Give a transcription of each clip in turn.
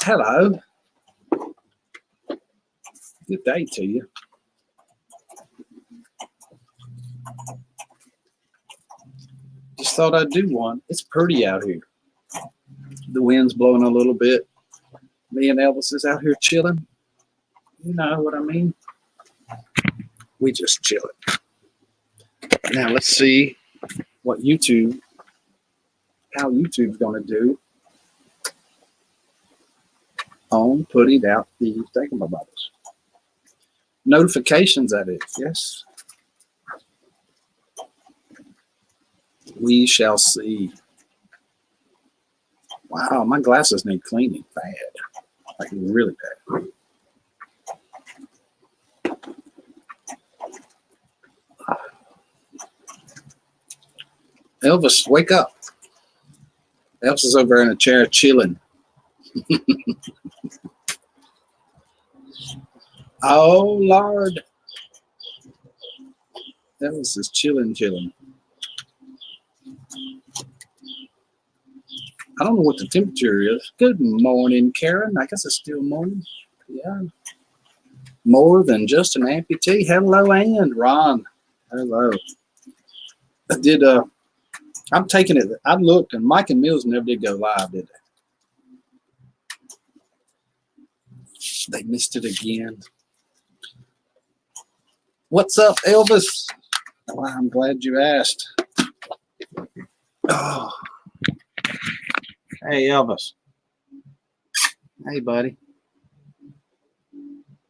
Hello. Good day to you. Just thought I'd do one. It's pretty out here. The wind's blowing a little bit. Me and Elvis is out here chilling. You know what I mean? We just chilling. Now let's see what how YouTube's going to do on putting out the thingamabobbles. Notifications, that is, yes. We shall see. Wow, my glasses need cleaning bad. Like really bad. Elvis, wake up. Elvis is over in a chair chilling. Oh, Lord. Elvis is chilling. I don't know what the temperature is. Good morning, Karen. I guess it's still morning. Yeah. More than just an amputee. Hello, and Ron. Hello. I'm taking it. I looked, and Mike and Mills never did go live, did they? They missed it again. What's up, Elvis? Well, I'm glad you asked. Oh. Hey, Elvis. Hey, buddy.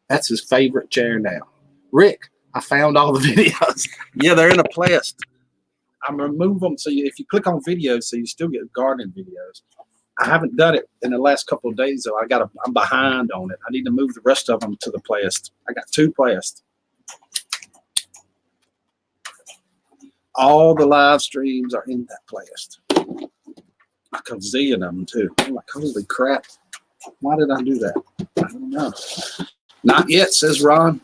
That's his favorite chair now. Rick, I found all the videos. Yeah, they're in a playlist. I'm going to remove them so if you click on videos, so you still get gardening videos. I haven't done it in the last couple of days, though. I'm behind on it. I need to move the rest of them to the playlist. I got 2 playlists. All the live streams are in that playlist. I got a zillion of them, too. I'm like, holy crap. Why did I do that? I don't know. Not yet, says Ron.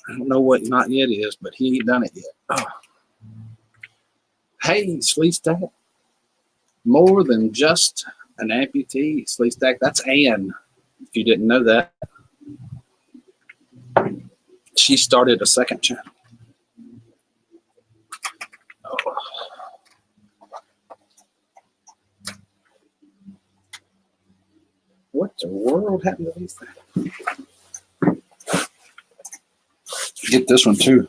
I don't know what not yet is, but he ain't done it yet. Oh. Hey, Sleep Stack. More than just an amputee. Sleep Stack, that's Ann, if you didn't know that. She started a second channel. Oh. What the world happened to these things? Get this one too.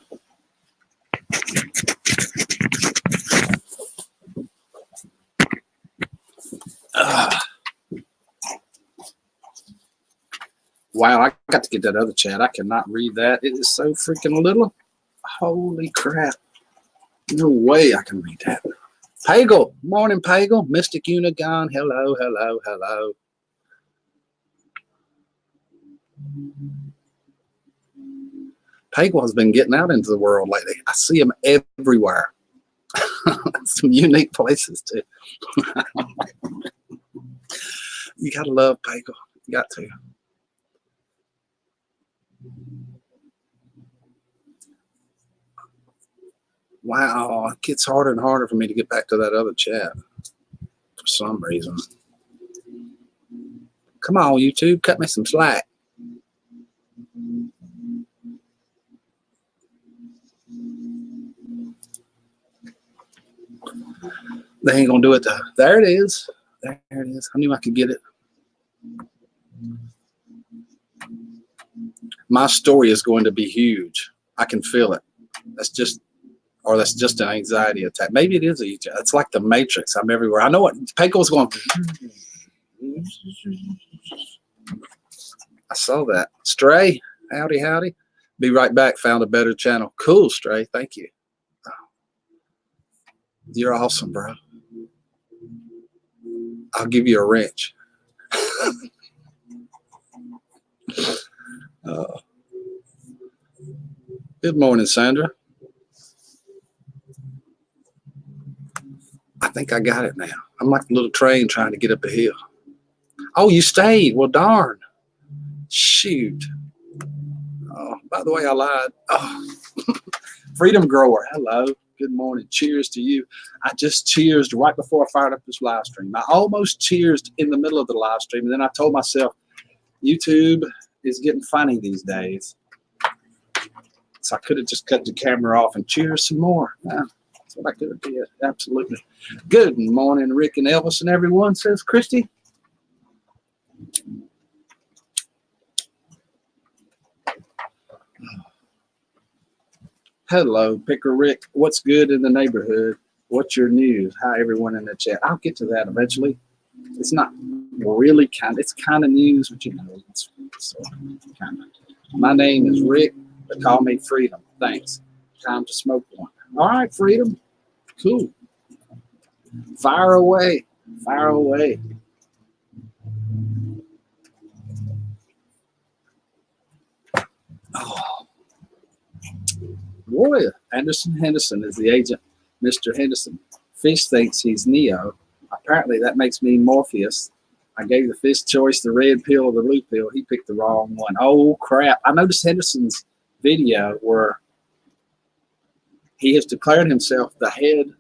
Wow, I got to get that other chat. I cannot read that. It is so freaking little. Holy crap. No way I can read that. Pagel. Morning, Pagel. Mystic Unigon. Hello. Pagel has been getting out into the world lately. I see him everywhere. Some unique places, too. You got to love Pagel. You got to. Wow, it gets harder and harder for me to get back to that other chat for some reason. Come on, YouTube, cut me some slack. They ain't gonna do it though. There it is. There it is. I knew I could get it. My story is going to be huge. I can feel it. That's just an anxiety attack. Maybe it is. It's like the Matrix. I'm everywhere. I know what Paco's going. I saw that. Stray, howdy. Be right back. Found a better channel. Cool, Stray. Thank you. You're awesome, bro. I'll give you a wrench. Good morning, Sandra. I think I got it now. I'm like a little train trying to get up a hill. Oh, you stayed. Well, darn. Shoot. Oh, by the way, I lied. Oh. Freedom Grower. Hello. Good morning. Cheers to you. I just cheersed right before I fired up this live stream. I almost cheersed in the middle of the live stream, and then I told myself, YouTube is getting funny these days. So I could have just cut the camera off and cheers some more. Yeah, that's what I could have did. Absolutely. Good morning, Rick and Elvis and everyone, says Christy. Hello, Picker Rick. What's good in the neighborhood? What's your news? Hi, everyone in the chat. I'll get to that eventually. It's not really it's kind of news, but you know, it's kind of. My name is Rick. They call me Freedom. Thanks. Time to smoke one. All right, Freedom. Cool. Fire away. Fire away. Oh. Boy, Anderson Henderson is the agent. Mr. Henderson. Fish thinks he's Neo. Apparently that makes me Morpheus. I gave the fish choice the red pill or the blue pill. He picked the wrong one. Oh, crap. I noticed Henderson's video where he has declared himself the head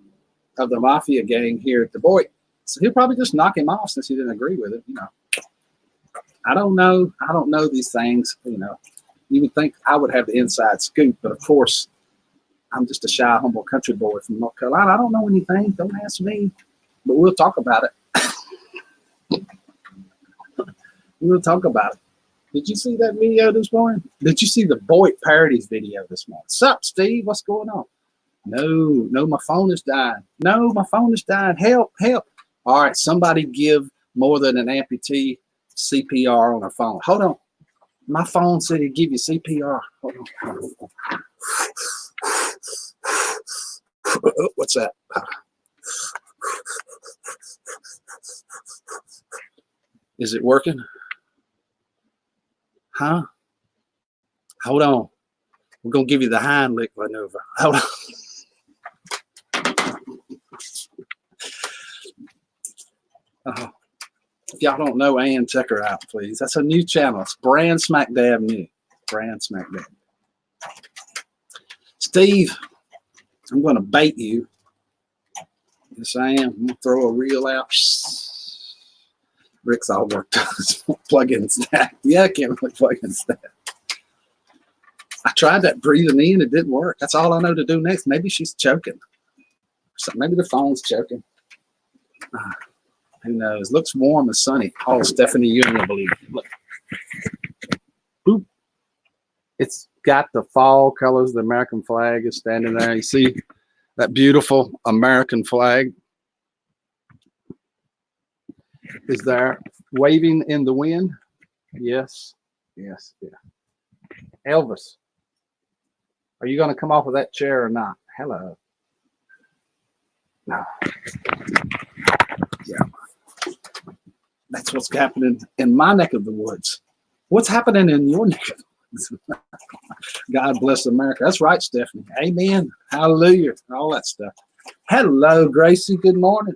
of the mafia gang here at the Boy. So he'll probably just knock him off since he didn't agree with it. You know, I don't know. I don't know these things. You know, you would think I would have the inside scoop, but of course, I'm just a shy, humble country boy from North Carolina. I don't know anything. Don't ask me, but we'll talk about it. We'll talk about it. Did you see that video this morning? Did you see the Boyd parodies video this morning? Sup, Steve? What's going on? No, my phone is dying. No, my phone is dying. Help, help. All right, somebody give more than an amputee CPR on her phone. Hold on. My phone said he'd give you CPR. Hold on. What's that? Is it working? Huh? Hold on. We're going to give you the Heimlich maneuver. Hold on. Oh, if y'all don't know Ann, check her out, please. That's a new channel. It's brand smack dab new. Brand smack dab. Steve, I'm going to bait you. Yes, I am. I'm going to throw a reel out. Rick's all worked up. Plug in stack. Yeah, I can't really plug in stack. I tried that breathing in. It didn't work. That's all I know to do next. Maybe she's choking. Maybe the phone's choking. Who knows? Looks warm and sunny. Oh, Stephanie, you don't believe it. Look. Boop. It's got the fall colors. The American flag is standing there. You see that beautiful American flag is there waving in the wind. Yes, yes, yeah. Elvis, are you going to come off of that chair or not? Hello. No. Yeah. That's what's happening in my neck of the woods. What's happening in your neck of the woods? God bless America. That's right, Stephanie. Amen. Hallelujah. All that stuff. Hello, Gracie. Good morning.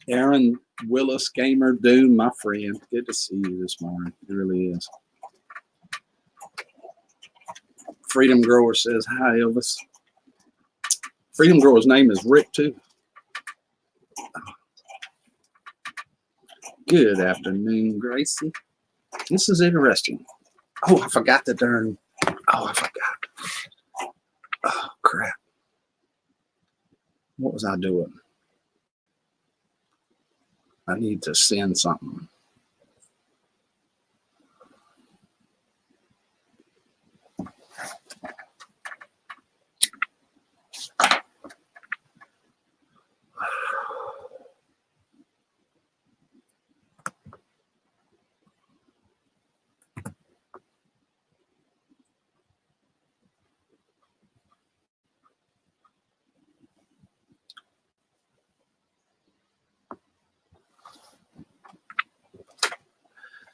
Aaron Willis, Gamer Doom, my friend. Good to see you this morning. It really is. Freedom Grower says, hi, Elvis. Freedom Grower's name is Rick, too. Good afternoon, Gracie. This is interesting. Oh, I forgot the darn. Oh, I forgot. Oh, crap. What was I doing? I need to send something.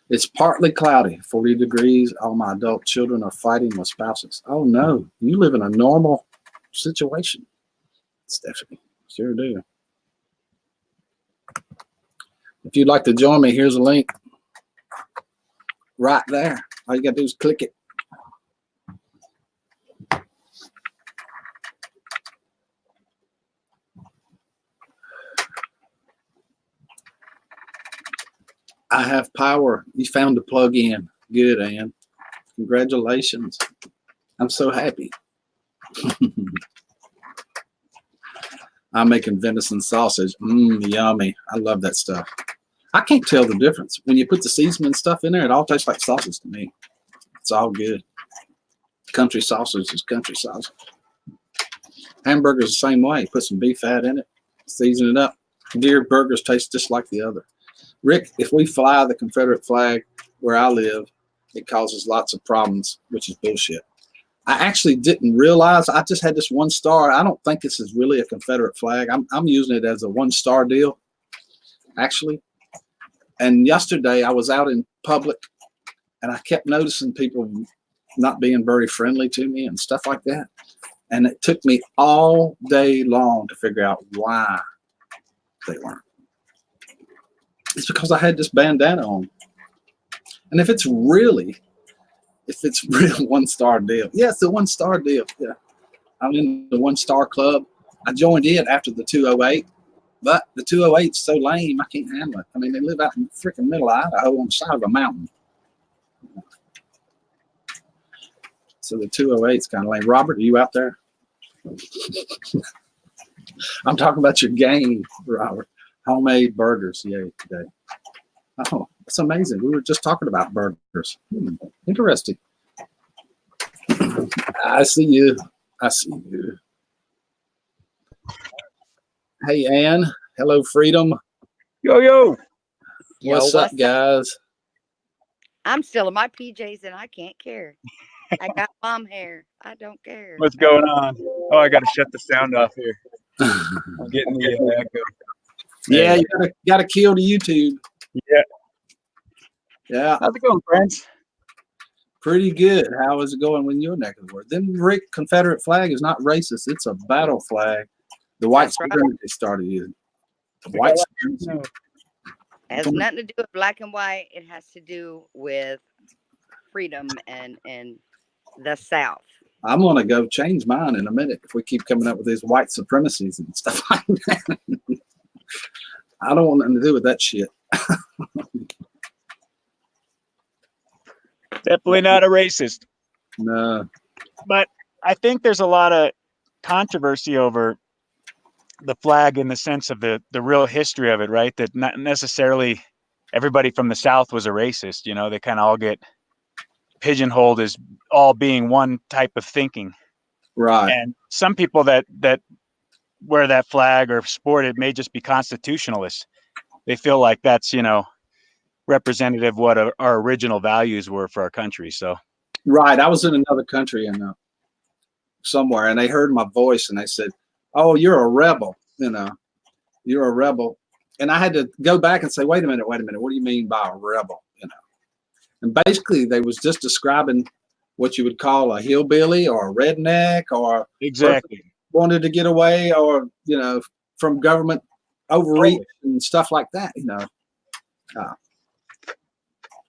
It's partly cloudy, 40 degrees. All my adult children are fighting with spouses. Oh, no. You live in a normal situation, Stephanie. Sure do. If you'd like to join me, here's a link. right there. All you got to do is click it. I have power. You found the plug-in. Good, Ann. Congratulations. I'm so happy. I'm making venison sausage. Yummy. I love that stuff. I can't tell the difference. When you put the seasoning stuff in there, it all tastes like sausage to me. It's all good. Country sausage is country sausage. Hamburgers the same way. Put some beef fat in it, season it up. Deer burgers taste just like the other. Rick, if we fly the Confederate flag where I live, it causes lots of problems, which is bullshit. I actually didn't realize. I just had this 1 star. I don't think this is really a Confederate flag. I'm using it as a 1 star deal, actually. And yesterday I was out in public and I kept noticing people not being very friendly to me and stuff like that. And it took me all day long to figure out why they weren't. It's because I had this bandana on. And if it's really 1 star deal. Yeah, it's a 1 star deal. Yeah. I'm in the 1 star club. I joined it after the 208. But the 208's so lame, I can't handle it. I mean, they live out in the freaking middle of Idaho on the side of a mountain. So the 208's kind of lame. Robert, are you out there? I'm talking about your game, Robert. Homemade burgers, yay, today. Oh, that's amazing. We were just talking about burgers. Interesting. I see you. I see you. Hey, Ann. Hello, Freedom. Yo, yo. What's up, guys? I'm still in my PJs and I can't care. I got mom hair. I don't care. What's going on? Oh, I got to shut the sound off here. I'm getting the echo. Yeah, you gotta kill the YouTube. Yeah. Yeah. How's it going, friends? Pretty good. How is it going when you're neck of the woods? Then Rick, Confederate flag is not racist. It's a battle flag. The white supremacy started using. The white supremacy. It has nothing to do with black and white. It has to do with freedom and the South. I'm gonna go change mine in a minute if we keep coming up with these white supremacies and stuff like that. I don't want nothing to do with that shit. Definitely not a racist. No. But I think there's a lot of controversy over the flag in the sense of the real history of it, right? That not necessarily everybody from the South was a racist. You know, they kind of all get pigeonholed as all being one type of thinking. Right. And some people that wear that flag or sport it may just be constitutionalists. They feel like that's, you know, representative of what our original values were for our country. So right. I was in another country and somewhere, and they heard my voice and they said, "Oh, you're a rebel, you know, you're a rebel." And I had to go back and say, wait a minute, what do you mean by a rebel? You know, and basically they was just describing what you would call a hillbilly or a redneck or exactly wanted to get away or, you know, from government overreach and stuff like that, you know.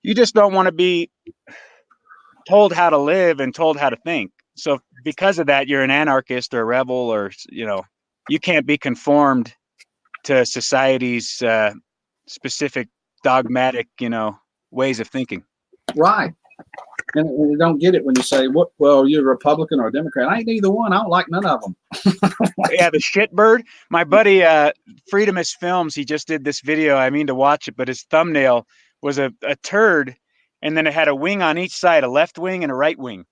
You just don't want to be told how to live and told how to think. So because of that, you're an anarchist or a rebel, or, you know, you can't be conformed to society's specific dogmatic, you know, ways of thinking. Right. And you don't get it when you say, "What? Well, you're a Republican or a Democrat." I ain't either one. I don't like none of them. Yeah, the shitbird. My buddy, Freedomist Films, he just did this video. I mean to watch it, but his thumbnail was a turd, and then it had a wing on each side, a left wing and a right wing.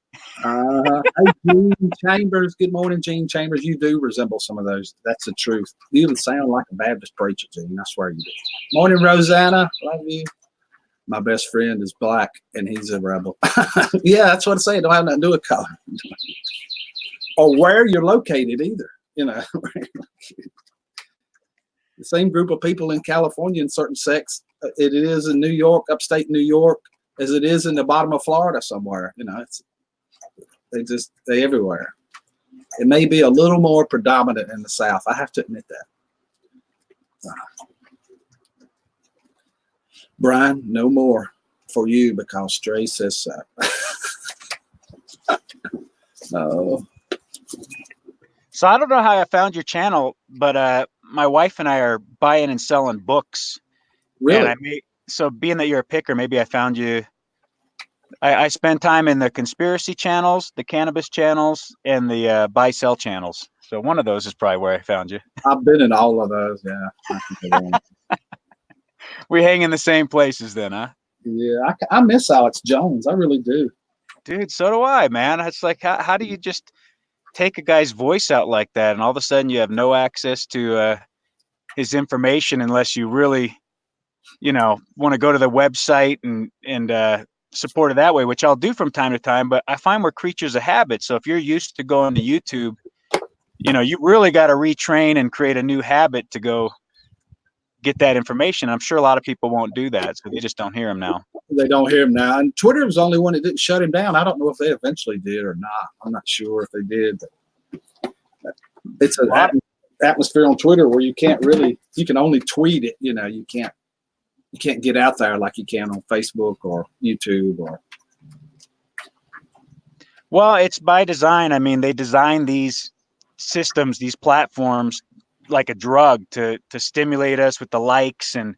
Hey, Gene Chambers. Good morning, Gene Chambers. You do resemble some of those. That's the truth. You even sound like a Baptist preacher, Gene. I swear you do. Morning, Rosanna. Love you. My best friend is black, and he's a rebel. Yeah, that's what I say. It don't have nothing to do with color. Or where you're located either. You know, the same group of people in California in certain sects, it is in New York, upstate New York, as it is in the bottom of Florida somewhere. You know, they everywhere. It may be a little more predominant in the South. I have to admit that. Brian, no more for you because Stray says so. Oh. So I don't know how I found your channel, but my wife and I are buying and selling books. Really? And so being that you're a picker, maybe I found you. I spend time in the conspiracy channels, the cannabis channels, and the buy sell channels. So one of those is probably where I found you. I've been in all of those. Yeah. We hang in the same places then, huh? Yeah, I miss Alex Jones. I really do. Dude, so do I, man. It's like, how do you just take a guy's voice out like that, and all of a sudden you have no access to his information unless you really, want to go to the website and support it that way, which I'll do from time to time. But I find we're creatures of habit. So if you're used to going to YouTube, you really got to retrain and create a new habit to go get that information. I'm sure a lot of people won't do that, so they just don't hear him now. They don't hear him now. And Twitter was the only one that didn't shut him down. I don't know if they eventually did or not. I'm not sure if they did. But it's an atmosphere on Twitter where you can only tweet it. You can't get out there like you can on Facebook or YouTube or. Well, it's by design. I mean, they design these systems, these platforms, like a drug to stimulate us with the likes and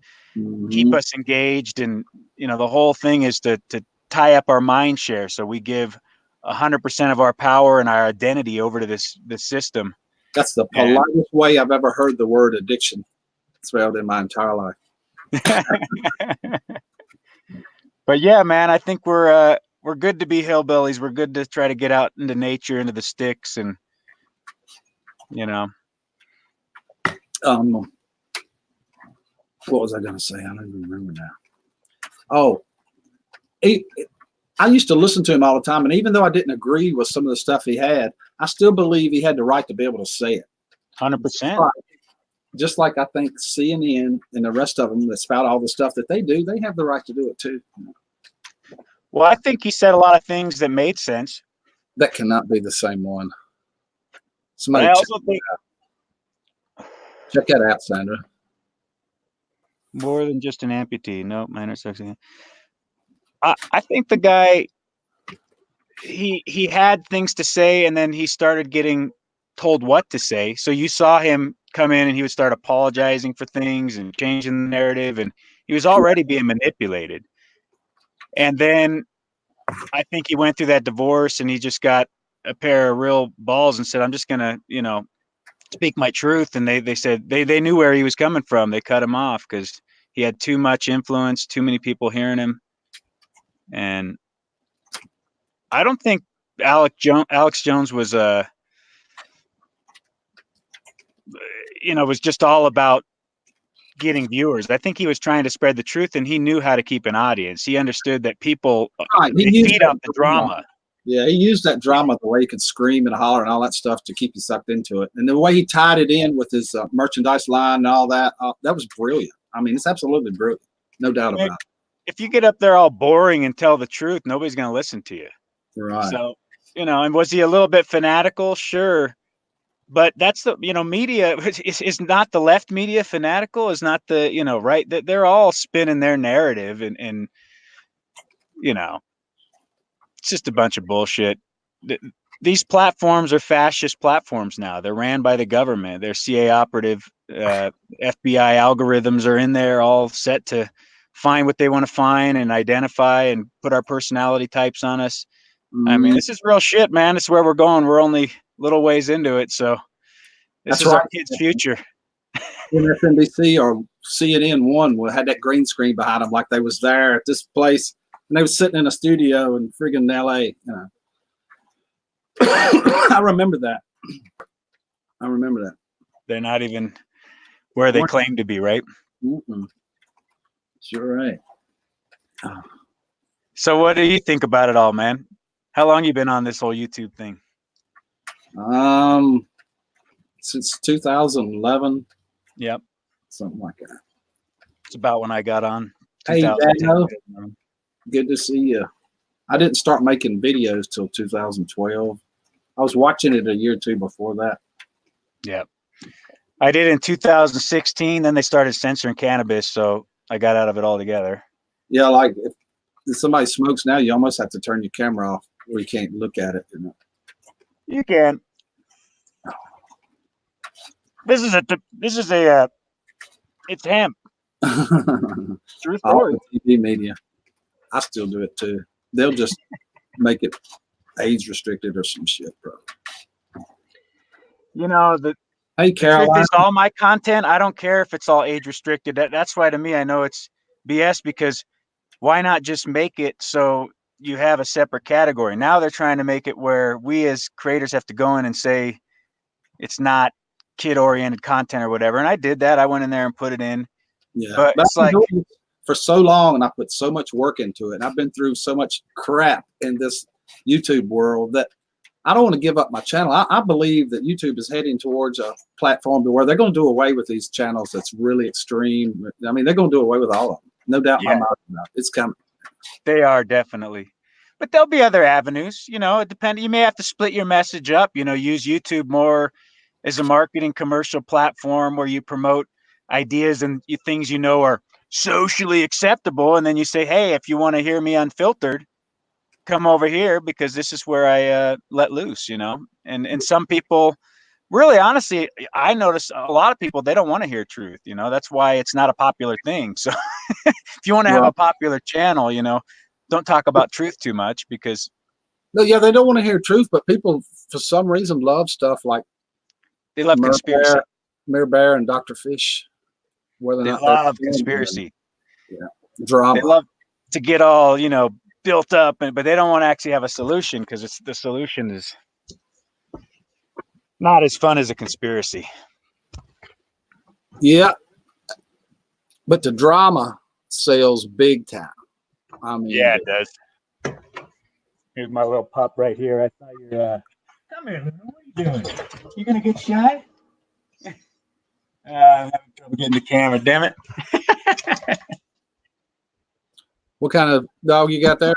keep us engaged. And the whole thing is to tie up our mind share, so we give 100% of our power and our identity over to this system. That's the politest way I've ever heard the word addiction spelled in my entire life. But yeah, man, I think we're good to be hillbillies. We're good to try to get out into nature, into the sticks, and what was I going to say? I don't even remember now. Oh, I used to listen to him all the time, and even though I didn't agree with some of the stuff he had, I still believe he had the right to be able to say it. 100%. Just like I think CNN and the rest of them that spout all the stuff that they do, they have the right to do it too. Well, I think he said a lot of things that made sense. That cannot be the same one. Somebody check that out, Sandra. More than just an amputee. No, minor sexy. I think the guy, he had things to say, and then he started getting told what to say. So you saw him come in and he would start apologizing for things and changing the narrative, and he was already being manipulated. And then I think he went through that divorce and he just got a pair of real balls and said, I'm just going to, speak my truth. And they said they knew where he was coming from. They cut him off because he had too much influence, too many people hearing him. And I don't think Alex Jones was was just all about getting viewers. I think he was trying to spread the truth, and he knew how to keep an audience. He understood that people feed up the drama. Yeah, he used that drama the way he could scream and holler and all that stuff to keep you sucked into it. And the way he tied it in with his merchandise line and all that, that was brilliant. I mean, it's absolutely brilliant. No doubt about it. If you get up there all boring and tell the truth, nobody's going to listen to you. Right. So, and was he a little bit fanatical? Sure. But that's the, media is not the left media fanatical, is not the, right. They're all spinning their narrative and it's just a bunch of bullshit. These platforms are fascist platforms now. They're ran by the government. They're CIA operative, FBI algorithms are in there, all set to find what they want to find and identify and put our personality types on us. I mean, this is real shit, man. This is where we're going. We're only little ways into it. So this is our kids' future. MSNBC or CNN1 had that green screen behind them like they was there at this place. And they was sitting in a studio in friggin' LA, I remember that. They're not even where they claim to be, right? Sure, right. So what do you think about it all, man? How long you been on this whole YouTube thing? Since 2011. Yep. Something like that. It's about when I got on. Hey, Daniel. Good to see you. I didn't start making videos till 2012. I was watching it a year or two before that. Yeah. I did in 2016. Then they started censoring cannabis, so I got out of it altogether. Yeah, like if somebody smokes now, you almost have to turn your camera off where you can't look at it. You know? You can. This is a it's hemp. True All story. the TV media. I still do it too. They'll just make it age restricted or some shit, bro. You know, Hey, the truth Caroline. is all my content, I don't care if it's all age restricted. That's why to me I know it's BS, because why not just make it so you have a separate category? Now they're trying to make it where we as creators have to go in and say it's not kid oriented content or whatever. And I did that. I went in there and put it in. Yeah, But but it's I've like, been doing it for so long, and I put so much work into it, and I've been through so much crap in this YouTube world that I don't want to give up my channel. I believe that YouTube is heading towards a platform to where they're going to do away with these channels that's really extreme. I mean, they're going to do away with all of them. No doubt in my yeah, mind about it. It's coming. they are definitely. But there'll be other avenues. You know, it depends. You may have to split your message up, you know, use YouTube more as a marketing commercial platform where you promote ideas and things you know are socially acceptable. And then you say, hey, if you want to hear me unfiltered, come over here because this is where I let loose, you know. And some people, really honestly, I notice a lot of people, they don't want to hear truth, you know. That's why it's not a popular thing. So if you want to have Right. a popular channel, you know, don't talk about truth too much, because No, yeah, they don't want to hear truth, but people for some reason love stuff like they love conspiracy. Mayor Bear and Dr. Fish, whether or They not they're love conspiracy. They drama. love to get all, you know, built up, but they don't want to actually have a solution, because it's the solution is not as fun as a conspiracy. Yeah, but the drama sells big time. I mean, Yeah, it does. Here's my little pup right here. I thought you're come here, Luna. What are you doing? You gonna get shy? I'm having trouble getting the camera, damn it. what kind of dog you got there?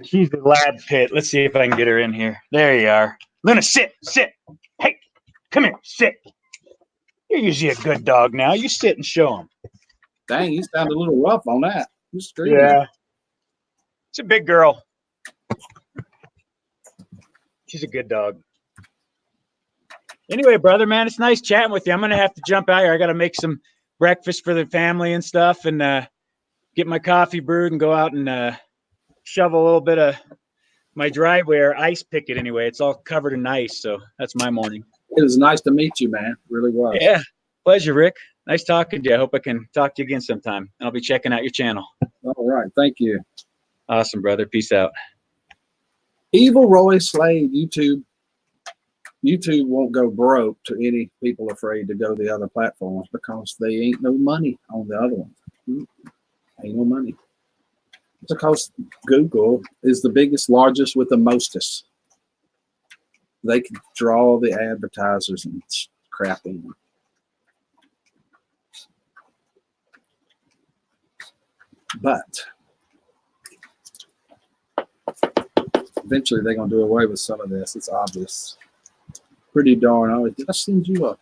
She's the lab pit. Let's see if I can get her in here. There you are. Luna, sit. Hey, come here, sit. You're usually a good dog now. You sit and show him. Dang, you sound a little rough on that. You screaming. Yeah. It's a big girl. She's a good dog. Anyway, brother, man, it's nice chatting with you. I'm going to have to jump out here. I got to make some breakfast for the family and stuff, and get my coffee brewed and go out and shovel a little bit of my driveway, or ice pick it anyway. It's all covered in ice, so that's my morning. It was nice to meet you, man. Really was. Yeah, pleasure, Rick. Nice talking to you. I hope I can talk to you again sometime. I'll be checking out your channel. All right. Thank you. Awesome, brother. Peace out. Evil Roy Slade, YouTube. YouTube won't go broke to any people afraid to go the other platforms because they ain't no money on the other ones. Ain't no money. Because Google is the biggest, largest with the mostest. They can draw the advertisers and crap in them. But eventually they're going to do away with some of this. It's obvious. Pretty darn obvious. Did I send you a...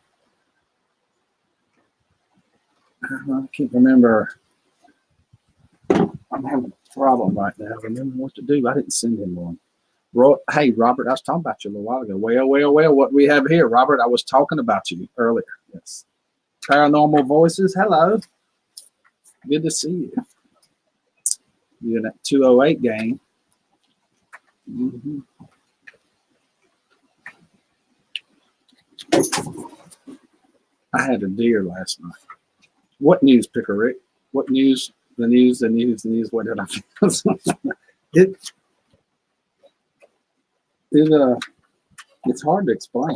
I can't remember. I'm having a problem right now. I remember what to do. I didn't send him one. Hey, Robert, I was talking about you a little while ago. Well, what we have here, Robert, I was talking about you earlier. Yes. Paranormal Voices, hello. Good to see you. You're in that 208 game. I had a deer last night. What news, Picker Rick? What news? The news. What did I it's hard to explain.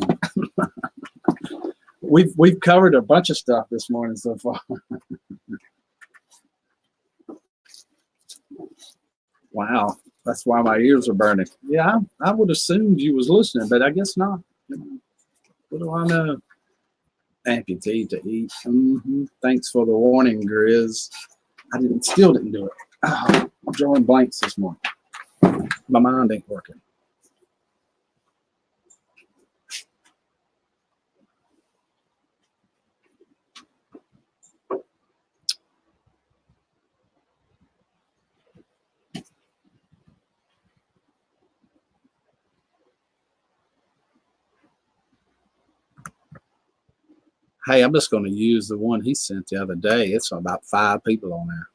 We've covered a bunch of stuff this morning so far. Wow, that's why my ears are burning. Yeah, I would assume you was listening, but I guess not. What do I know? Amputee to eat. Thanks for the warning, Grizz. I still didn't do it. I'm drawing blanks this morning. My mind ain't working. Hey, I'm just going to use the one he sent the other day. It's about 5 people on there.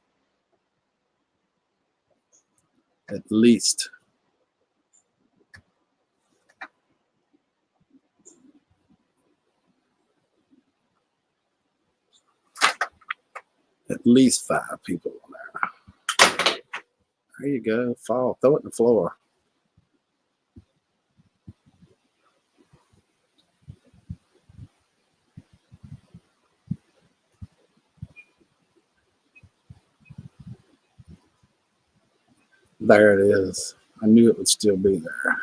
At least. At least 5 people on there. There you go. Fall. Throw it in the floor. There it is. I knew it would still be there.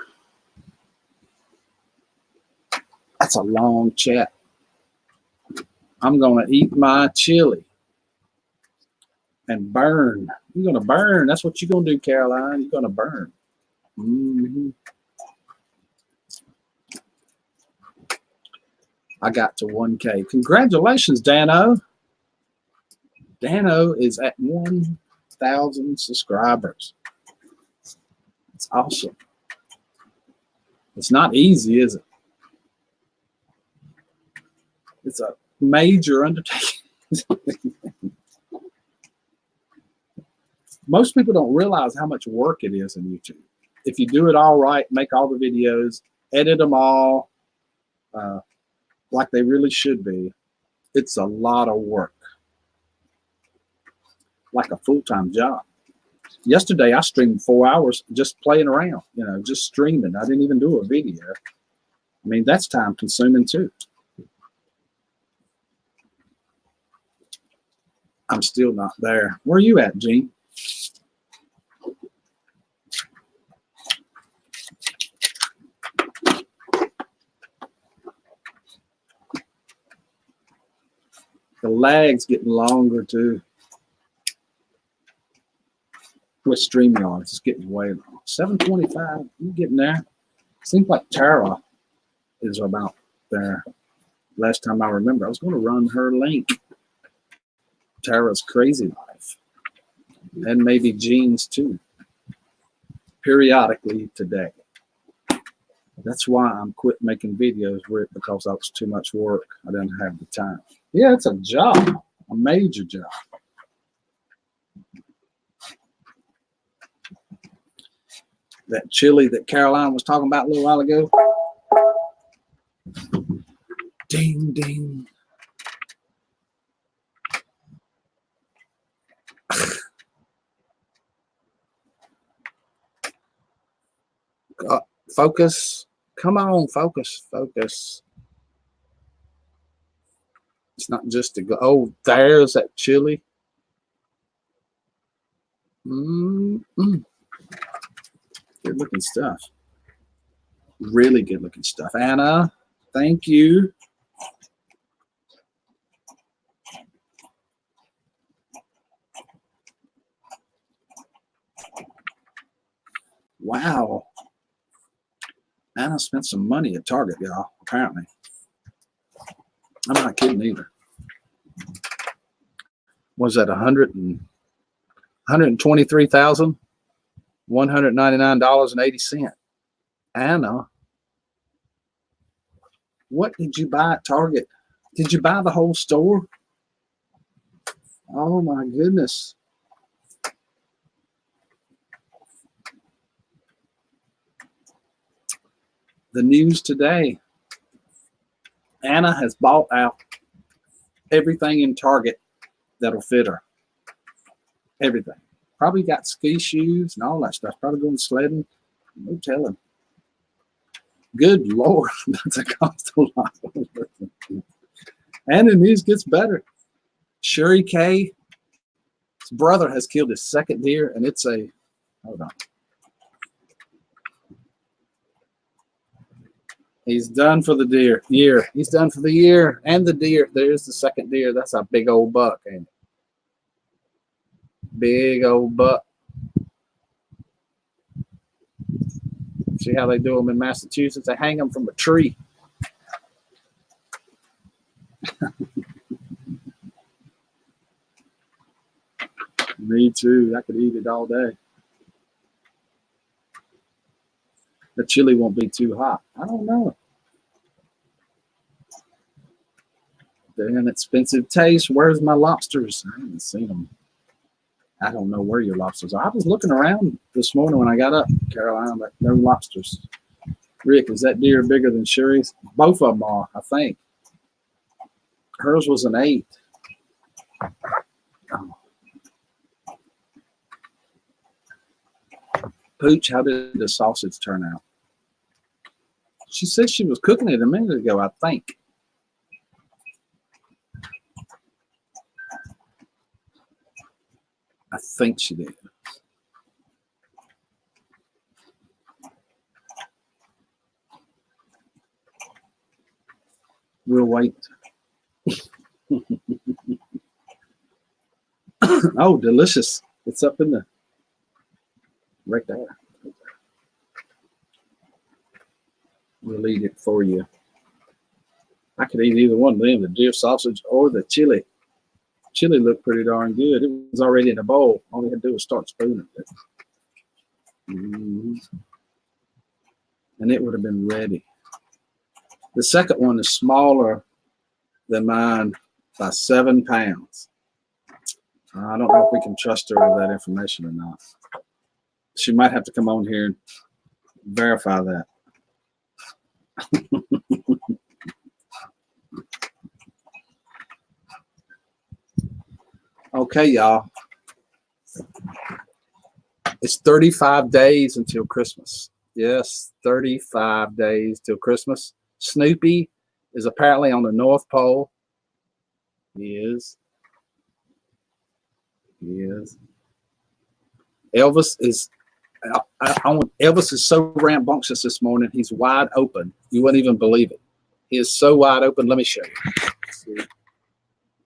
That's a long chat. I'm going to eat my chili and burn. You're going to burn. That's what you're going to do, Caroline. You're going to burn. I got to 1K. Congratulations, Dano. Dano is at 1,000 subscribers. It's awesome. It's not easy, is it? It's a major undertaking. Most people don't realize how much work it is in YouTube. If you do it all right, make all the videos, edit them all like they really should be, it's a lot of work. Like a full-time job. Yesterday, I streamed 4 hours just playing around, just streaming. I didn't even do a video. I mean, that's time consuming too. I'm still not there. Where are you at, Gene? The lag's getting longer too. With StreamYard, it's getting way long. 725, you getting there? Seems like Tara is about there. Last time I remember, I was going to run her link. Tara's Crazy Life. And maybe Gene's too. Periodically today. That's why I'm quit making videos, Rick, because that was too much work. I didn't have the time. Yeah, it's a job, a major job. That chili that Caroline was talking about a little while ago. Ding, ding. Focus. Come on, focus, focus. It's not just to go. Oh, there's that chili. Good looking stuff. Really good looking stuff. Anna, thank you. Wow. Anna spent some money at Target, y'all, apparently. I'm not kidding either. Was that $123,199.80? Anna, what did you buy at Target? Did you buy the whole store? Oh my goodness. The news today, Anna has bought out everything in Target that'll fit her. Everything. Probably got ski shoes and all that stuff. Probably going sledding. No telling. Good Lord, that's a cost a lot. And the news gets better. Sherry Kay's brother has killed his second deer, and it's a, hold on. He's done for the year. He's done for the year and the deer. There's the second deer. That's a big old buck, ain't it? Big old buck. See how they do them in Massachusetts? They hang them from a tree. Me too. I could eat it all day. The chili won't be too hot. I don't know. They're an expensive taste. Where's my lobsters? I haven't seen them. I don't know where your lobsters are. I was looking around this morning when I got up, Caroline, but no lobsters. Rick, is that deer bigger than Sherry's? Both of them are, I think. Hers was an 8. Oh. Pooch, how did the sausage turn out? She said she was cooking it a minute ago, I think. I think she did. We'll wait. Oh, delicious. It's up in the right there. We'll eat it for you. I could eat either one of them, the deer sausage or the chili. Chili looked pretty darn good. It was already in a bowl. All we had to do was start spooning it. And it would have been ready. The second one is smaller than mine by 7 pounds. I don't know if we can trust her with that information or not. She might have to come on here and verify that. Okay, y'all. It's 35 days until Christmas. Yes, 35 days till Christmas. Snoopy is apparently on the North Pole. He is. Elvis is. Elvis is so rambunctious this morning. He's wide open. You wouldn't even believe it. He is so wide open. Let me show you.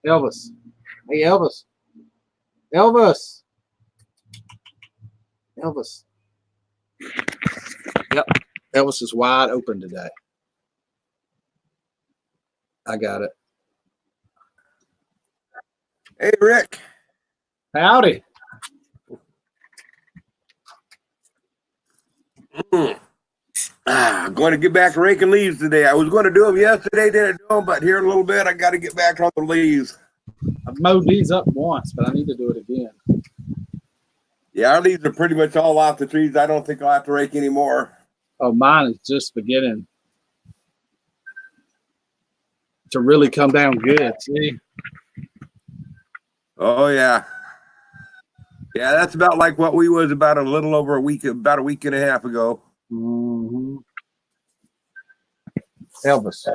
Elvis. Hey, Elvis. Elvis. Elvis. Yep. Elvis is wide open today. I got it. Hey, Rick. Howdy. I'm going to get back raking leaves today. I was going to do them yesterday, didn't do them, but here in a little bit, I got to get back on the leaves. I've mowed these up once, but I need to do it again. Yeah, our leaves are pretty much all off the trees. I don't think I'll have to rake anymore. Oh, mine is just beginning to really come down good. See? Oh, yeah. Yeah, that's about like what we was about a little over a week and a half ago. Mm-hmm. Elvis.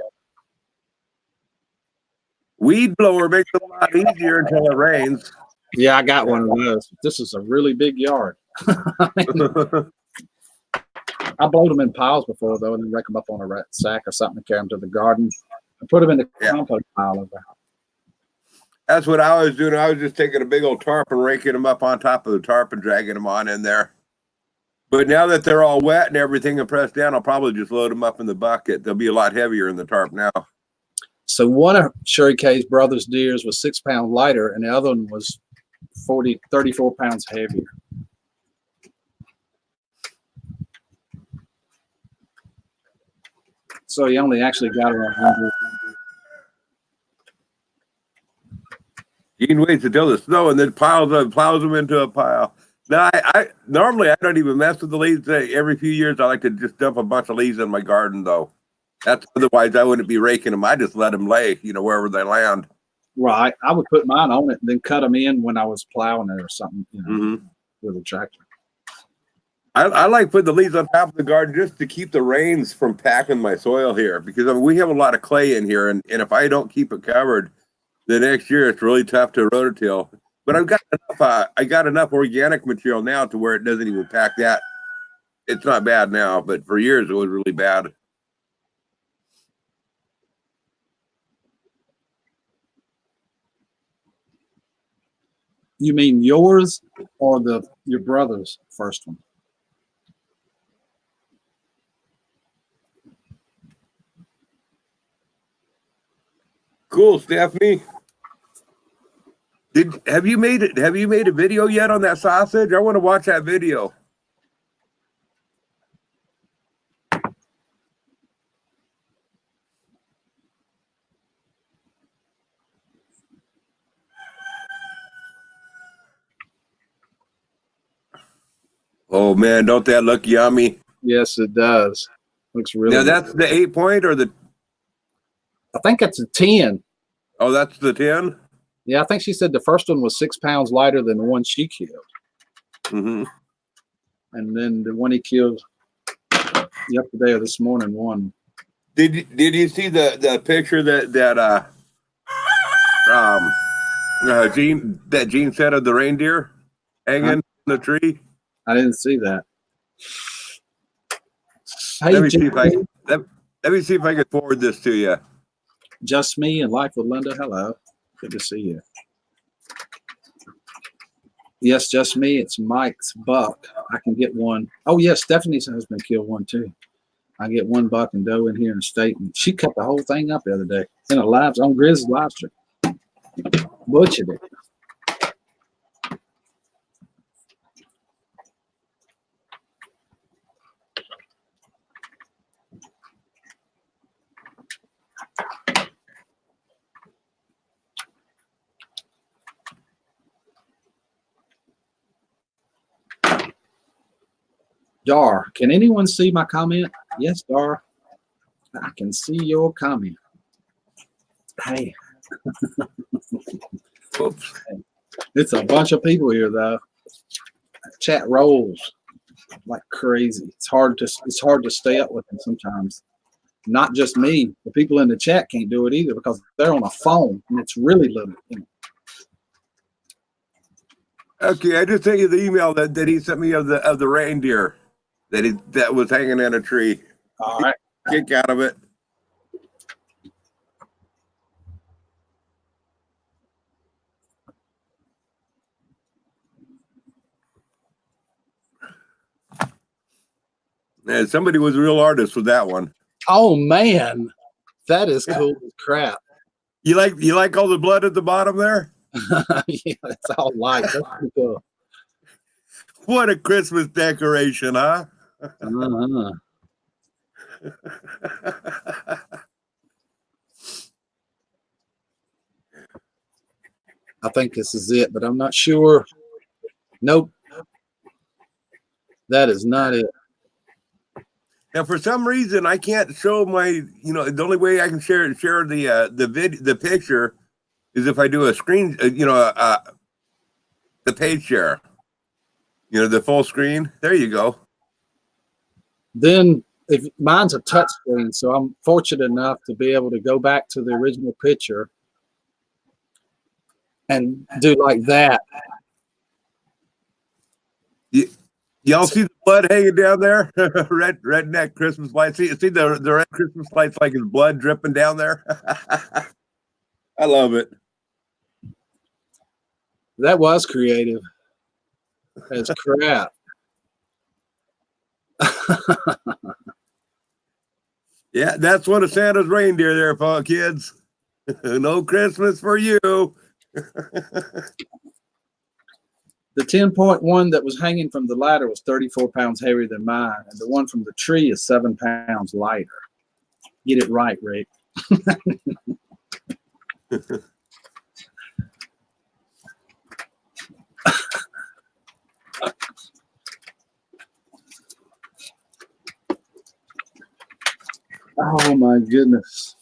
Weed blower makes it a lot easier until it rains. Yeah, I got one of those. This is a really big yard. I blowed them in piles before, though, and then rake them up on a sack or something and carry them to the garden. I put them in the compost pile over there. That's what I was doing. I was just taking a big old tarp and raking them up on top of the tarp and dragging them on in there. But now that they're all wet and everything and pressed down, I'll probably just load them up in the bucket. They'll be a lot heavier in the tarp now. So one of Sherry Kay's brother's deers was 6 pounds lighter, and the other one was 34 pounds heavier. So he only actually got 100. You can wait until the snow and then plows them into a pile. Now, I normally I don't even mess with the leaves. Every few years, I like to just dump a bunch of leaves in my garden, though. That's otherwise I wouldn't be raking them. I just let them lay, wherever they land. Right. I would put mine on it and then cut them in when I was plowing it or something, with a tractor. I like putting the leaves on top of the garden just to keep the rains from packing my soil here, because we have a lot of clay in here, and if I don't keep it covered, the next year it's really tough to rototill. But I got enough organic material now to where it doesn't even pack that. It's not bad now, but for years it was really bad. You mean yours or your brother's first one? Cool, Stephanie. Have you made a video yet on that sausage? I want to watch that video. Oh man, don't that look yummy? Yes, it does. Looks really Now good. that's the 8-point or the? I think that's a 10. Oh, that's the 10. Yeah, I think she said the first one was 6 pounds lighter than the one she killed. Mm-hmm. And then the one he killed yesterday or this morning won. Did you see the picture that Gene said of the reindeer hanging in the tree? I didn't see that. Let Hey, me see if let me see if I can forward this to you. Just Me and Life with Linda. Hello. Good to see you. Yes, just me. It's Mike's buck. I can get one. Oh, yes, Stephanie's husband killed one too. I get one buck and doe in here in the state. And she cut the whole thing up the other day in a on Grizz's live stream. Butchered it. Dar, can anyone see my comment? Yes, Dar. I can see your comment. Hey. Oops. It's a bunch of people here though. Chat rolls like crazy. It's hard to stay up with them sometimes. Not just me. The people in the chat can't do it either because they're on a phone and it's really little. Okay, I just sent you the email that he sent me of the reindeer that was hanging in a tree. All right. Kick out of it. And somebody was a real artist with that one. Oh man, that is cool as crap. You like all the blood at the bottom there? Yeah, it's all light. That's pretty cool. What a Christmas decoration, huh? Uh-huh. I think this is it, but I'm not sure. Nope. That is not it. Now, for some reason, I can't show my. The only way I can share the picture is if I do a screen. The page share. The full screen. There you go. Then, if mine's a touch screen, so I'm fortunate enough to be able to go back to the original picture and do like that. Y'all see the blood hanging down there? Redneck Christmas lights. See the red Christmas lights like his blood dripping down there? I love it. That was creative as crap. Yeah, that's one of Santa's reindeer there, kids. No Christmas for you. The 10.1 that was hanging from the ladder was 34 pounds heavier than mine, and the one from the tree is 7 pounds lighter. Get it right, Rick. Oh my goodness!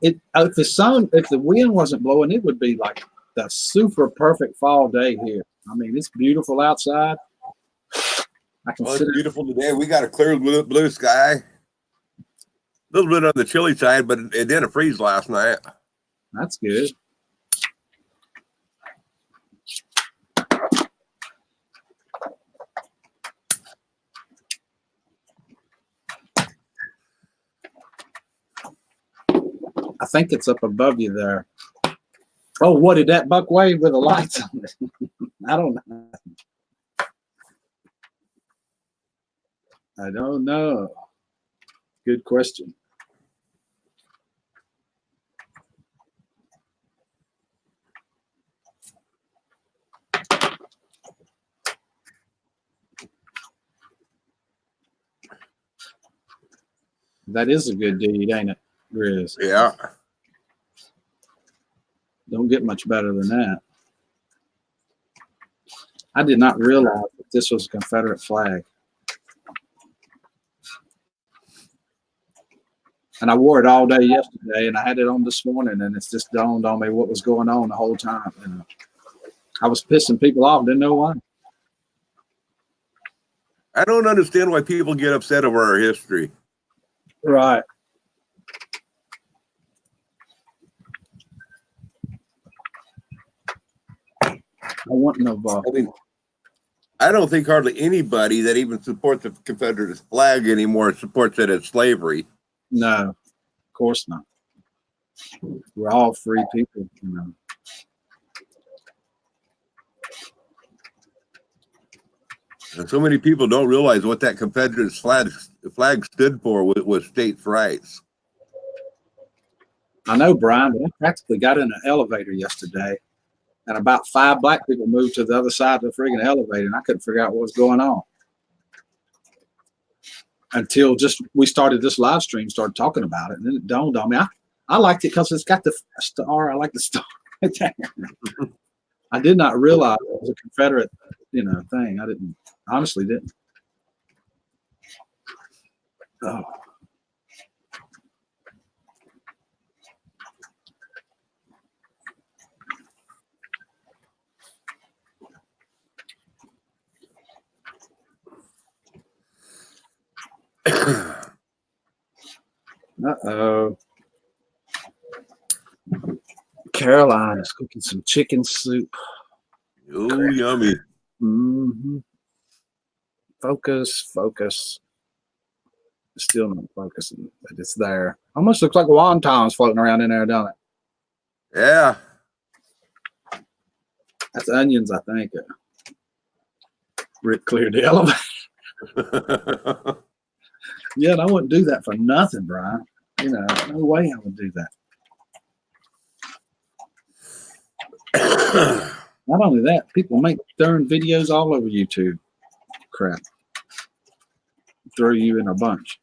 If the wind wasn't blowing, it would be like the super perfect fall day here. I mean, it's beautiful outside. It's beautiful today. We got a clear blue sky. A little bit on the chilly side, but it didn't freeze last night. That's good. I think it's up above you there. Oh, what did that buck weigh with the lights on it? I don't know. I don't know. Good question. That is a good deed, ain't it, Grizz? Yeah. Don't get much better than that. I did not realize that this was a Confederate flag. And I wore it all day yesterday, and I had it on this morning, and it's just dawned on me what was going on the whole time. And I was pissing people off, didn't know why. I don't understand why people get upset over our history. Right. I want no ball. I mean, I don't think hardly anybody that even supports the Confederate flag anymore supports it as slavery. No, of course not. We're all free people, you know. And so many people don't realize what that Confederate flag stood for was states' rights. I know, Brian, but I practically got in an elevator yesterday, and about 5 black people moved to the other side of the friggin' elevator, and I couldn't figure out what was going on. Until just we started this live stream, started talking about it, and then it dawned on me. I liked it because it's got the star. I like the star right there. I did not realize it was a Confederate, thing. I didn't, honestly didn't. Oh. Uh-oh. Caroline is cooking some chicken soup. Oh, yummy. Mm-hmm. Focus. It's still not focusing, but it's there. Almost looks like wontons floating around in there, don't it? Yeah. That's onions, I think. Rick cleared the elevator. Yeah, and I wouldn't do that for nothing, Brian. No way I would do that. Not only that, people make darn videos all over YouTube. Crap. Throw you in a bunch.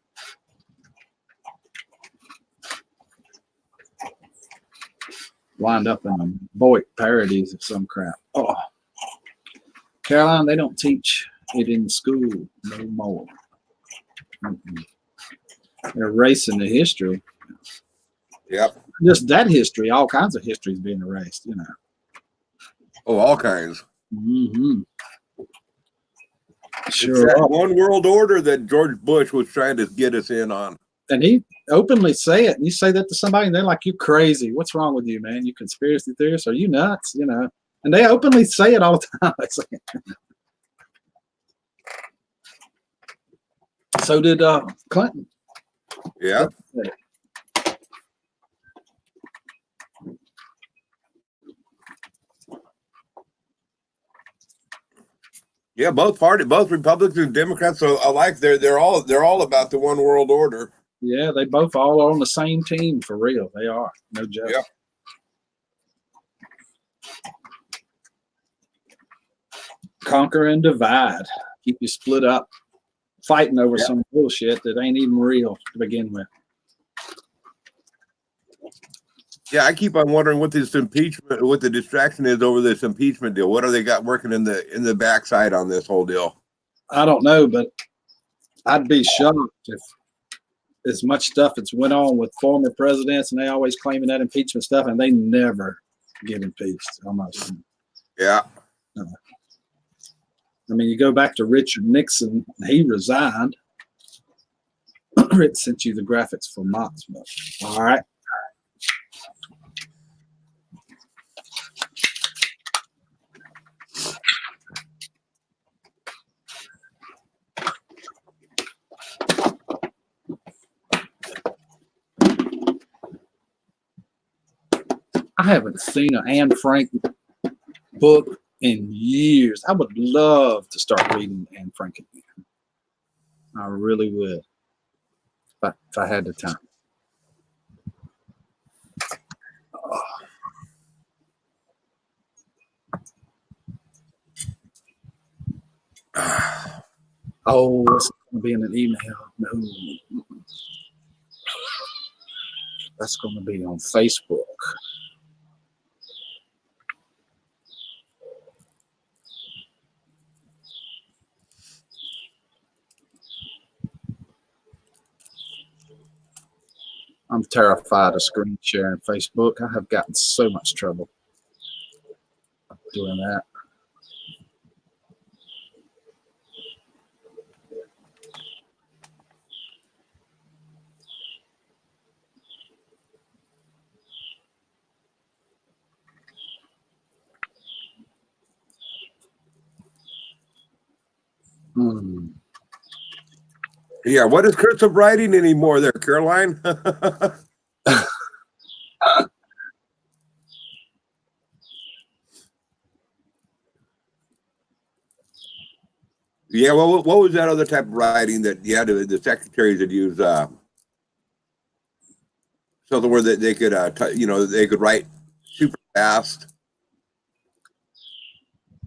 Wind up in Boyd parodies of some crap. Oh, Caroline, they don't teach it in school no more. They're erasing the history. Yep. Just that history, all kinds of history is being erased, Oh, all kinds. Mm-hmm. Sure. It's that one world order that George Bush was trying to get us in on. And he openly say it. And you say that to somebody, and they're like, "You crazy? What's wrong with you, man? You conspiracy theorist? Are you nuts?" And they openly say it all the time. So did Clinton. Yeah. Yeah, both Republicans and Democrats are alike. They're all about the one world order. Yeah, they both all are on the same team for real. They are, no joke. Yep. Conquer and divide. Keep you split up, fighting over some bullshit that ain't even real to begin with. Yeah, I keep on wondering what this impeachment, what the distraction is over this impeachment deal. What do they got working in the backside on this whole deal? I don't know, but I'd be shocked if as much stuff that's went on with former presidents, and they always claiming that impeachment stuff, and they never get impeached almost. Yeah. I mean, you go back to Richard Nixon, he resigned. Rich sent you the graphics for Mott's book. All right. I haven't seen an Anne Frank book in years. I would love to start reading Anne Frank again. I really would, if I had the time. Oh, it's going to be in an email. No. That's going to be on Facebook. I'm terrified of screen sharing Facebook. I have gotten so much trouble doing that. Yeah, what is cursive writing anymore there, Caroline? Yeah, well, what was that other type of writing that the secretaries would use? Something where they could, they could write super fast.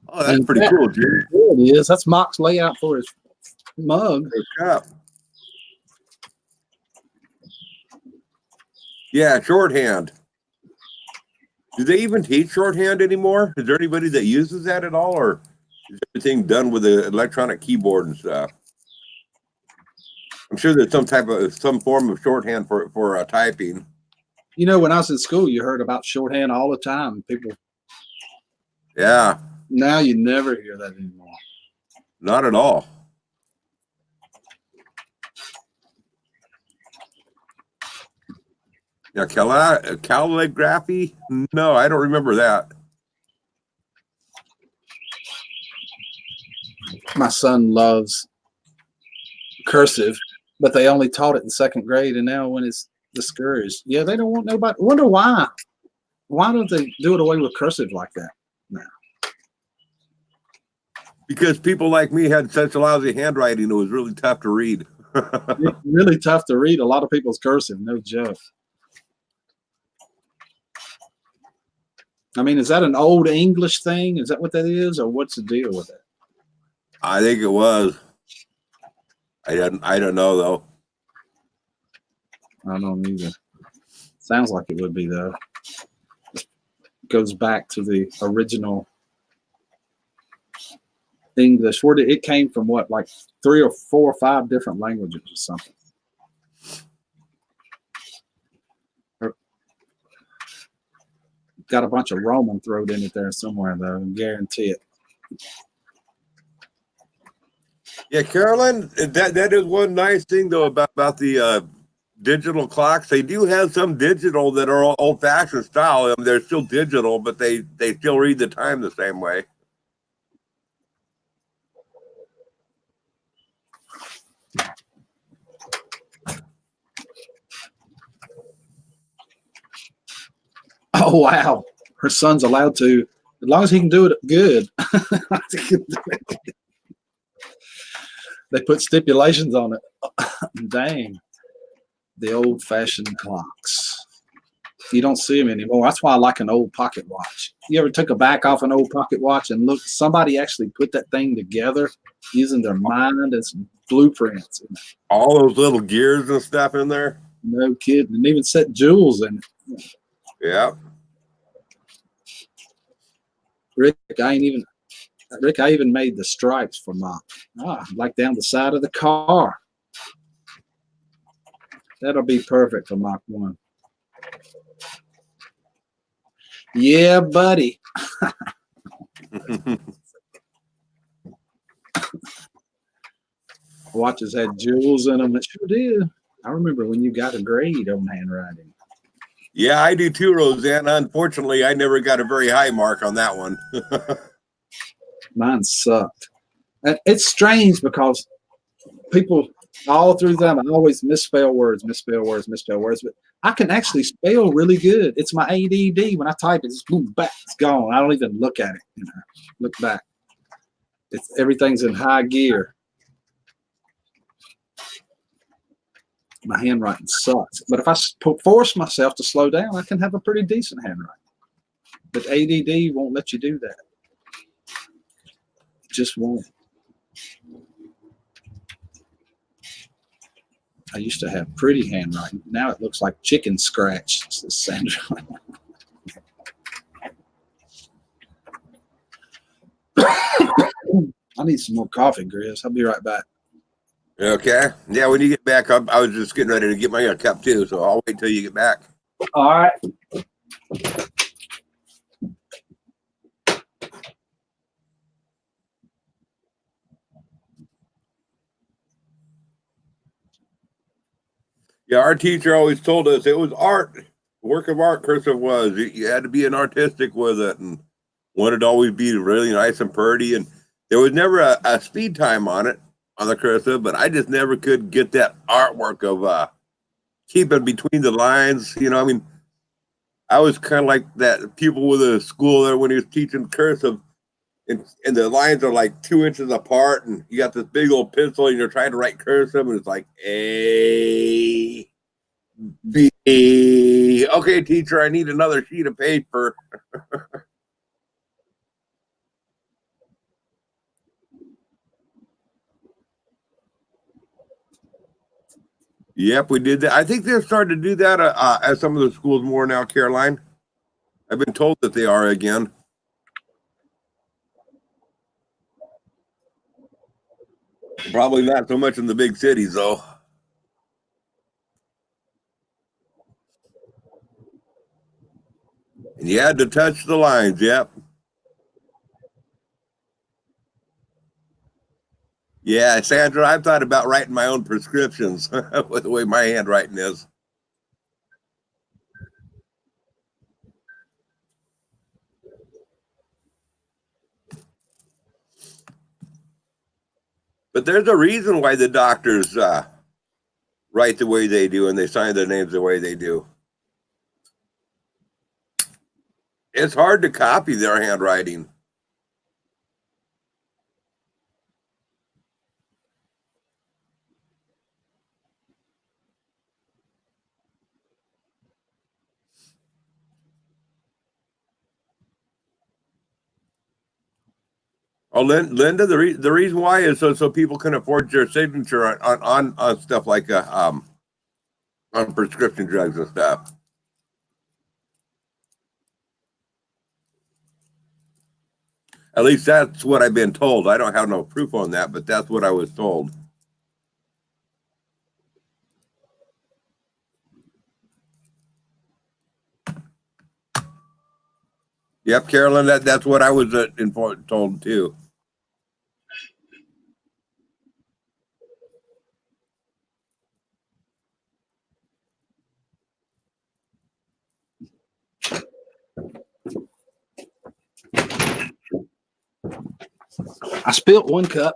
Oh, that's pretty cool, dude. It is. That's Mock's layout for his mug. Yeah, shorthand. Do they even teach shorthand anymore? Is there anybody that uses that at all, or is everything done with the electronic keyboard and stuff? I'm sure there's some form of shorthand for typing. You know, when I was in school, you heard about shorthand all the time. People. Yeah. Now you never hear that anymore. Not at all. Yeah, calligraphy? No, I don't remember that. My son loves cursive, but they only taught it in 2nd grade, and now when it's discouraged, yeah, they don't want nobody. Wonder why? Why don't they do it away with cursive like that now? Because people like me had such lousy handwriting, it was really tough to read. It's really tough to read a lot of people's cursive, no joke. I mean, is that an old English thing? Is that what that is, or what's the deal with it? I think it was. I don't know though. I don't either. Sounds like it would be though. It goes back to the original English. Where it came from? What, like 3 or 4 or 5 different languages or something? Got a bunch of Roman thrown in it there somewhere though. I guarantee it. Yeah, Carolyn, that is one nice thing though about the digital clocks. They do have some digital that are old-fashioned style. They're still digital, but they still read the time the same way. Oh wow, her son's allowed to, as long as he can do it good. They put stipulations on it. Dang, the old-fashioned clocks. You don't see them anymore. That's why I like an old pocket watch. You ever took a back off an old pocket watch and look? Somebody actually put that thing together using their mind and some blueprints. All those little gears and stuff in there. No kidding, and even set jewels in it. Yeah. Rick, I even made the stripes for Mock. Like down the side of the car. That'll be perfect for Mach 1. Yeah, buddy. Watches had jewels in them. It sure did. I remember when you got a grade on handwriting. Yeah, I do too, Roseanne. Unfortunately, I never got a very high mark on that one. Mine sucked. And it's strange because people all through them, I always misspell words. But I can actually spell really good. It's my ADD. When I type it, it's boom, back, it's gone. I don't even look at it. Look back. Everything's in high gear. My handwriting sucks. But if I force myself to slow down, I can have a pretty decent handwriting. But ADD won't let you do that. Just won't. I used to have pretty handwriting. Now it looks like chicken scratch, says Sandra. I need some more coffee, Grizz. I'll be right back. Okay. Yeah, when you get back, I was just getting ready to get my cup too, so I'll wait till you get back. All right. Yeah, our teacher always told us it was art, work of art. Cursive was. You had to be an artistic with it, and wanted to always be really nice and pretty. And there was never a speed time on it on the cursive, but I just never could get that artwork of keeping between the lines. You know, I mean, I was kind of like that pupil with a school there when he was teaching cursive, and the lines are like 2 inches apart, and you got this big old pencil, and you're trying to write cursive, and it's like A. B. Okay, teacher, I need another sheet of paper. Yep, we did that. I think they're starting to do that at some of the schools more now, Caroline. I've been told that they are again. Probably not so much in the big cities, though. And you had to touch the lines, yep. Yeah, Sandra, I've thought about writing my own prescriptions with the way my handwriting is. But there's a reason why the doctors write the way they do and they sign their names the way they do. It's hard to copy their handwriting. Oh, Linda, the reason why is so people can afford your signature on stuff like on prescription drugs and stuff. At least that's what I've been told. I don't have no proof on that, but that's what I was told. Yep, Carolyn, that's what I was told too. I spilt one cup.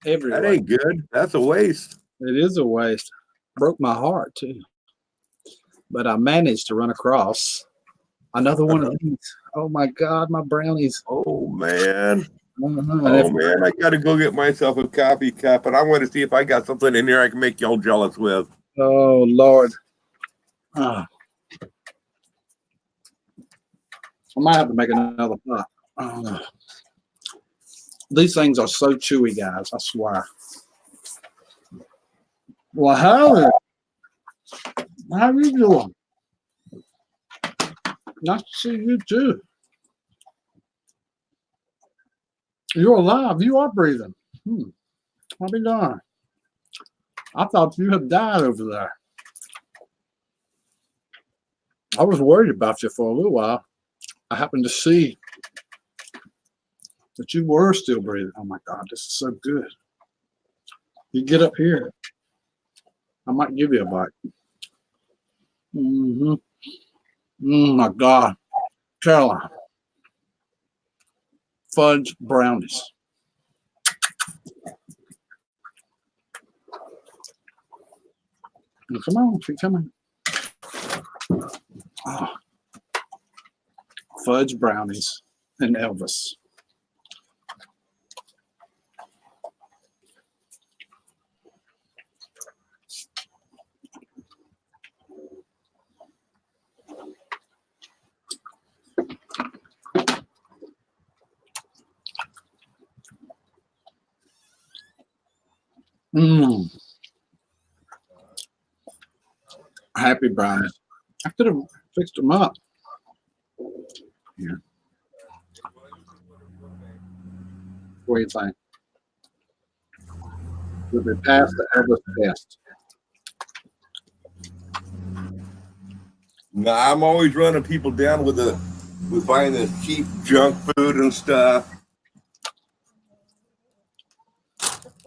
Everywhere. That ain't good. That's a waste. It is a waste. Broke my heart too. But I managed to run across another one of these. Oh my God, my brownies. Oh man. And Oh man, I gotta go get myself a coffee cup, and I want to see if I got something in here I can make y'all jealous with. Oh Lord. I might have to make another pot. These things are so chewy, guys. I swear. Well, how you doing? Nice to see you too. You're alive. You are breathing. I'll be darned. I thought you had died over there. I was worried about you for a little while. I happened to see that you were still breathing. Oh my God, this is so good. You get up here. I might give you a bite. Oh my God. Caroline. Fudge brownies. Come on, keep coming. Oh. Fudge brownies and Elvis. Happy brownies. I could have fixed them up. Here. What do you think? But they passed the Elvis test. No, I'm always running people down with buying this cheap junk food and stuff.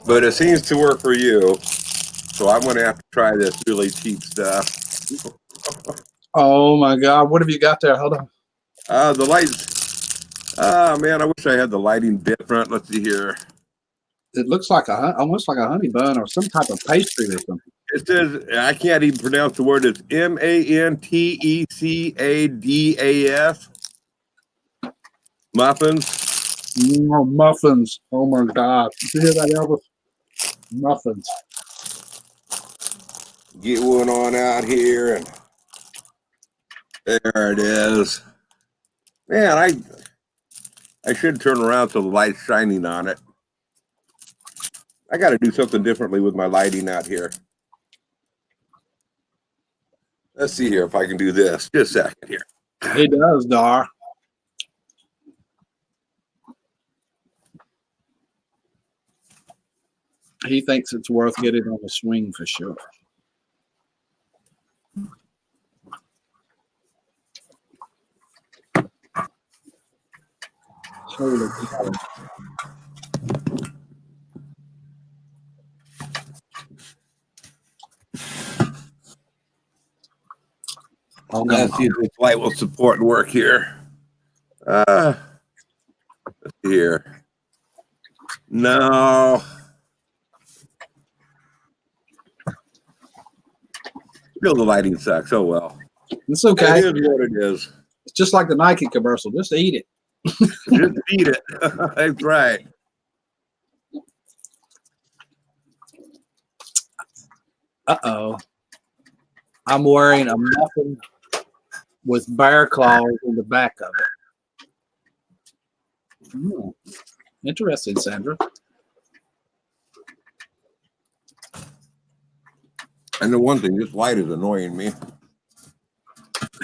But it seems to work for you. So I'm going to have to try this really cheap stuff. Oh my God. What have you got there? Hold on. The lights. Oh man, I wish I had the lighting different. Let's see here. It looks like almost like a honey bun or some type of pastry or something. It says, I can't even pronounce the word. It's MANTECADAS. Muffins. Oh, muffins. Oh my God. Did you hear that, Elvis? Muffins. Get one on out here, and there it is. Man, I should turn around so the light's shining on it. I got to do something differently with my lighting out here. Let's see here if I can do this. Just a second here. He does, Dar. He thinks it's worth getting on the swing for sure. Holy cow. Oh, Let's see if this light will support and work here. Let's see here. No. Still the lighting sucks. Oh well. It's okay. It is what it is. It's just like the Nike commercial. Just eat it. Just eat it. That's right. Uh-oh. I'm wearing a muffin with bear claws in the back of it. Interesting, Sandra. I know one thing, this light is annoying me.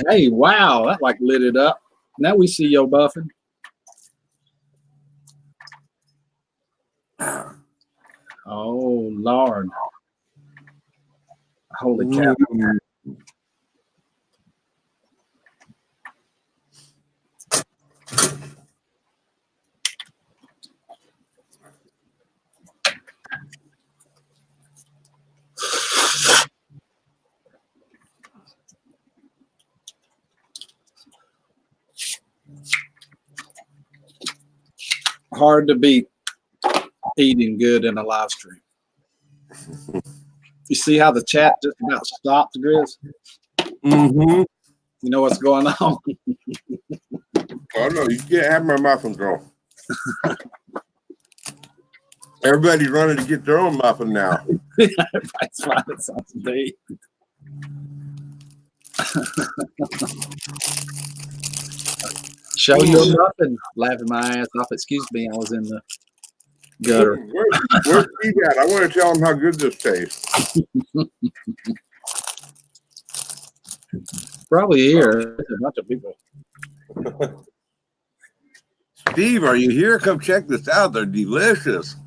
Hey, wow, that like lit it up. Now we see your buffing. Oh, Lord. Holy cow. Hard to beat eating good in a live stream. You see how the chat just about stopped, Grizz? Mm-hmm. You know what's going on? Oh no, you can't have my muffins, girl. Everybody's running to get their own muffin now. Everybody's finding something to eat. Show your muffin. Laughing my ass off. Excuse me, I was in the gutter. Where's Steve at? I want to tell him how good this tastes. Probably here. There's a bunch of people. Steve, are you here? Come check this out. They're delicious.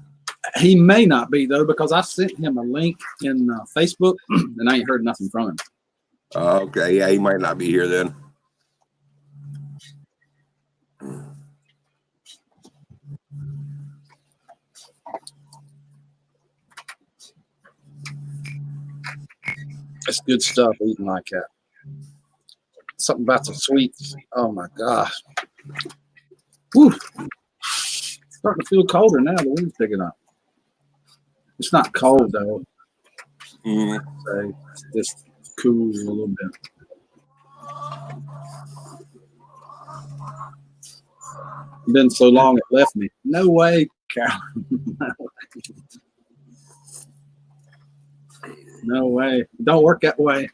He may not be, though, because I sent him a link in Facebook, and I ain't heard nothing from him. Okay, yeah, he might not be here then. It's good stuff eating like that. Something about the sweets. Oh, my gosh. Whew. Starting to feel colder now. The wind's picking up. It's not cold, though. Mm-hmm. It's just cool a little bit. It's been so long it left me. No way, Carol. No way. Don't work that way.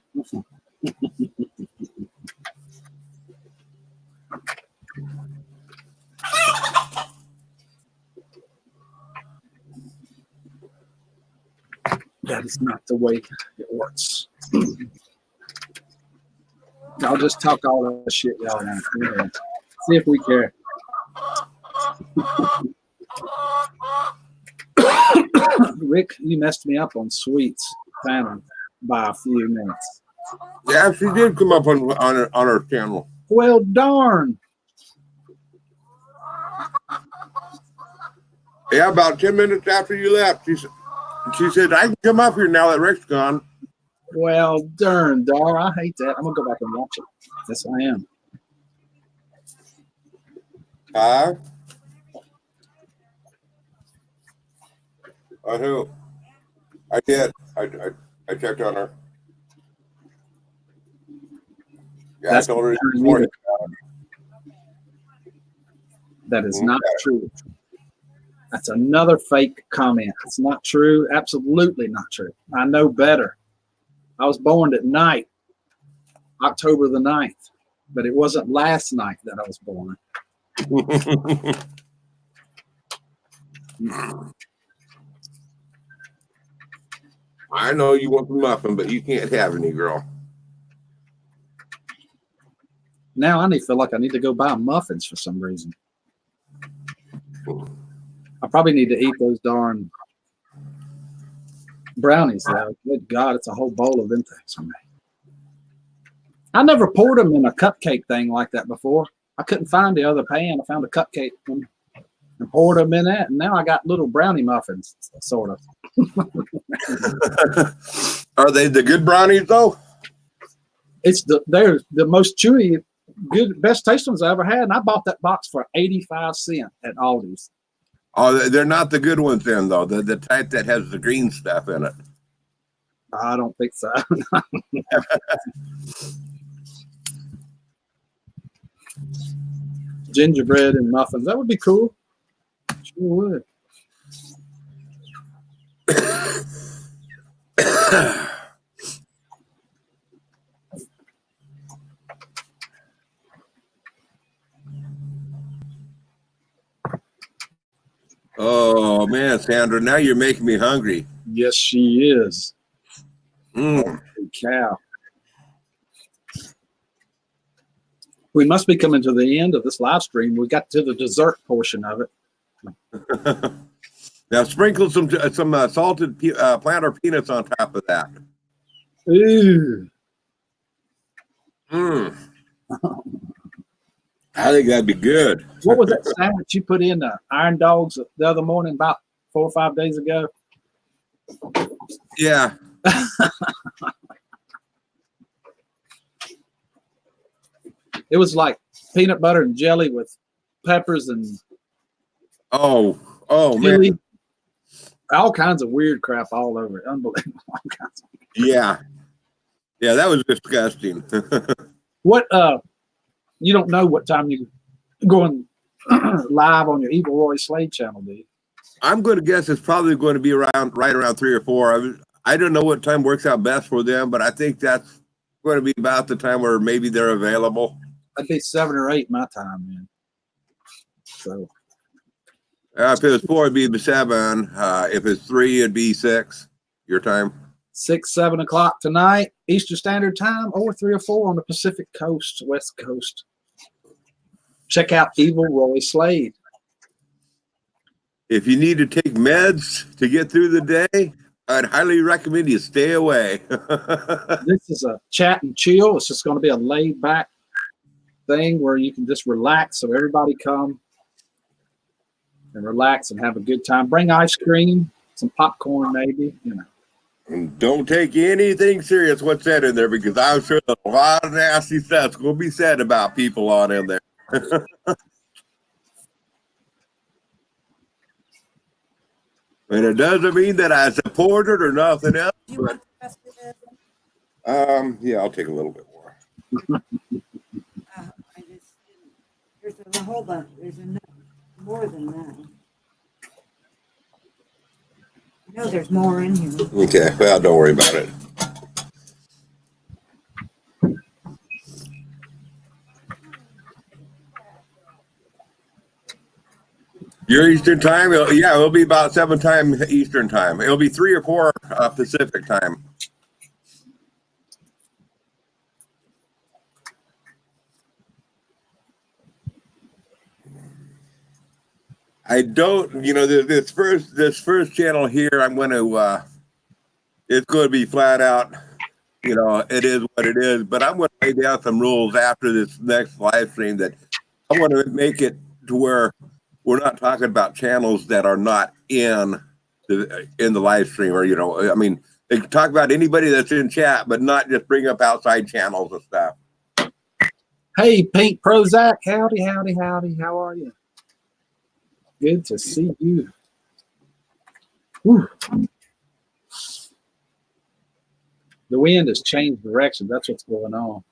That is not the way it works. I'll just talk all that shit y'all want. Yeah. See if we care. Rick, you messed me up on sweets family by a few minutes. Yeah, she did come up on her channel. Well, darn. Yeah, about 10 minutes after you left, she said, I can come up here now that Rick's gone. Well, darn, Dar. I hate that. I'm going to go back and watch it. Yes, I am. Huh? Who? I did. I checked on her. Yeah, That's I told her this not morning. That is not true. That's another fake comment. It's not true. Absolutely not true. I know better. I was born at night, October the 9th, but it wasn't last night that I was born. I know you want the muffin, but you can't have any, girl. Now I feel like I need to go buy muffins for some reason. I probably need to eat those darn brownies though. Good God, it's a whole bowl of them things for me. I never poured them in a cupcake thing like that before. I couldn't find the other pan. I found a cupcake one and poured them in that, and now I got little brownie muffins, sort of. Are they the good brownies though? They're the most chewy, good, best tasting ones I ever had, and I bought that box for 85 cents at Aldi's. Oh, they're not the good ones then though. The type that has the green stuff in it. I don't think so. Gingerbread and muffins. That would be cool. Sure would. Oh man, Sandra, now you're making me hungry. Yes, she is. Mm. Holy cow. We must be coming to the end of this live stream. We got to the dessert portion of it. Now sprinkle some salted planter peanuts on top of that. Ooh. Mm. I think that'd be good. What was that sandwich you put in the Iron Dogs the other morning about 4 or 5 days ago? Yeah. It was like peanut butter and jelly with peppers and Oh chili. man. All kinds of weird crap all over it. Unbelievable. All kinds of Yeah. Yeah, that was disgusting. What you don't know what time you're going live on your Evil Roy Slade channel, do you? I'm going to guess it's probably going to be right around 3 or 4. I don't know what time works out best for them, but I think that's going to be about the time where maybe they're available. That'd be 7 or 8 my time, man. So If it was 4, it'd be 7. If it's 3, it'd be 6. Your time. 6, 7 o'clock tonight, Eastern Standard Time, or 3 or 4 on the Pacific Coast, West Coast. Check out Evil Roy Slade. If you need to take meds to get through the day, I'd highly recommend you stay away. This is a chat and chill. It's just going to be a laid back thing where you can just relax. So everybody come and relax and have a good time. Bring ice cream, some popcorn, maybe, you know. And don't take anything serious what's said in there, because I'm sure there's a lot of nasty stuff's going to be said about people on in there. And it doesn't mean that I support it or nothing else. Do you want the rest of it? Yeah, I'll take a little bit more. I just didn't. There's a whole bunch. There's enough, more than that. I know there's more in here. Okay, well, don't worry about it. Your Eastern time? Yeah, it'll be about 7 time Eastern time. It'll be 3 or 4 Pacific time. I don't, you know, this first channel here, I'm going to, it's going to be flat out, you know, it is what it is. But I'm going to lay down some rules after this next live stream that I want to make it to where we're not talking about channels that are not in the live stream, or, you know, I mean, they can talk about anybody that's in chat, but not just bring up outside channels and stuff. Hey, Pink Prozac, howdy, howdy, howdy. How are you? Good to see you. Whew. The wind has changed direction. That's what's going on.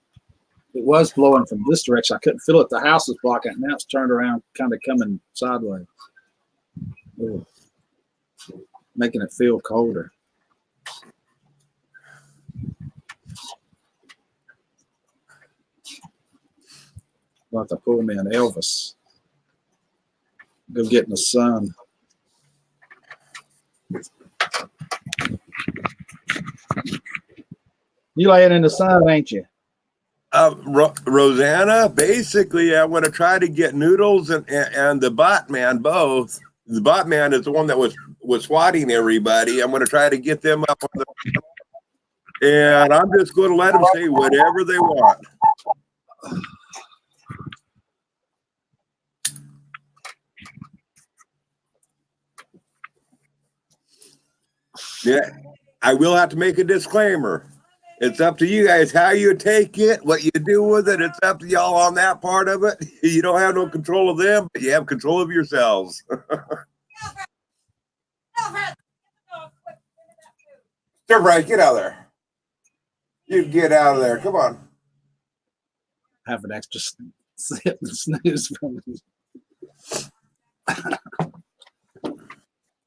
It was blowing from this direction. I couldn't feel it. The house was blocking it. Now it's turned around, kind of coming sideways. Ooh. Making it feel colder. About to pull me an Elvis. Go get in the sun. You laying in the sun, ain't you? Rosanna, basically, I want to try to get Noodles and the Botman both. The Botman is the one that was swatting everybody. I'm going to try to get them up on the, and I'm just going to let them say whatever they want. Yeah, I will have to make a disclaimer. It's up to you guys how you take it, what you do with it. It's up to y'all on that part of it. You don't have no control of them, but you have control of yourselves. Stir Bright, get out of there. You get out of there. Come on. Have an extra sip and snooze from me.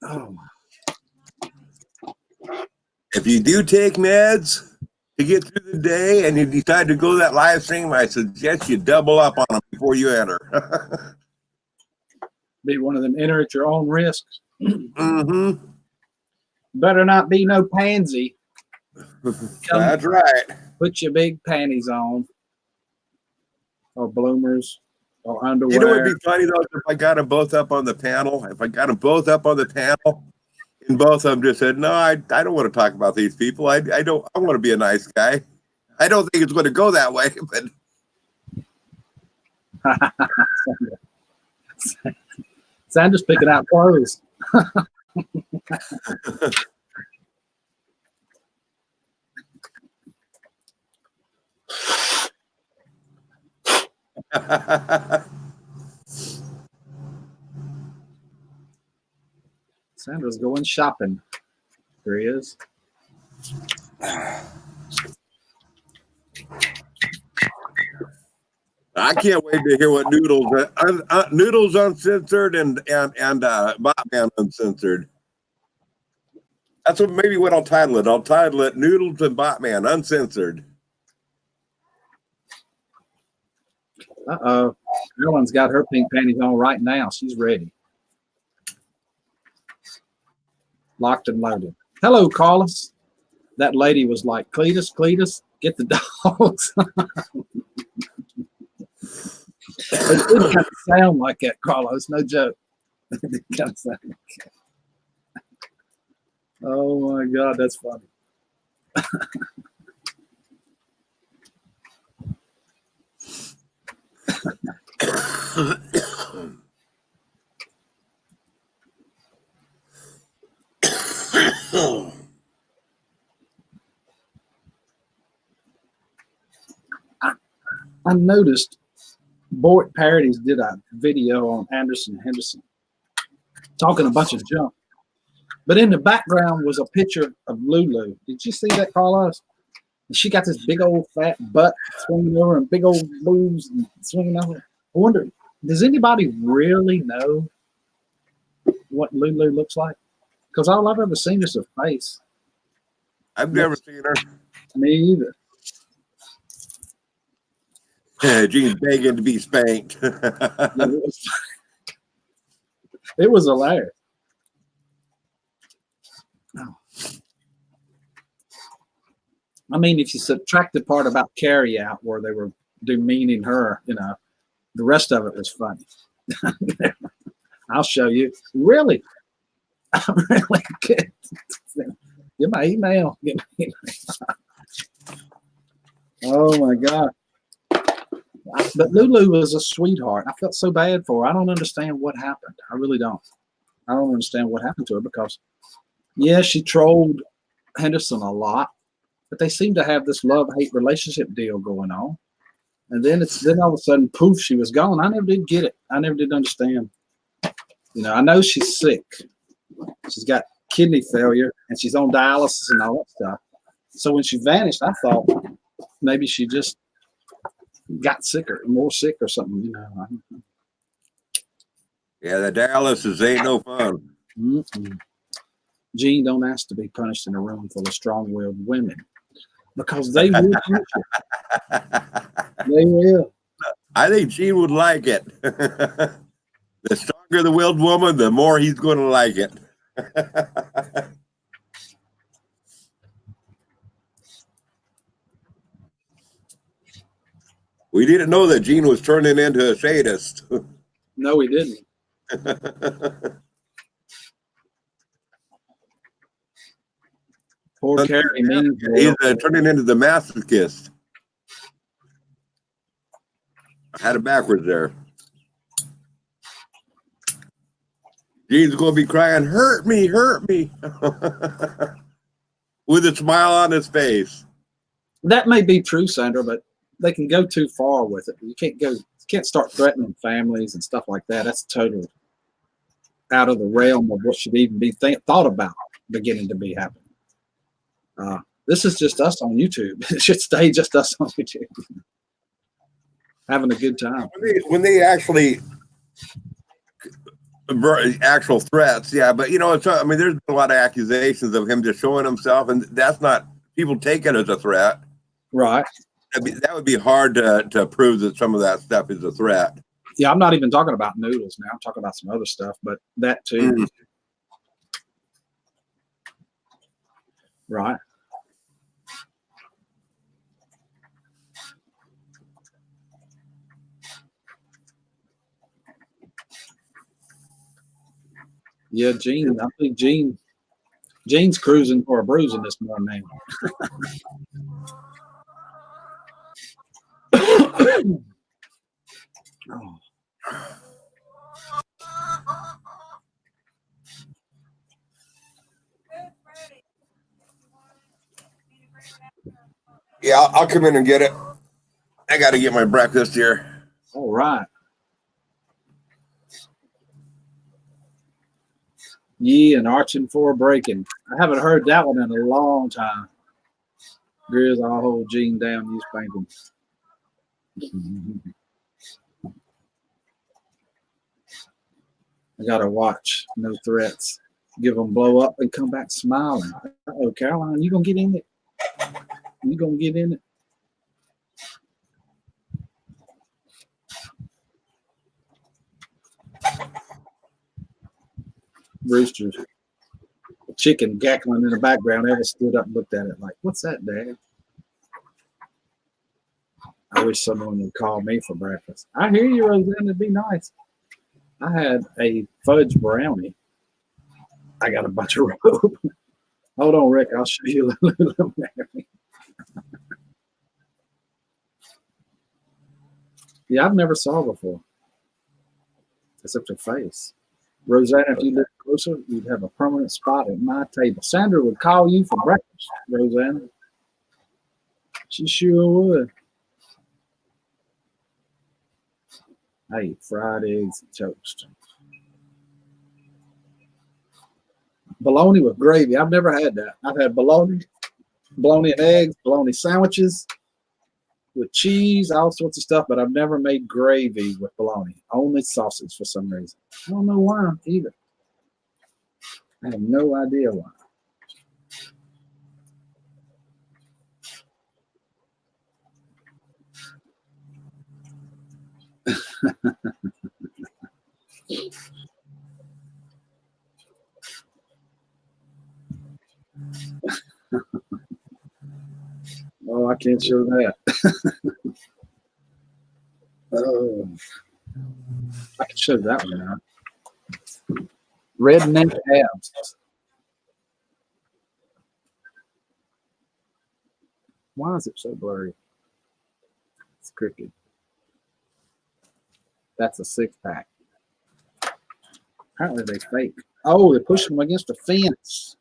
Oh. If you do take meds to get through the day and you decide to go that live stream, I suggest you double up on them before you enter. Be one of them enter at your own risk. Mm-hmm. Better not be no pansy. That's right. Put your big panties on. Or bloomers. Or underwear. You know what would be funny, though, if I got them both up on the panel? If I got them both up on the panel, and both of them just said, no, I don't want to talk about these people. I want to be a nice guy. I don't think it's going to go that way, but Sandra's picking out clothes. Sandra's going shopping. There he is. I can't wait to hear what Noodles Uncensored and Botman Uncensored. That's what I'll title it. I'll title it Noodles and Botman Uncensored. Uh-oh. Everyone's got her pink panties on right now. She's ready. Locked and loaded. Hello, Carlos. That lady was like, Cletus, get the dogs. It did kind of sound like that, Carlos. No joke. It did kind of sound like that. Oh my God, that's funny. I noticed Bort Parodies did a video on Anderson Henderson talking a bunch of junk. But in the background was a picture of Lulu. Did you see that, Carlos? And she got this big old fat butt swinging over and big old boobs and swinging over. I wonder, does anybody really know what Lulu looks like? Because all I've ever seen is her face. I've never seen her. Me either. She's begging to be spanked. It was hilarious. Oh. I mean, if you subtract the part about carry out where they were demeaning her, you know, the rest of it was funny. I'll show you. Really? I'm really good. Get my email. Get my email. Oh my God. But Lulu was a sweetheart. I felt so bad for her. I don't understand what happened. I really don't. I don't understand what happened to her because, yeah, she trolled Henderson a lot, but they seem to have this love-hate relationship deal going on. And then all of a sudden, poof, she was gone. I never did get it. I never did understand. You know, I know she's sick. She's got kidney failure and she's on dialysis and all that stuff. So when she vanished, I thought maybe she just got sicker, more sick or something, you know. Yeah, the dialysis ain't no fun. Mm-mm. Gene don't ask to be punished in a room full of strong-willed women because they will punish you. They will. I think Gene would like it. The stronger the willed woman, the more he's going to like it. We didn't know that Gene was turning into a sadist. No, he didn't. Poor Carrie means He's turning into the masochist. I had it backwards there. Gene's going to be crying, hurt me, with a smile on his face. That may be true, Sandra, but they can go too far with it. You can't start threatening families and stuff like that. That's totally out of the realm of what should even be thought about beginning to be happening. This is just us on YouTube. It should stay just us on YouTube. Having a good time. When they actually actual threats, yeah, but you know, I mean, there's been a lot of accusations of him just showing himself, and that's not, people take it as a threat. Right. That would be hard to prove that some of that stuff is a threat. Yeah, I'm not even talking about noodles now. I'm talking about some other stuff, but that too. Mm. Right. Yeah, Gene. I think Gene's cruising for a bruising this morning. Oh. Yeah, I'll come in and get it. I got to get my breakfast here. All right. Ye and arching for a breaking. I haven't heard that one in a long time. Grizz, I'll hold Gene down. You spank him. I gotta watch. No threats. Give them blow up and come back smiling. Oh, Caroline, you gonna get in it? You gonna get in it? Roosters. Chicken cackling in the background. Ever stood up and looked at it like, what's that, Dad? I wish someone would call me for breakfast. I hear you, Roseanne. It'd be nice. I had a fudge brownie. I got a bunch of rope. Hold on, Rick. I'll show you. Yeah, I've never saw her before. Except her face. Roseanne, if you look closer, you'd have a permanent spot at my table. Sandra would call you for breakfast, Roseanne. She sure would. I eat fried eggs and toast. Bologna with gravy. I've never had that. I've had bologna and eggs, bologna sandwiches with cheese, all sorts of stuff, but I've never made gravy with bologna. Only sausage for some reason. I don't know why either. I have no idea why. Oh, I can't show that. Oh, I can show that one now. Redneck abs. Why is it so blurry? It's crooked. That's a 6-pack. Apparently they fake. Oh, they're pushing them against the fence.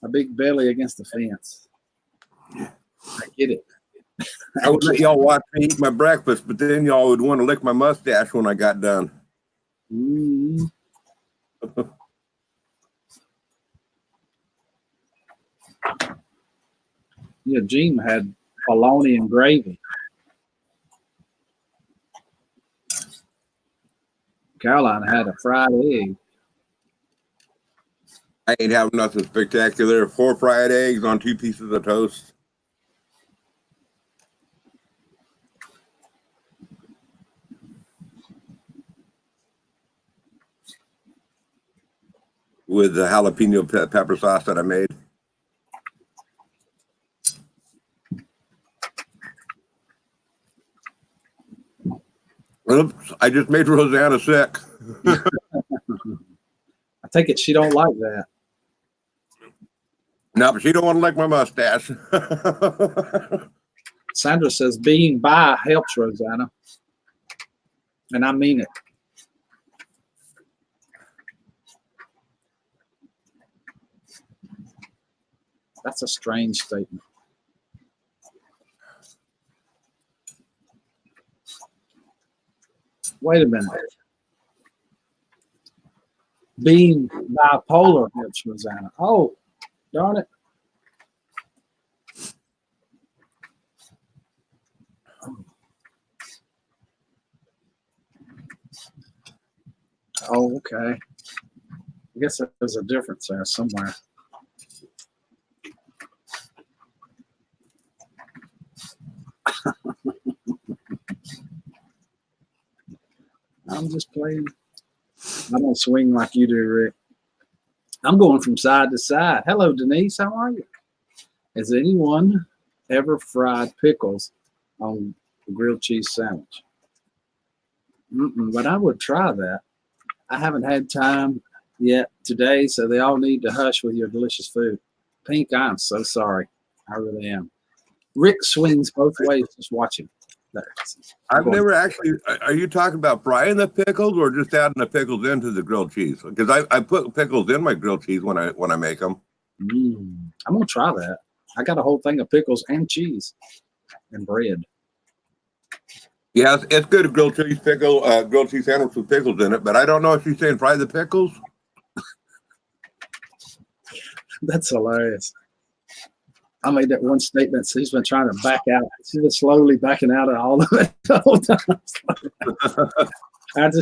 A big belly against the fence. I get it. I would let y'all watch me eat my breakfast, but then y'all would want to lick my mustache when I got done. Mm. Yeah, Gene had bologna and gravy. Caroline had a fried egg. I ain't having nothing spectacular. 4 fried eggs on 2 pieces of toast. With the jalapeno pepper sauce that I made. Oops, I just made Rosanna sick. I take it she don't like that. No, but she don't want to lick my mustache. Sandra says being bi helps Rosanna. And I mean it. That's a strange statement. Wait a minute. Being bipolar helps Rosanna. Oh, darn it. Oh, okay. I guess there's a difference there somewhere. I'm just playing. I don't swing like you do, Rick. I'm going from side to side. Hello, Denise. How are you? Has anyone ever fried pickles on a grilled cheese sandwich? But I would try that. I haven't had time yet today, so they all need to hush with your delicious food. Pink, I am so sorry. I really am. Rick swings both ways. Just watch him. There. I've never actually. Are you talking about frying the pickles or just adding the pickles into the grilled cheese? Because I put pickles in my grilled cheese when I make them. I'm gonna try that. I got a whole thing of pickles and cheese and bread. Yeah, it's good to grilled cheese sandwich with pickles in it. But I don't know if you're saying fry the pickles. That's hilarious. I made that one statement. So he's been trying to back out. She's been slowly backing out of all of it the whole time. after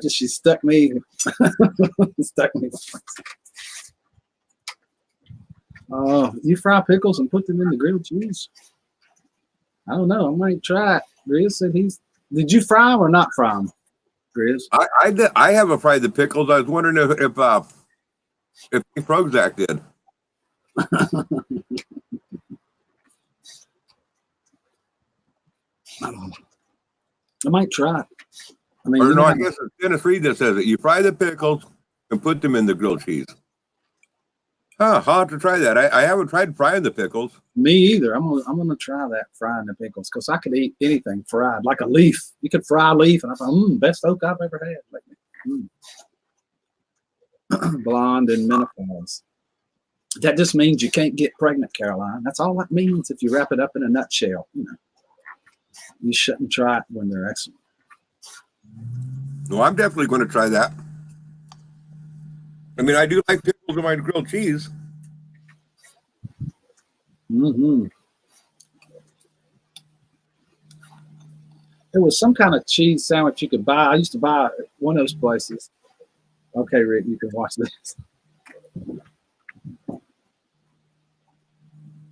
she stuck me. Oh, you fry pickles and put them in the grilled cheese? I don't know. I might try it. Grizz said did you fry them or not fry them, Grizz? I haven't fried the pickles. I was wondering if Prozac did. I might try it. I mean, Or no, I guess it's Dennis Reed that says it. You fry the pickles and put them in the grilled cheese. Huh, I'll have to try that. I haven't tried frying the pickles. Me either. I'm gonna try that, frying the pickles, because I could eat anything fried, like a leaf. You could fry a leaf, and I thought, best oak I've ever had. Blonde and menopause. That just means you can't get pregnant, Caroline. That's all that means if you wrap it up in a nutshell. You shouldn't try it when they're excellent. No, I'm definitely going to try that. I mean, I do like pickles in my grilled cheese. There was some kind of cheese sandwich you could buy. I used to buy at one of those places. Okay, Rick, you can watch this.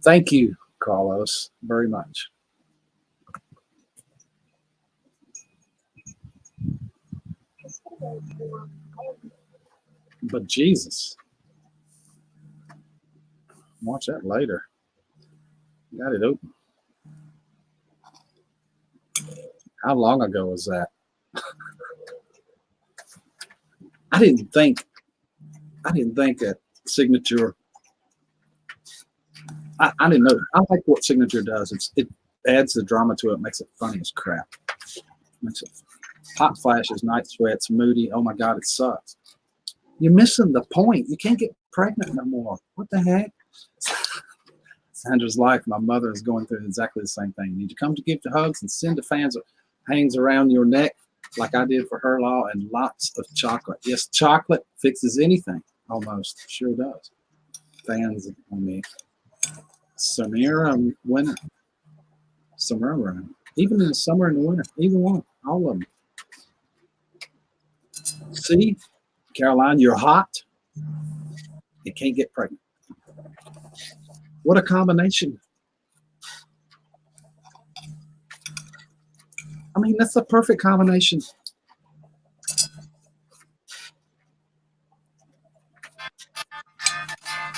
Thank you, Carlos, very much. But Jesus, watch that later. Got it open. How long ago was that? I didn't think that signature. I didn't know. I like what signature does. It adds the drama to it, makes it funny as crap. Makes it hot flashes, night sweats, moody. Oh my God, it sucks. You're missing the point. You can't get pregnant no more. What the heck? Sandra's life. My mother is going through exactly the same thing. You need to come to give the hugs and send the fans hangs around your neck like I did for her law, and lots of chocolate. Yes, chocolate fixes anything almost. Sure does. Fans on me. Samira winter. Samira. Even in the summer and the winter. Either one. All of them. See, Caroline, you're hot. You can't get pregnant. What a combination. I mean, that's the perfect combination.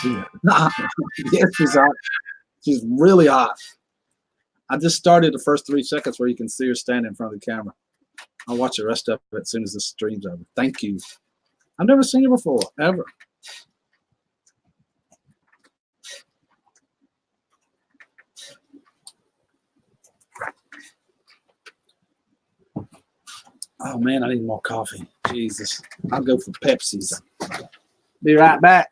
Yeah. Yes, she's hot. She's really hot. I just started the first 3 seconds where you can see her standing in front of the camera. I'll watch the rest of it as soon as this stream's over. Thank you. I've never seen her before, ever. Oh man, I need more coffee. Jesus. I'll go for Pepsi's. Be right back.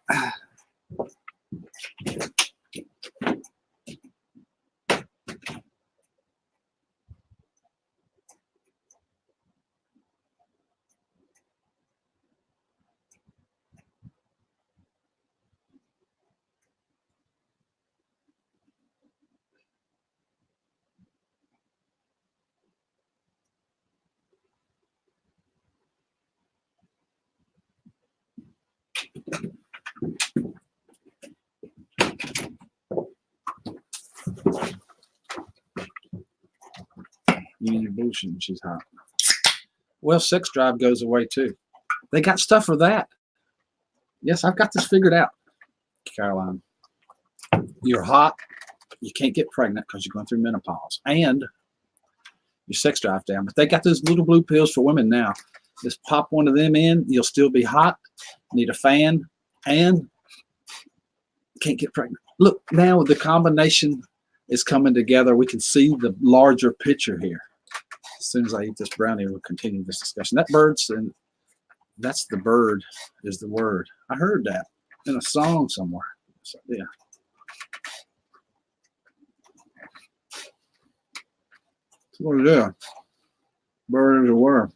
Bullshit, she's hot. Well, sex drive goes away too. They got stuff for that. Yes, I've got this figured out. Caroline, you're hot. You can't get pregnant because you're going through menopause, and your sex drive down. But they got those little blue pills for women now. Just pop one of them in. You'll still be hot. Need a fan, and can't get pregnant. Look, now the combination is coming together. We can see the larger picture here. As soon as I eat this brownie, we'll continue this discussion. That bird's and that's the bird is the word. I heard that in a song somewhere. So, yeah. That's what it is. Bird is a word.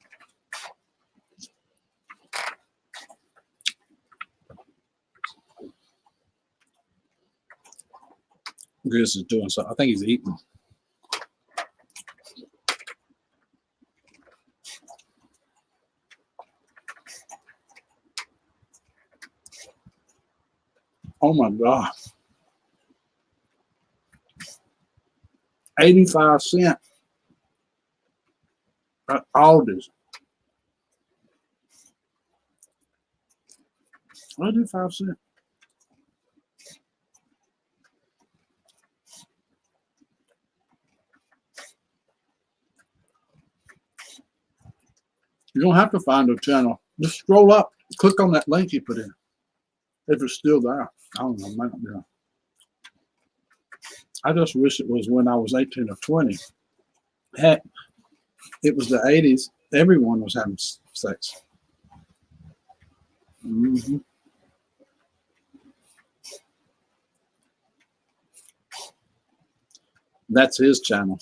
Goose is doing something. I think he's eating. Oh my God. 85 cents at Aldi's. I do 5 cents. You don't have to find a channel. Just scroll up, click on that link you put in. If it's still there. I don't know, might not be. I just wish it was when I was 18 or 20. Heck, it was the 80s. Everyone was having sex. Mm-hmm. That's his channel.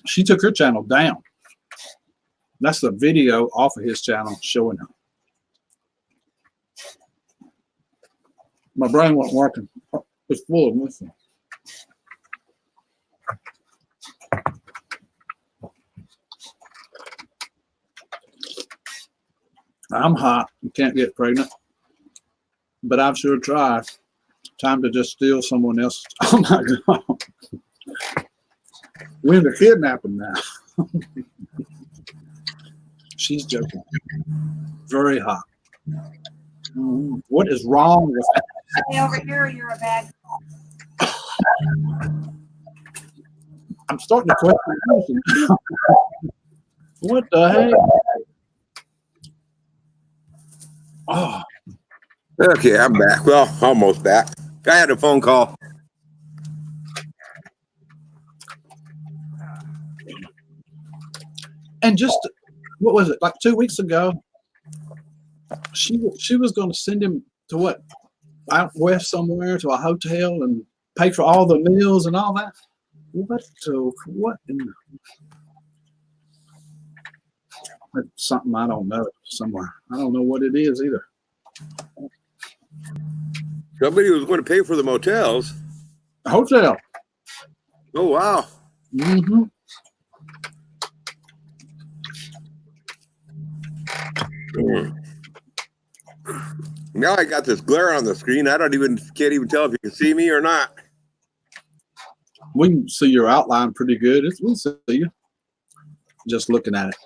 She took her channel down. That's the video off of his channel showing her. My brain wasn't working. It's full of missing. I'm hot. You can't get pregnant. But I've sure tried. Time to just steal someone else's. Oh my God. We're into kidnapping now. She's joking. Very hot. What is wrong with that? Hey, over here, you're a bad. I'm starting to question. What the heck? Oh, Okay, I'm back. Well, almost back. I had a phone call. and just what was it, like 2 weeks ago? She was going to send him to what, out west somewhere, to a hotel and pay for all the meals and all that. What? That's something I don't know somewhere. I don't know what it is either. Somebody was going to pay for the motels. A hotel. Oh, wow. Mm-hmm. Now I got this glare on the screen. Can't even tell if you can see me or not. We can see your outline pretty good. We see you just looking at it.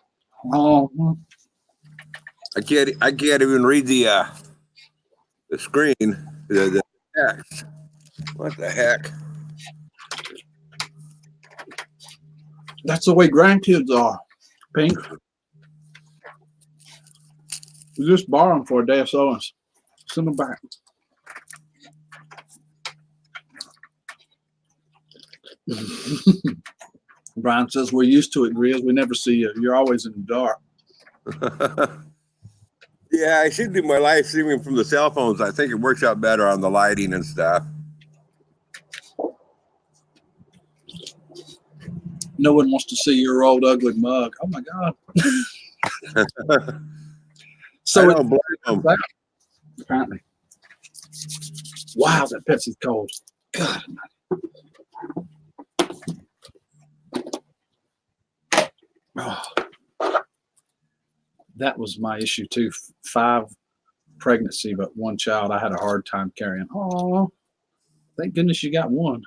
Oh, I can't even read the screen, the text. What the heck? that's the way grandkids are. Pink. We just borrow them for a day or so and send them back. Brian says we're used to it, Grizz. We never see you. You're always in the dark. Yeah, I should do my live streaming from the cell phones. I think it works out better on the lighting and stuff. No one wants to see your old ugly mug. Oh my God. So I don't blame them. Apparently. Wow, that Pepsi's cold. God. Oh. That was my issue too. 5 pregnancy, but 1 child I had a hard time carrying. Oh, thank goodness you got 1.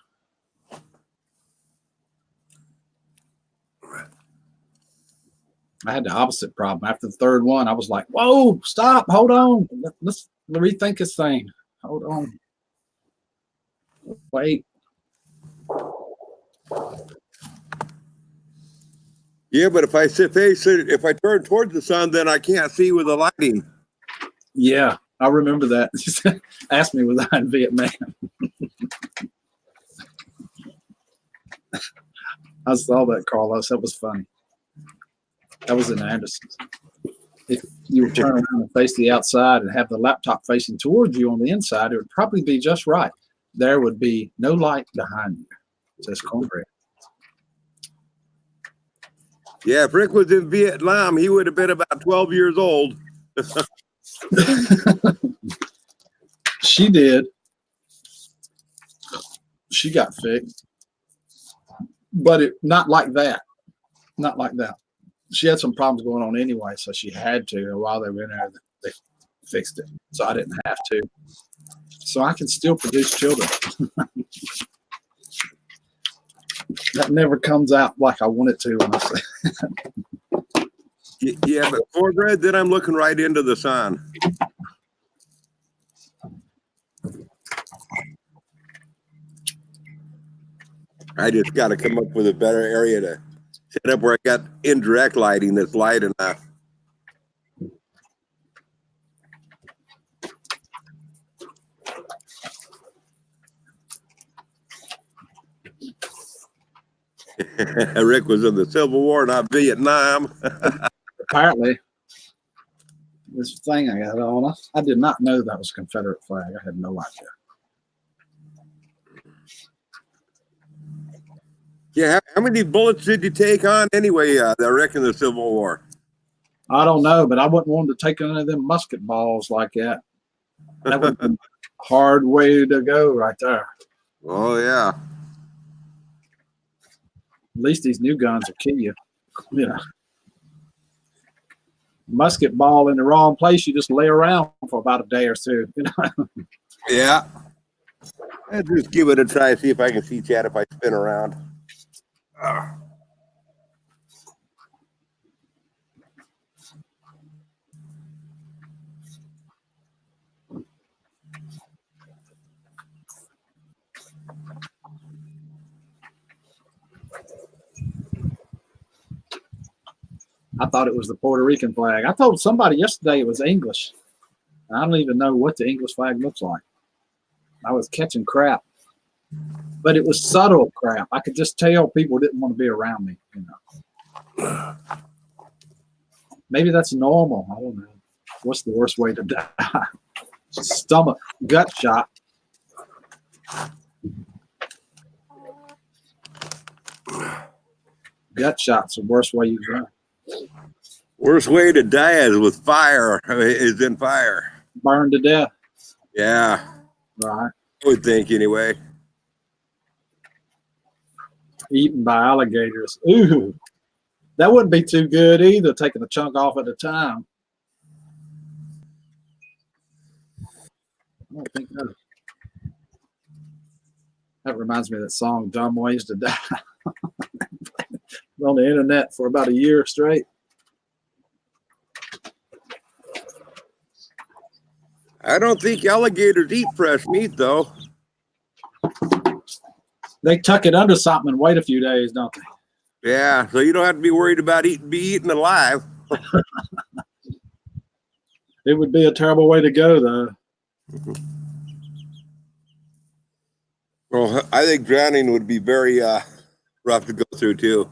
I had the opposite problem. After the 3rd one, I was like, whoa, stop, hold on. Let's rethink this thing. Hold on. Wait. Yeah, but if I if I turn towards the sun, then I can't see with the lighting. Yeah, I remember that. Ask me, was I in Vietnam? I saw that, Carlos. That was funny. That was in Anderson's. If you would turn around and face the outside and have the laptop facing towards you on the inside, it would probably be just right. There would be no light behind you. It says cornbread. Yeah, if Rick was in Vietnam, he would have been about 12 years old. She did. She got fixed. But not like that. Not like that. She had some problems going on anyway, so she had to. And while they were in there, they fixed it. So I didn't have to. So I can still produce children. That never comes out like I want it to when I say. Yeah, but cornbread, then I'm looking right into the sun. I just got to come up with a better area to set up where I got indirect lighting that's light enough. Rick was in the Civil War, not Vietnam. Apparently, this thing I got on us, I did not know that was a Confederate flag. I had no idea. Yeah, how many bullets did you take on anyway, Rick, in the Civil War? I don't know, but I wouldn't want to take any of them musket balls like that. That would be a hard way to go right there. Oh, yeah. At least these new guns will kill you. Yeah. Musket ball in the wrong place, you just lay around for about a day or two. You know? Yeah. Let's just give it a try, see if I can see Chad if I spin around. I thought it was the Puerto Rican flag. I told somebody yesterday it was English. I don't even know what the English flag looks like. I was catching crap, but it was subtle crap. I could just tell people didn't want to be around me. You know, maybe that's normal. I don't know. What's the worst way to die? Stomach gut shot. Gut shot's the worst way you die. Worst way to die is with fire. Is in fire. Burned to death. Yeah. Right. I would think anyway. Eaten by alligators. Ooh. That wouldn't be too good either, taking a chunk off at a time. I don't think that reminds me of that song, Dumb Ways to Die. On the internet for about a year straight. I don't think alligators eat fresh meat, though. They tuck it under something and wait a few days, don't they? Yeah, so you don't have to be worried about be eaten alive. It would be a terrible way to go, though. Well, I think drowning would be very rough to go through, too.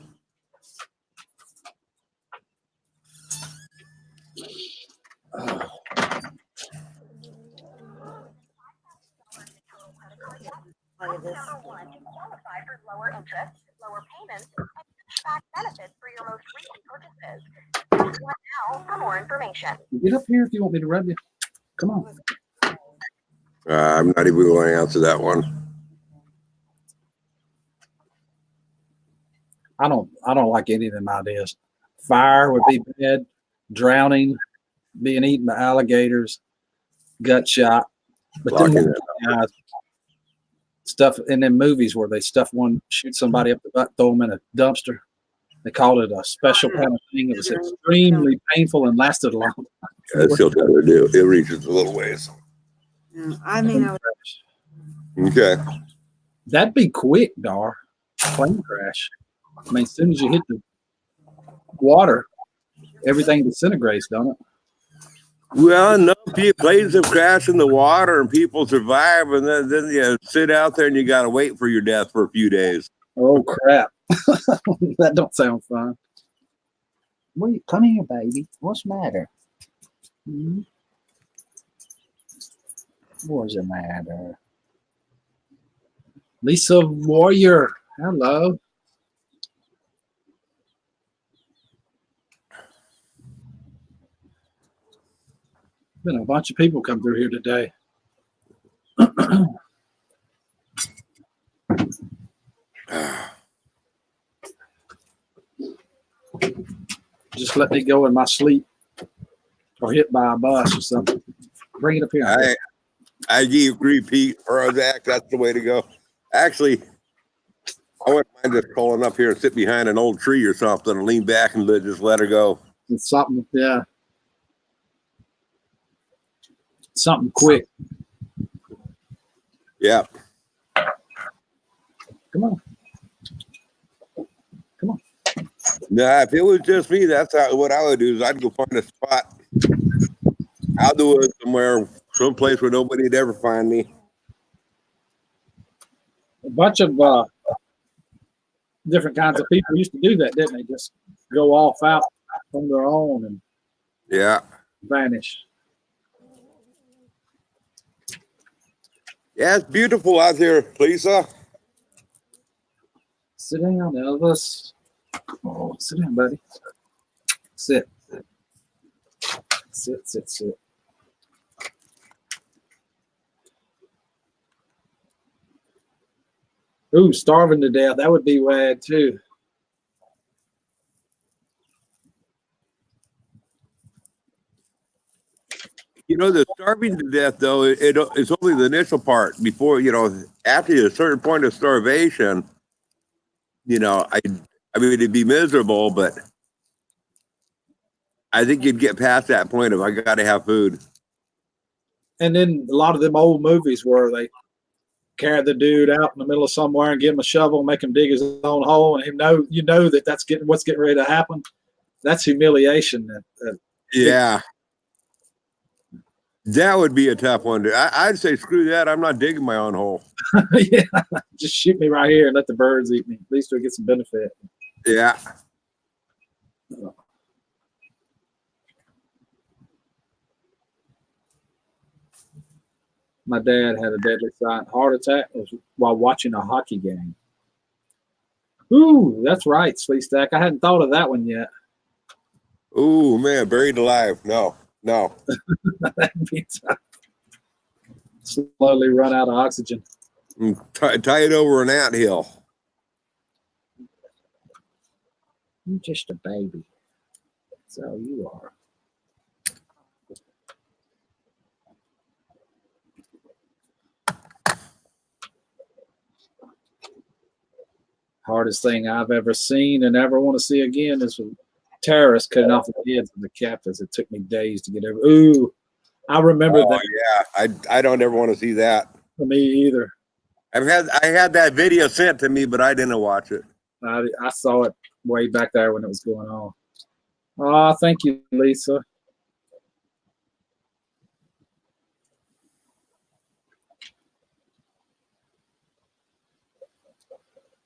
Look at this. Qualify for lower interest, lower payments, and cashback benefits for your most recent purchases. Press 1 now for more information. Get up here if you want me to rub you. Come on. I'm not even going to answer that one. I don't like any of them ideas. Fire would be bad. Drowning, being eaten by alligators, gut shot. But then stuff in them movies where they shoot somebody up the butt, throw them in a dumpster. They called it a special kind of thing. It was extremely painful and lasted a long time. Yeah, it's still trying to do. It reaches a little ways. Yeah, I mean, Okay. That'd be quick, Dar. Plane crash. I mean, as soon as you hit the water, everything disintegrates, don't it? Well, no, planes have crashed in the water and people survive, and then you sit out there and you got to wait for your death for a few days. Oh, crap. That don't sound fun. Wait, come here, baby. What's the matter? Hmm? What's the matter? Lisa Warrior. Hello. Been a bunch of people come through here today. Just let me go in my sleep or hit by a bus or something. Bring it up here. I agree, Pete, or Zach. That's the way to go. Actually, I wouldn't mind just pulling up here and sit behind an old tree or something and lean back and just let her go. It's something, yeah. Something quick. Yeah. Come on. Come on. Nah, if it was just me, that's what I would do is I'd go find a spot. I'll do it somewhere, someplace where nobody'd ever find me. A bunch of different kinds of people used to do that, didn't they? Just go off out on their own and vanish. Yeah, it's beautiful out here, Lisa. Sit down, Elvis. Oh, sit down, buddy. Sit. Sit, sit, sit. Ooh, starving to death. That would be rad, too. You know, the starving to death, though, it's only the initial part. Before, after a certain point of starvation, I mean, it'd be miserable, but I think you'd get past that point of I got to have food. And then a lot of them old movies where they carry the dude out in the middle of somewhere and give him a shovel, make him dig his own hole, and you know that's what's getting ready to happen. That's humiliation. Yeah. That would be a tough one. I'd say screw that. I'm not digging my own hole. Yeah, just shoot me right here and let the birds eat me. At least we'll get some benefit. Yeah. My dad had a deadly silent heart attack while watching a hockey game. Ooh, that's right, Sweet Stack. I hadn't thought of that one yet. Ooh, man, buried alive. No. That'd be tough. Slowly run out of oxygen. Tie it over an anthill. You're just a baby. That's all you are. Hardest thing I've ever seen and ever want to see again is terrorists cutting off the heads of the captives. It took me days to get over. Ooh, I remember that. Yeah, I don't ever want to see that. For me either. I had that video sent to me, but I didn't watch it. I saw it way back there when it was going on. Oh, thank you, Lisa.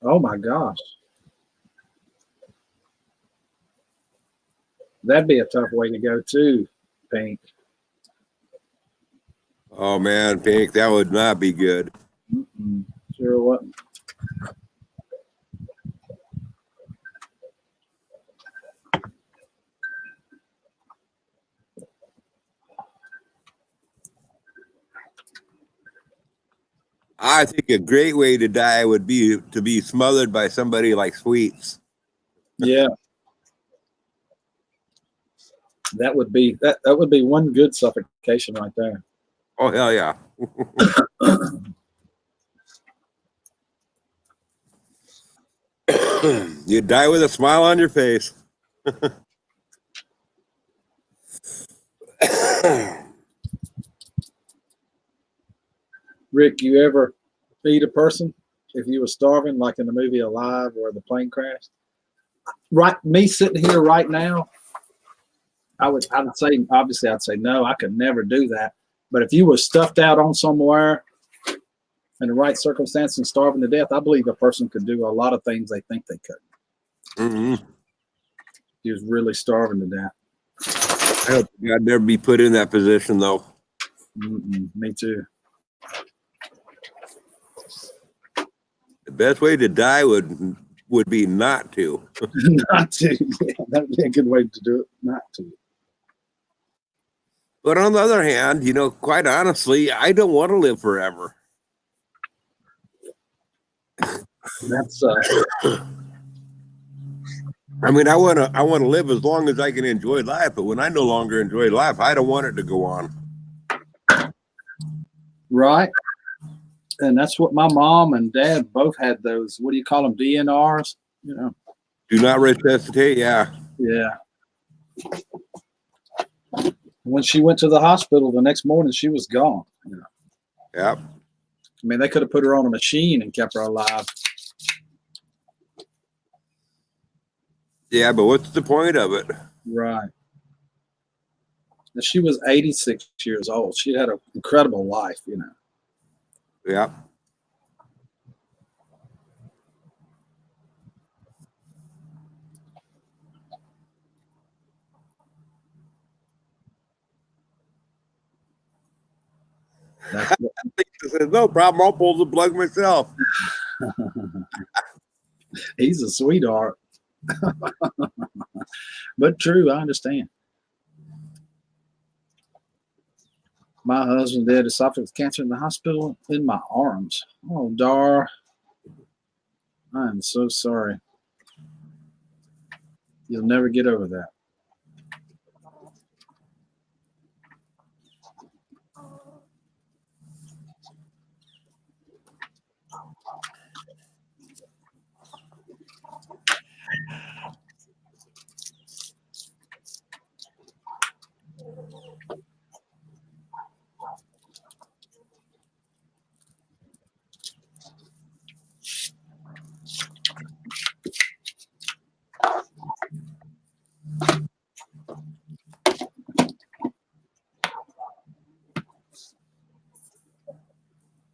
Oh my gosh. That'd be a tough way to go too, Pink. Oh man, Pink, that would not be good. Sure what? I think a great way to die would be to be smothered by somebody like Sweets. Yeah. That would be one good suffocation right there. Oh hell yeah. You die with a smile on your face. Rick, you ever feed a person if you were starving, like in the movie Alive where the plane crashed? Right, me sitting here right now, I would say, obviously I'd say no, I could never do that. But if you were stuffed out on somewhere in the right circumstance and starving to death, I believe a person could do a lot of things they think they could. Mm-hmm. He was really starving to death. I hope I'd never be put in that position though. Me too. The best way to die would be not to. Not to. Yeah, that'd be a good way to do it. Not to. But on the other hand, quite honestly, I don't want to live forever. That's I mean, I want to live as long as I can enjoy life, but when I no longer enjoy life, I don't want it to go on. right. And that's what my mom and dad both had those. What do you call them? DNRs. Do not resuscitate. Yeah. Yeah. When she went to the hospital the next morning, she was gone. Yeah. I mean, they could have put her on a machine and kept her alive. Yeah, but what's the point of it? Right. And she was 86 years old. She had an incredible life, Yeah. That's Says, no problem. I'll pull the plug myself. He's a sweetheart. But true, I understand. My husband had esophageal cancer in the hospital in my arms. Oh, Dar. I am so sorry. You'll never get over that.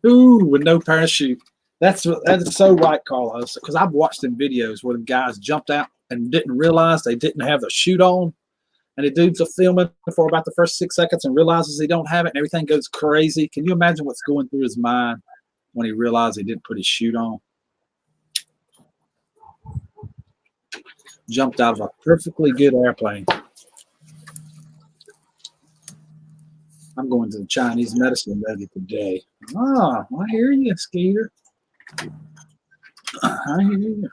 Ooh, with no parachute. That is so right, Carlos. Because I've watched them videos where the guys jumped out and didn't realize they didn't have the chute on, and the dudes are filming for about the first 6 seconds and realizes he don't have it, and everything goes crazy. Can you imagine what's going through his mind when he realized he didn't put his chute on? Jumped out of a perfectly good airplane. I'm going to the Chinese medicine levy today. Ah, I hear you, Skeeter. I hear you.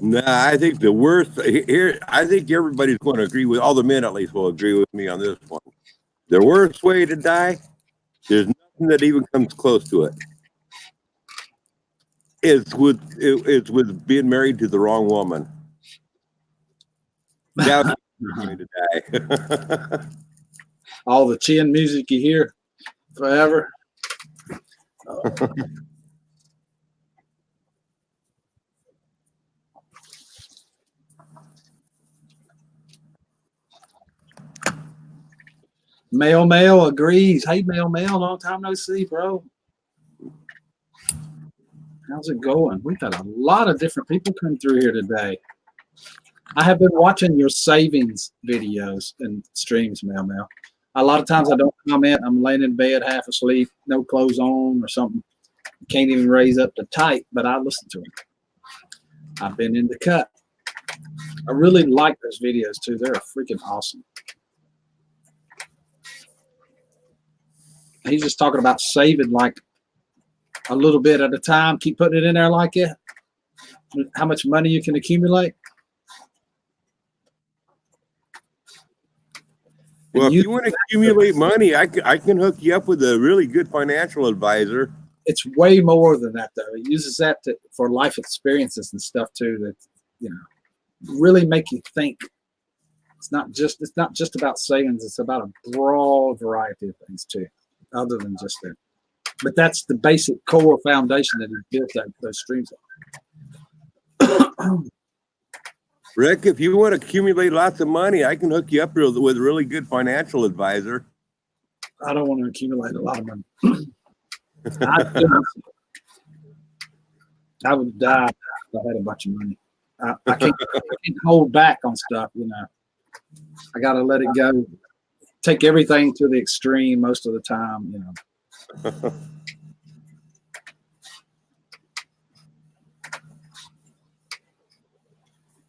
Nah, I think the worst here. I think everybody's going to agree with, all the men at least will agree with me on this one. The worst way to die, there's nothing that even comes close to it. It's with being married to the wrong woman. That's the way to die. All the chin music you hear forever. Mail agrees. Hey, Mail, long time no see, bro. How's it going? We've had a lot of different people come through here today. I have been watching your savings videos and streams, Mail. A lot of times I don't comment. I'm laying in bed half asleep, no clothes on or something. Can't even raise up the type, but I listen to them. I've been in the cut. I really like those videos too. They're freaking awesome. He's just talking about saving like a little bit at a time. Keep putting it in there like it. How much money you can accumulate. Well, if you want to accumulate money, I can hook you up with a really good financial advisor. It's way more than that, though. It uses that for life experiences and stuff too. That really make you think. It's not just about savings. It's about a broad variety of things too, other than just that. But that's the basic core foundation that he built those streams on. Rick, if you want to accumulate lots of money, I can hook you up with a really good financial advisor. I don't want to accumulate a lot of money. I would die if I had a bunch of money. I can't hold back on stuff, I got to let it go. Take everything to the extreme most of the time,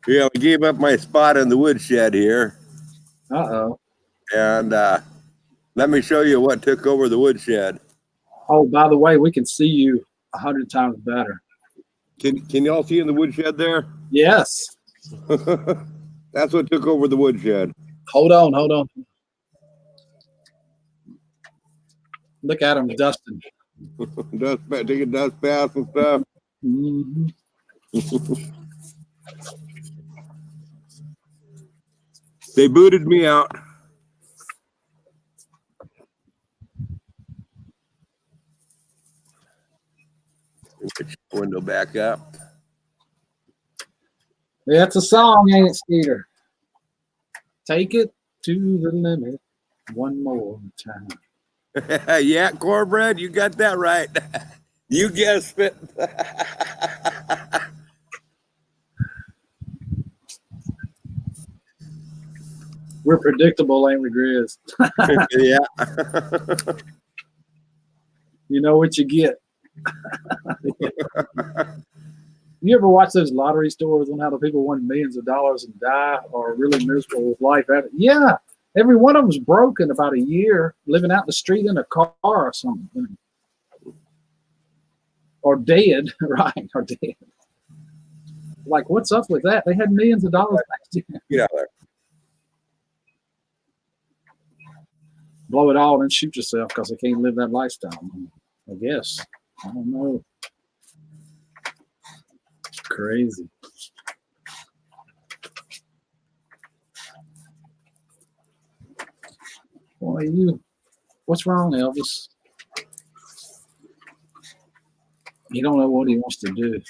Yeah, I gave up my spot in the woodshed here. Uh-oh. And let me show you what took over the woodshed. Oh, by the way, we can see you 100 times better. Can y'all see in the woodshed there? Yes. That's what took over the woodshed. Hold on. Look at him dusting. Taking dust baths and stuff. Mm-hmm. They booted me out. Window back up. Yeah, it's a song, ain't it, Skeeter? Take it to the limit one more time. Yeah, Cornbread, you got that right. You guessed it. We're predictable, ain't we, Grizz? Yeah. You know what you get. You ever watch those lottery stories on how the people won millions of dollars and die or are really miserable with life? Yeah, every one of them's broke in about a year, living out in the street in a car or something. Or dead, right? Or dead. Like, what's up with that? They had millions of dollars last year. Get out there. Blow it all and shoot yourself because they can't live that lifestyle. I guess. I don't know. It's crazy. Boy, what's wrong, Elvis? He don't know what he wants to do.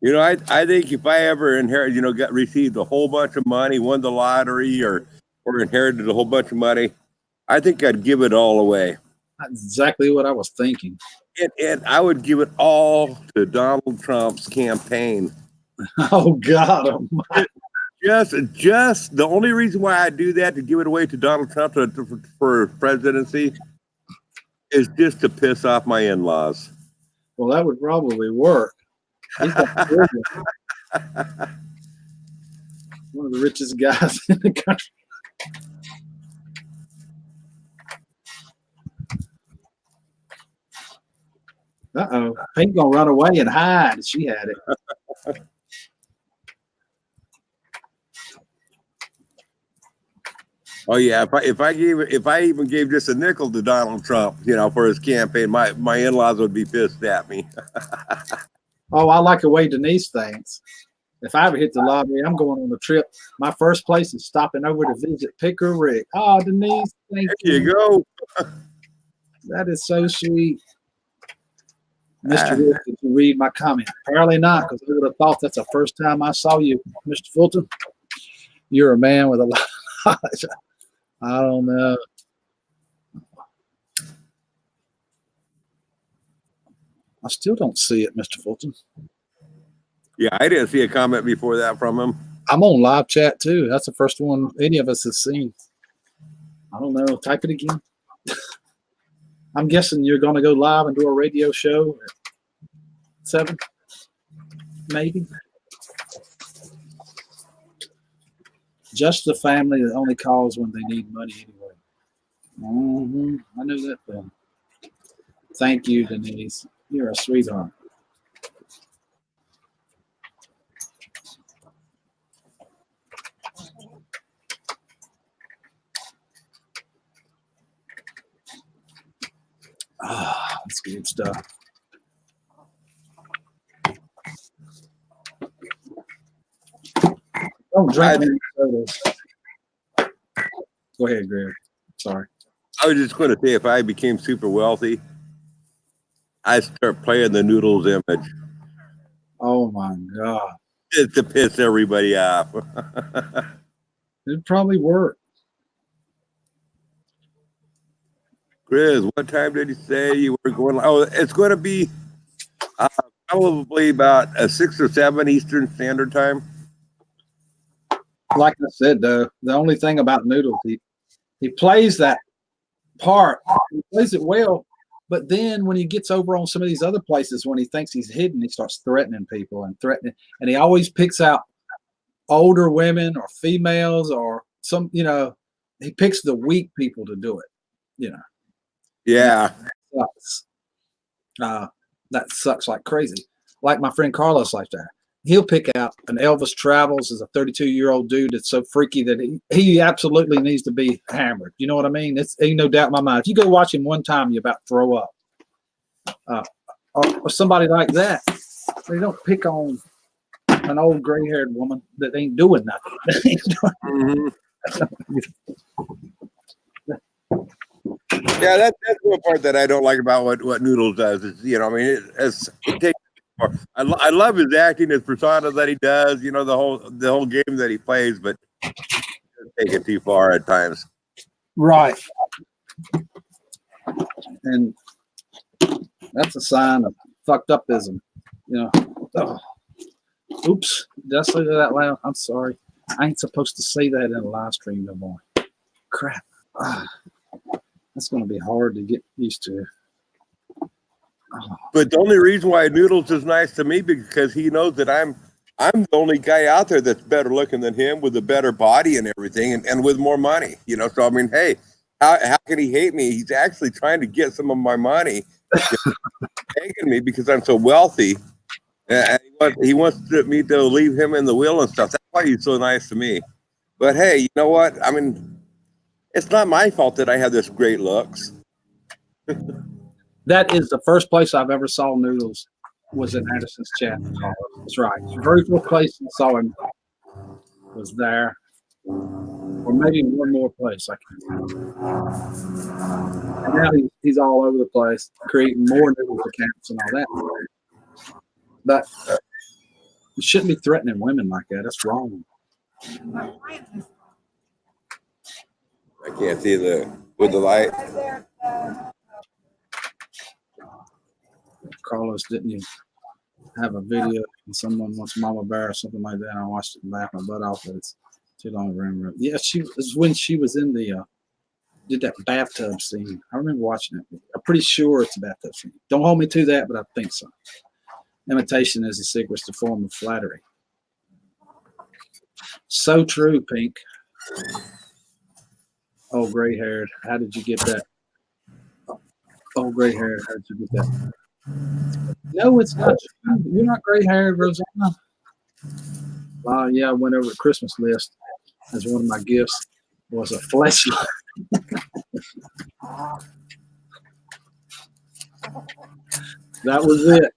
You know, I think if I ever inherit, received a whole bunch of money, won the lottery, or inherited a whole bunch of money, I think I'd give it all away. That's exactly what I was thinking. And I would give it all to Donald Trump's campaign. Oh God Almighty. Just the only reason why I do that, to give it away to Donald Trump for presidency, is just to piss off my in-laws. Well, that would probably work. He's got one of the richest guys in the country. Uh-oh. Pink gonna run away and hide. She had it. Oh yeah, if I even gave just a nickel to Donald Trump, for his campaign, my in-laws would be pissed at me. Oh, I like the way Denise thinks. If I ever hit the lottery, I'm going on a trip. My first place is stopping over to visit Picker Rick. Oh, Denise, thank you. There you go. That is so sweet. Mr. Rick, did you read my comment? Apparently not, because I would have thought that's the first time I saw you, Mr. Fulton. You're a man with a lot of knowledge. I don't know. I still don't see it, Mr. Fulton. Yeah, I didn't see a comment before that from him. I'm on live chat too. That's the first one any of us has seen. I don't know. Type it again. I'm guessing you're going to go live and do a radio show at 7, maybe. Just the family that only calls when they need money anyway. I know that film. Thank you, Denise. You're a sweetheart. Ah, that's good stuff. Don't drink any sodas. Go ahead, Greg. Sorry. I was just going to say, if I became super wealthy, I'd start playing the Noodles image. Oh my God. Just to piss everybody off. It'd probably work. Chris, what time did you say you were going? Oh, it's going to be probably about 6 or 7 Eastern Standard Time. Like I said, though, the only thing about Noodles, he plays that part. He plays it well, but then when he gets over on some of these other places, when he thinks he's hidden, he starts threatening people and he always picks out older women or females or some, he picks the weak people to do it, Yeah. That sucks like crazy. Like my friend Carlos like that. He'll pick out an Elvis Travels as a 32-year-old dude that's so freaky that he absolutely needs to be hammered. You know what I mean? Ain't no doubt in my mind. If you go watch him one time, you're about to throw up. Or somebody like that. They don't pick on an old gray-haired woman that ain't doing nothing. Yeah, that's one part that I don't like about what Noodles does. Is, it takes. I love his acting, his persona that he does. The whole game that he plays, but he doesn't take it too far at times. Right. And that's a sign of fucked upism. Oh. Oops. Did I say that loud? I'm sorry. I ain't supposed to say that in a live stream no more. Crap. That's going to be hard to get used to. But the only reason why Noodles is nice to me because he knows that I'm the only guy out there that's better looking than him, with a better body and everything, and with more money. So I mean, hey, how can he hate me? He's actually trying to get some of my money, taking me because I'm so wealthy, and he wants me to leave him in the will and stuff. That's why he's so nice to me. But hey, you know what? I mean, it's not my fault that I have this great looks. That is the first place I've ever saw Noodles was in Anderson's chat. That's right. The very first place I saw him was there. Or maybe one more place. I can't remember. And now he's all over the place, creating more Noodles accounts and all that. But You shouldn't be threatening women like that. That's wrong. I can't see with the light. Carlos, didn't you have a video and someone wants Mama Bear or something like that? And I watched it and laughed my butt off, but it's too long to remember. Yeah, this is when she was in the did that bathtub scene. I remember watching it. I'm pretty sure it's a bathtub scene. Don't hold me to that, but I think so. Imitation is the secret's the form of flattery. So true, Pink. Oh, gray haired. How did you get that? Oh, gray haired. How did you get that? No, it's not. You're not gray haired, Rosanna. Yeah, I went over the Christmas list as one of my gifts was a fleshlight. That was it.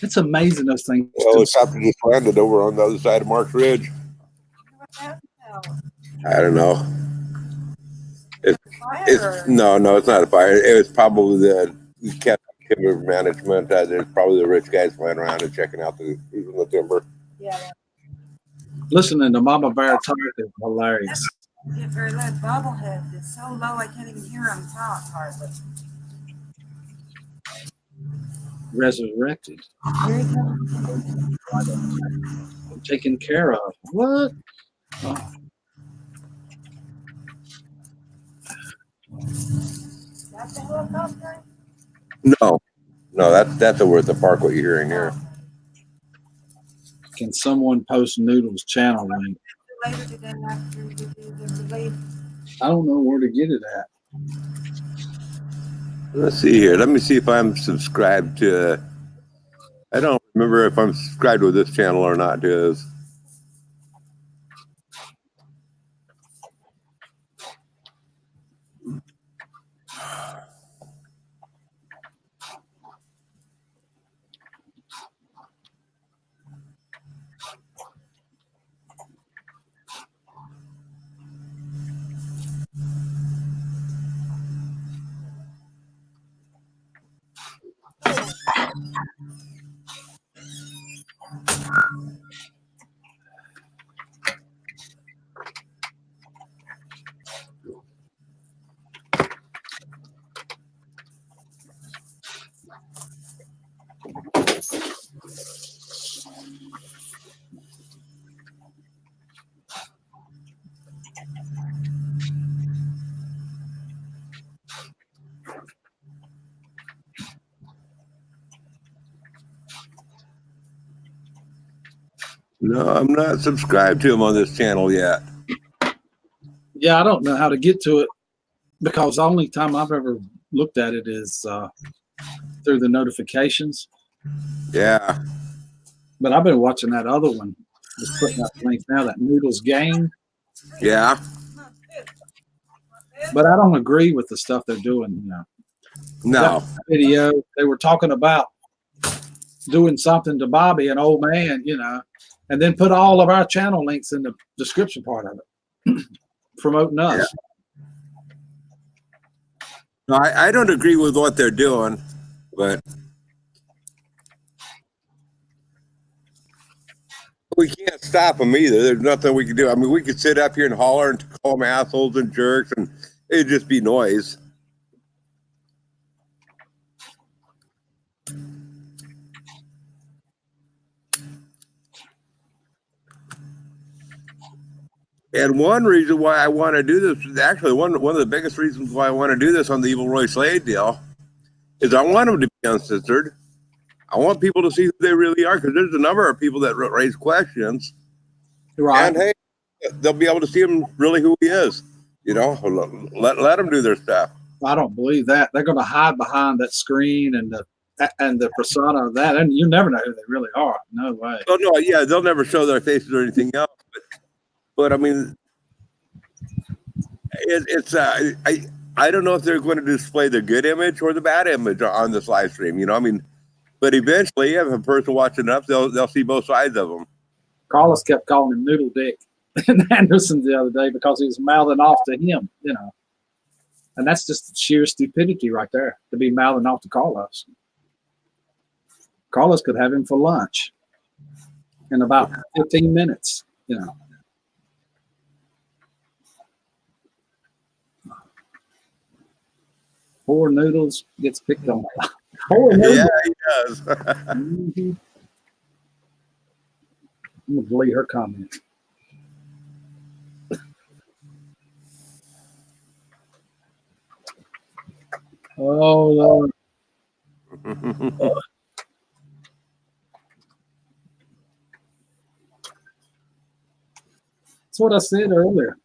It's amazing those things. Well, the helicopter just landed over on the other side of Marks Ridge. I don't know. It's no, it's not a fire. It was probably the timber management. There's probably the rich guys flying around and checking out the timber. Yeah. Listening to Mama Bear talk is hilarious. If her little bobblehead is so low, I can't even hear him talk hardly. Resurrected. Here he comes. Taken care of. What? Oh. That's the helicopter? No, that's over at the park. What you're hearing here. Can someone post Noodle's channel link? Later today after you do the relay. I don't know where to get it at. Let's see here. Let me see if I'm subscribed to. I don't remember if I'm subscribed to this channel or not. Is no, I'm not subscribed to him on this channel yet. Yeah, I don't know how to get to it because the only time I've ever looked at it is through the notifications. Yeah. But I've been watching that other one. Just putting out the links now, that Noodles game. Yeah. But I don't agree with the stuff they're doing. You know. No. That video, they were talking about doing something to Bobby, an old man, you know, and then put all of our channel links in the description part of it, promoting us. Yeah. No, I don't agree with what they're doing, but we can't stop them either. There's nothing we can do. I mean, we could sit up here and holler and call them assholes and jerks, and it'd just be noise. And one reason why I want to do this, actually one of the biggest reasons why I want to do this on the Evil Roy Slade deal, is I want them to be uncensored. I want people to see who they really are, because there's a number of people that raise questions. Right. And hey, they'll be able to see him really who he is. You know, let them do their stuff. I don't believe that. They're going to hide behind that screen and the persona of that, and you never know who they really are. No way. Oh no, yeah, they'll never show their faces or anything else. But I mean, I don't know if they're going to display the good image or the bad image on this live stream. You know, I mean, but eventually, if a person watching up, they'll see both sides of them. Carlos kept calling him Noodle Dick and Anderson the other day because he was mouthing off to him. You know. And that's just sheer stupidity right there to be mouthing off to Carlos. Carlos could have him for lunch in about 15 minutes, you know. Poor Noodles gets picked on. Poor Noodles. Yeah, he does. Mm-hmm. I'm going to delete her comment. Oh, Lord. That's what I said earlier.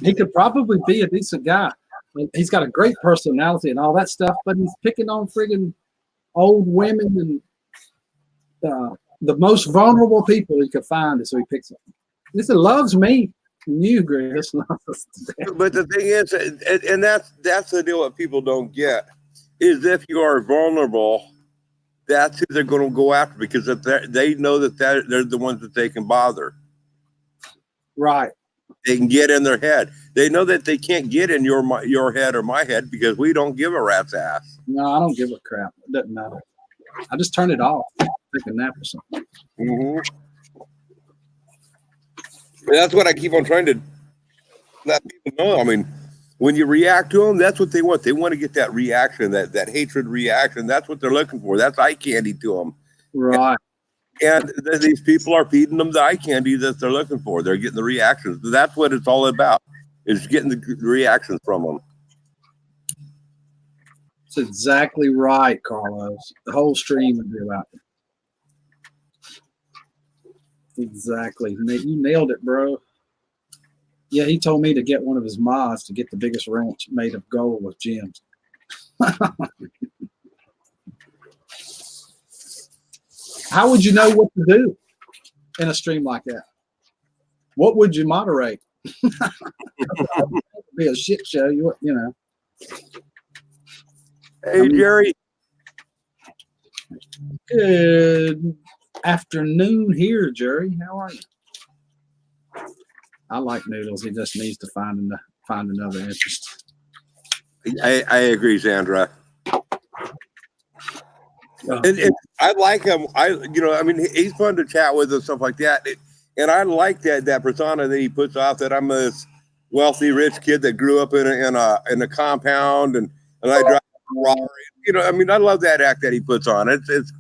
He could probably be a decent guy. He's got a great personality and all that stuff, but he's picking on friggin' old women and the most vulnerable people he could find is who he picks on. This loves me. You, Chris. But the thing is, and that's the deal that people don't get, is if you are vulnerable, that's who they're going to go after, because if they know that they're the ones that they can bother. Right. They can get in their head. They know that they can't get in your head or my head because we don't give a rat's ass. No, I don't give a crap. It doesn't matter. I just turn it off. Take a nap or something. Mm-hmm. And that's what I keep on trying to let people know. I mean, when you react to them, that's what they want. They want to get that reaction, that hatred reaction. That's what they're looking for. That's eye candy to them. Right. And these people are feeding them the eye candy that they're looking for. They're getting the reactions. That's what it's all about, is getting the reactions from them. That's exactly right, Carlos. The whole stream would be about it. Exactly. You nailed it, bro. Yeah, he told me to get one of his mods to get the biggest wrench made of gold with gems. How would you know what to do in a stream like that? What would you moderate? It'd be a shit show, you know. Hey, Jerry. Good afternoon here, Jerry. How are you? I like Noodles. He just needs to find another interest. I agree, Sandra. And I like him. I mean, he's fun to chat with and stuff like that. And I like that persona that he puts off, that I'm this wealthy, rich kid that grew up in a compound and I drive a Ferrari. You know, I mean, I love that act that he puts on. It's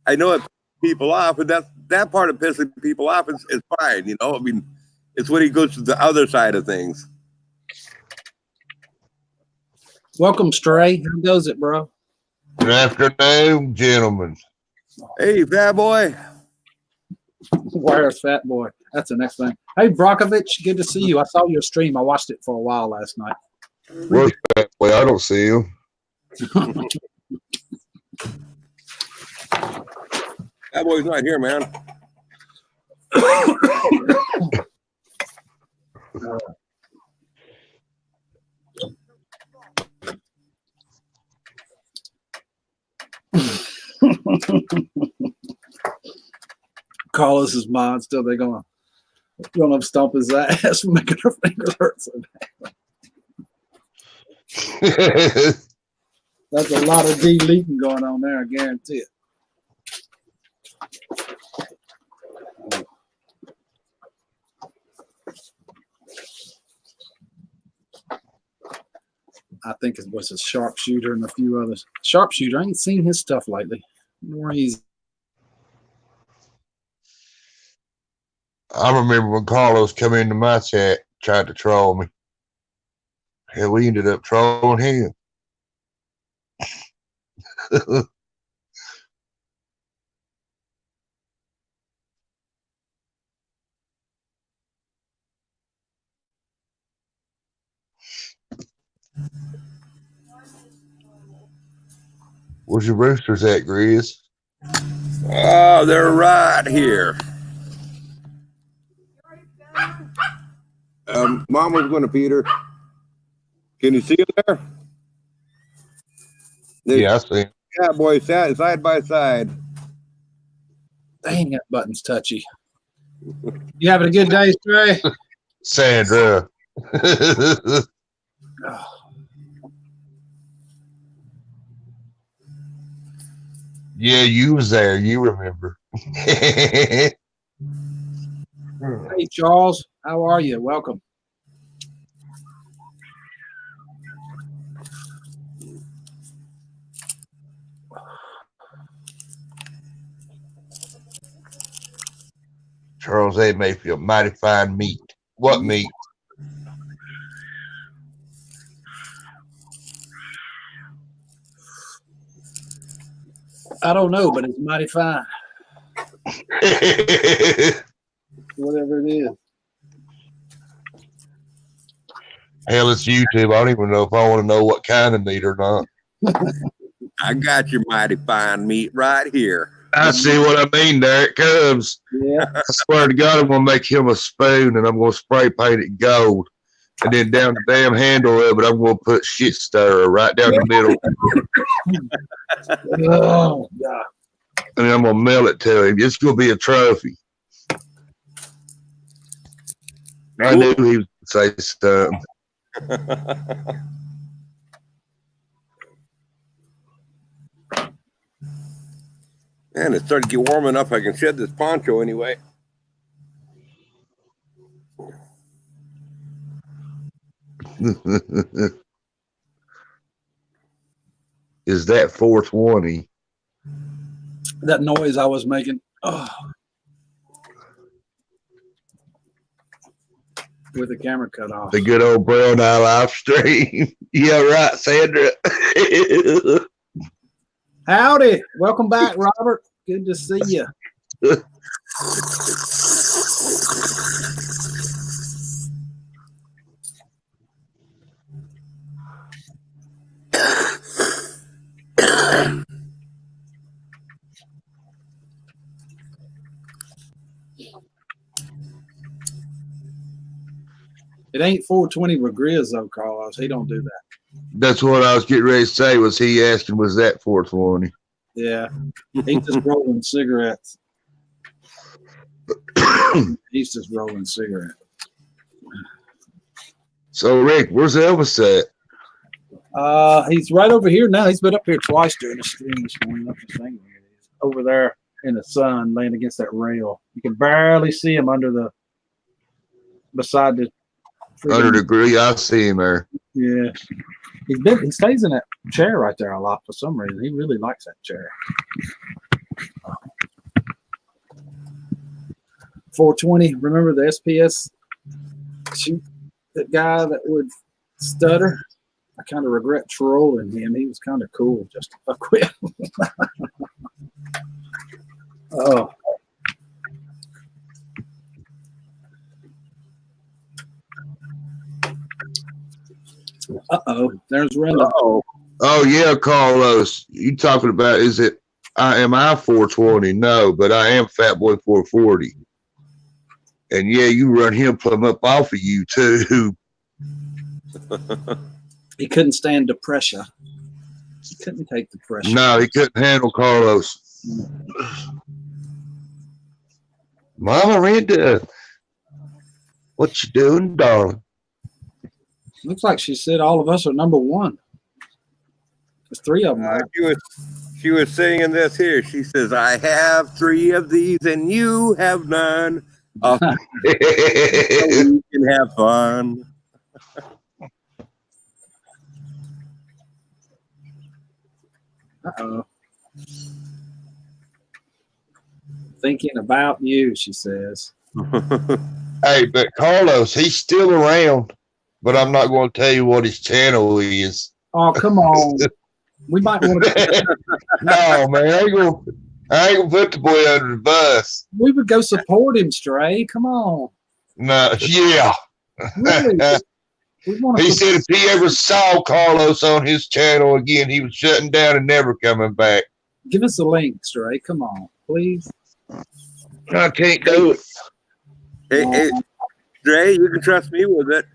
I know it pisses people off, but that part of pissing people off is fine. You know, I mean, it's when he goes to the other side of things. Welcome, Stray. How goes it, bro? Good afternoon, gentlemen. Hey, fat boy. Where's Fat Boy? That's the next thing. Hey, Brockovich, good to see you. I saw your stream. I watched it for a while last night. Where's that boy? I don't see him. That boy's not here, man. Carlos's mod still, they're gonna stomp his ass, making her fingers hurt so bad. That's a lot of deleting going on there, I guarantee it. I think it was a Sharpshooter and a few others. Sharpshooter, I ain't seen his stuff lately. Where he's I remember when Carlos come into my chat, tried to troll me. Hell, we ended up trolling him. Where's your roosters at, Grizz? Oh, they're right here. Mom was going to feed her. Can you see it there? Yeah, I see. Yeah, boy, sat side by side. dang, that button's touchy. You having a good day, Trey? Sandra. Yeah, you was there. You remember. Hey, Charles, how are you? Welcome. Charles A. Mayfield, mighty fine meat. What meat? I don't know, but it's mighty fine. Whatever it is. Hell, it's YouTube. I don't even know if I want to know what kind of meat or not. I got your mighty fine meat right here. I see what I mean. There it comes. Yeah. I swear to God, I'm going to make him a spoon and I'm going to spray paint it gold. And then down the damn handle of it, I'm going to put shit stirrer right down the middle. Oh, God. And I'm going to mail it to him. It's going to be a trophy. I knew he would say something. Man, it started to get warm enough I can shed this poncho anyway. Is that 420? That noise I was making. Oh. With the camera cut off. The good old brown eye live stream. Yeah, right, Sandra. Howdy. Welcome back, Robert. Good to see you. It ain't 420 with Grizz though, Carlos. He don't do that. That's what I was getting ready to say. Was he asking, was that 420? Yeah. He's just rolling cigarettes. He's just rolling cigarettes. So, Rick, where's Elvis at? He's right over here now. He's been up here twice during the stream this morning. Up the thing over there in the sun, laying against that rail. You can barely see him beside the Under the grill, I see him there. Yeah, he stays in that chair right there a lot for some reason. He really likes that chair. 420. Remember the SPS shoot, that guy that would stutter? I kind of regret trolling him. He was kind of cool just to fuck with. Oh. Uh-oh. There's Renda. Oh, yeah, Carlos. You talking about, am I 420? No, but I am Fat Boy 440. And, yeah, you run him plumb up off of you, too. He couldn't stand the pressure. He couldn't take the pressure. No, he couldn't handle Carlos. Mama Renda, what you doing, darling? Looks like she said all of us are number one. There's three of them. Right? She was singing this here. She says, I have 3 of these and you have none. So we can have fun. Uh-oh. Thinking about you, she says. Hey, but Carlos, he's still around, but I'm not going to tell you what his channel is. Oh, come on. We might want to. No, man, I ain't gonna put the boy under the bus. We would go support him, Stray. Come on. No, yeah. Really? He said if he ever saw Carlos on his channel again, he was shutting down and never coming back. Give us a link, Stray. Come on, please. I can't do it. Hey, Dre, you can trust me with it.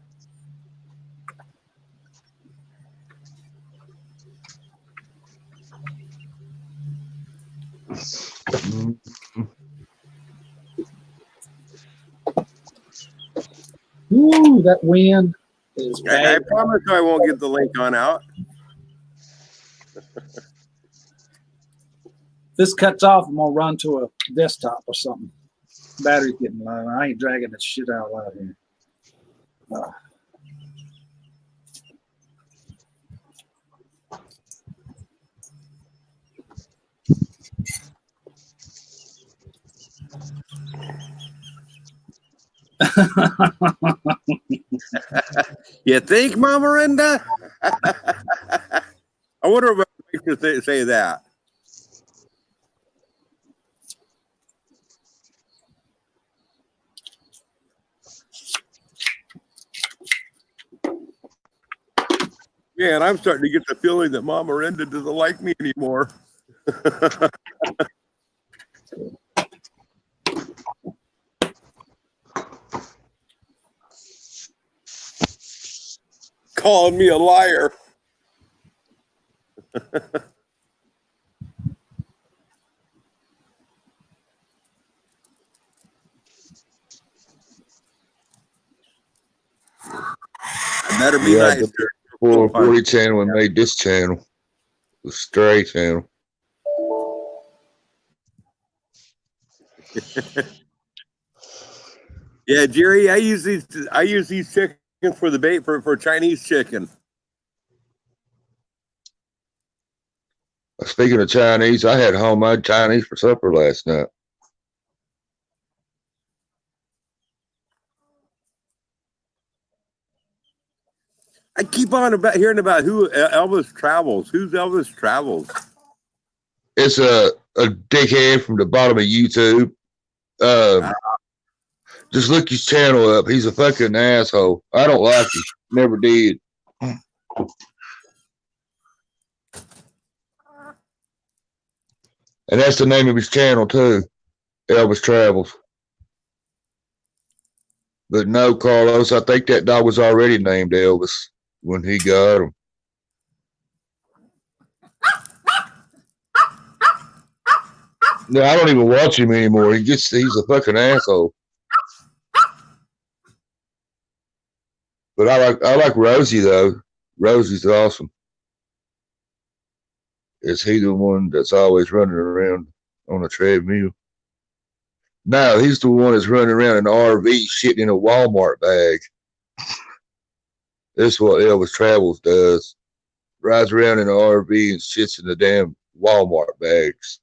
Ooh, that wind is I bad. promise you I won't get the link on out. this cuts off, I'm gonna run to a desktop or something. Battery's getting low. I ain't dragging this shit out loud here. You think, Mama Miranda? I wonder what makes you say that. Yeah, and I'm starting to get the feeling that Mama Miranda doesn't like me anymore. Calling me a liar. I better be Yeah, nice. the 440 channel and made this channel, the Stray channel. Yeah, Jerry, I use these chickens for the bait for Chinese chicken. Speaking of Chinese, I had homemade Chinese for supper last night. I keep on hearing about who Elvis Travels. Who's Elvis Travels? It's a dickhead from the bottom of YouTube. Just look his channel up. He's a fucking asshole. I don't like him. Never did. And that's the name of his channel too, Elvis Travels. But no, Carlos, I think that dog was already named Elvis when he got him. No, I don't even watch him anymore. He's a fucking asshole. But I like Rosie though. Rosie's awesome. Is he the one that's always running around on a treadmill? No, he's the one that's running around in an RV shitting in a Walmart bag. That's what Elvis Travels does. Rides around in an RV and shits in the damn Walmart bags.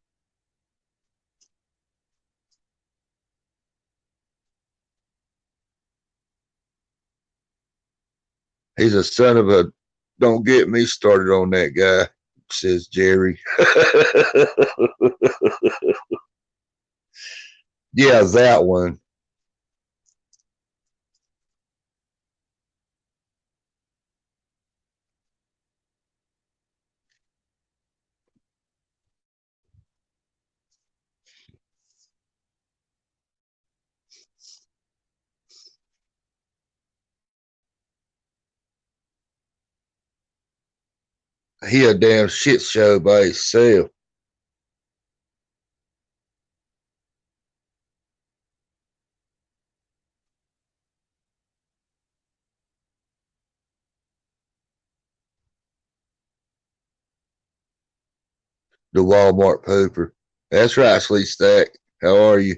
He's a son of a, don't get me started on that guy, says Jerry. Yeah, that one. He a damn shit show by himself. The Walmart pooper. That's right, Slee Stack. How are you?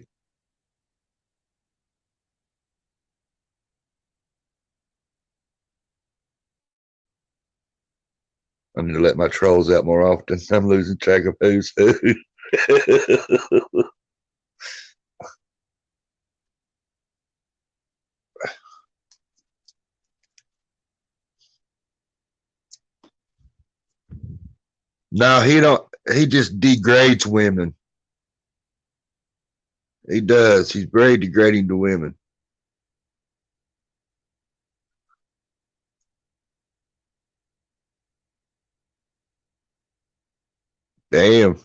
I need to let my trolls out more often. I'm losing track of who's who. No, he don't. He just degrades women. He does. He's very degrading to women. Damn.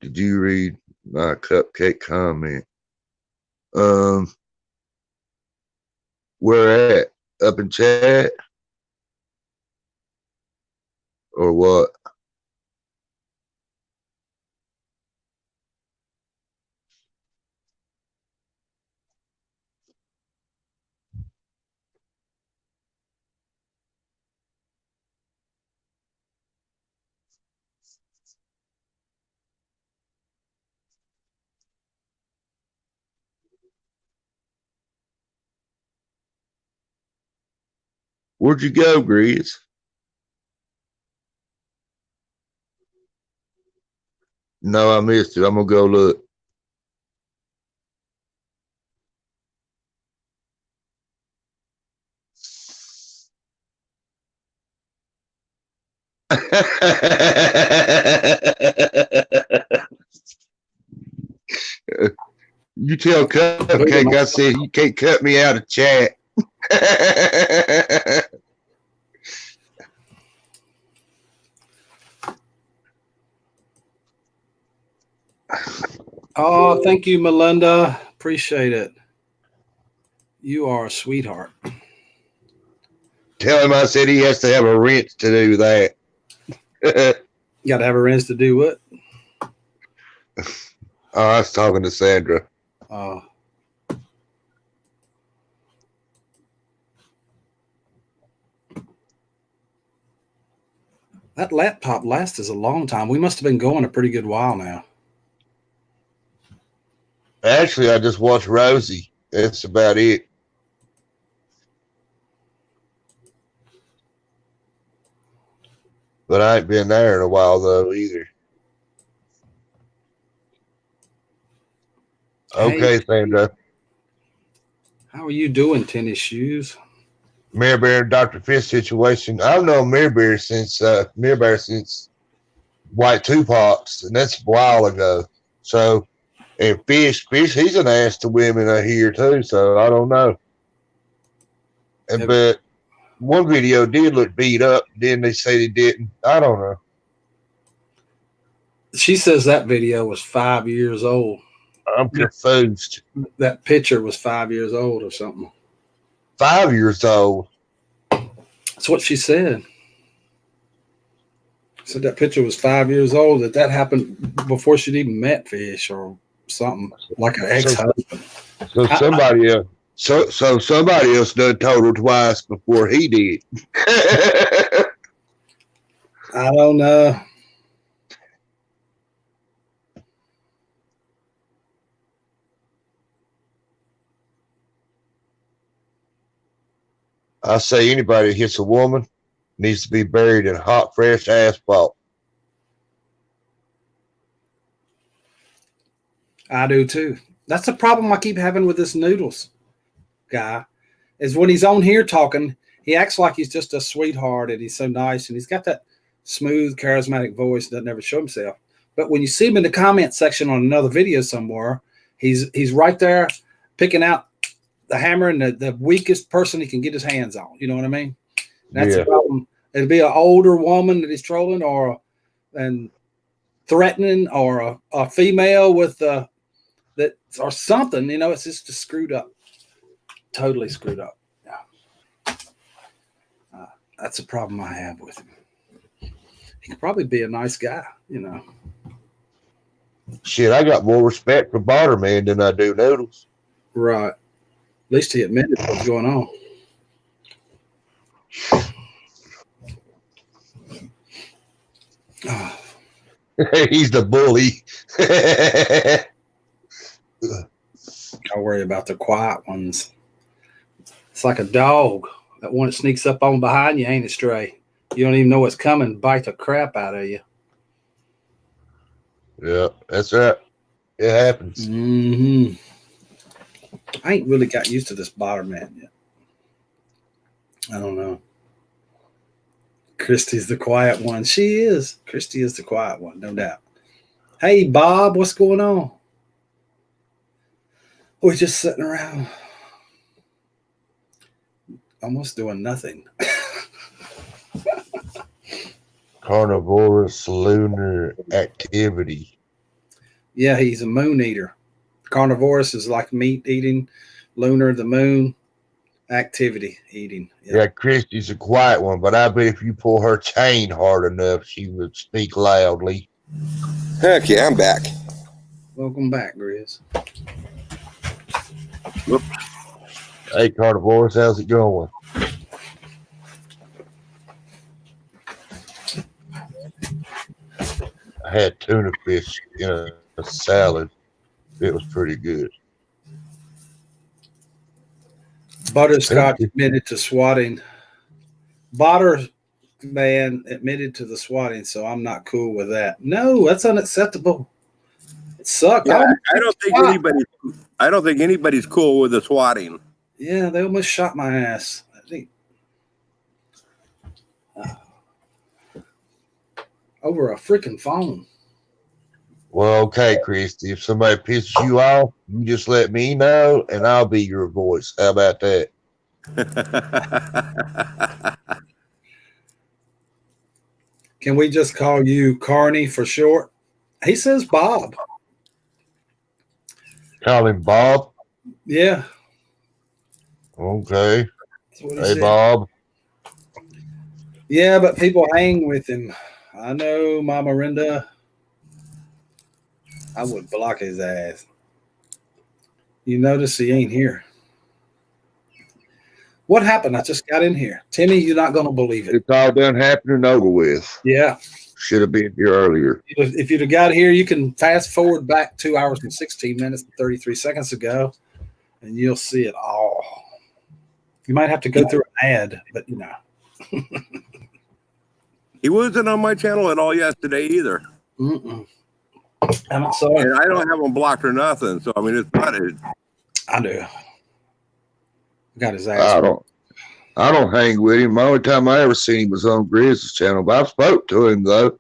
Did you read my cupcake comment? Where at? Up in chat? Or what? Where'd you go, Grizz? No, I missed it. I'm gonna go look. You tell Cupcake I said you can't cut me out of chat. Oh, thank you, Melinda. Appreciate it. You are a sweetheart. Tell him I said he has to have a wrench to do that. You got to have a wrench to do what? Oh, I was talking to Sandra. Oh. That laptop lasts us a long time. We must have been going a pretty good while now. Actually, I just watched Rosie. That's about it. But I ain't been there in a while, though, either. Okay, Hey, Sandra. how are you doing, tennis shoes? Mirror Bear and Dr. Fish situation. I've known Mirror Bear since White Tupacs, and that's a while ago. So, and Fish, he's an ass to women I hear too. So I don't know. And but one video did look beat up. Then they say they didn't. I don't know. She says that video was 5 years old. I'm confused. That picture was 5 years old or something. 5 years old. That's what she said. Said that picture was 5 years old. That happened before she'd even met Fish or something, like an ex-husband. So somebody else. So somebody else done told her twice before he did. I don't know. I say anybody that hits a woman needs to be buried in hot, fresh asphalt. I do too. That's the problem I keep having with this Noodles guy, is when he's on here talking, he acts like he's just a sweetheart and he's so nice and he's got that smooth, charismatic voice that doesn't ever show himself. But when you see him in the comment section on another video somewhere, he's right there picking out the hammer and the weakest person he can get his hands on. You know what I mean? That's the problem. It'll be an older woman that he's trolling or and threatening or a female with that or something. You know, it's just screwed up. Totally screwed up. Yeah. That's a problem I have with him. He could probably be a nice guy, you know. Shit, I got more respect for Barterman than I do Noodles. Right. At least he admitted what's going on. Oh. He's the bully. I worry about the quiet ones. It's like a dog. That one that sneaks up on behind you ain't a stray. You don't even know what's coming, bite the crap out of you. Yeah, that's right. It happens. Mm-hmm. I ain't really got used to this Barterman yet. I don't know. Christy's the quiet one. She is. Christy is the quiet one, no doubt. Hey, Bob, what's going on? We're just sitting around. Almost doing nothing. Carnivorous lunar activity. Yeah, he's a moon eater. Carnivorous is like meat eating. Lunar, the moon, activity eating. Yeah, Christy's a quiet one, but I bet if you pull her chain hard enough, she would speak loudly. Heck yeah, I'm back. Welcome back, Grizz. Whoop. Hey, Carnivorous, how's it going? I had tuna fish in a salad. It was pretty good. Butterscotch admitted to swatting Botter man admitted to the swatting, so I'm not cool with that. No, that's unacceptable. It sucked. Yeah, I don't think anybody's cool with the swatting. Yeah, they almost shot my ass. I think over a freaking phone. Well, okay, Christy. If somebody pisses you off, you just let me know, and I'll be your voice. How about that? Can we just call you Carney for short? He says Bob. Call him Bob. Yeah. Okay. That's what he Hey, said. Bob. Yeah, but people hang with him. I know, Mama Rinda. I would block his ass. You notice he ain't here. What happened? I just got in here. Timmy, you're not going to believe it. It's all done happened and over with. Yeah. Should have been here earlier. If you'd have got here, you can fast forward back 2 hours and 16 minutes and 33 seconds ago, and you'll see it all. You might have to go through an ad, but you know. He wasn't on my channel at all yesterday either. I haven't saw it. And I don't have him blocked or nothing. So, I mean, it's not it. I do. Got his ass. I don't hang with him. The only time I ever seen him was on Grizz's channel, but I spoke to him though.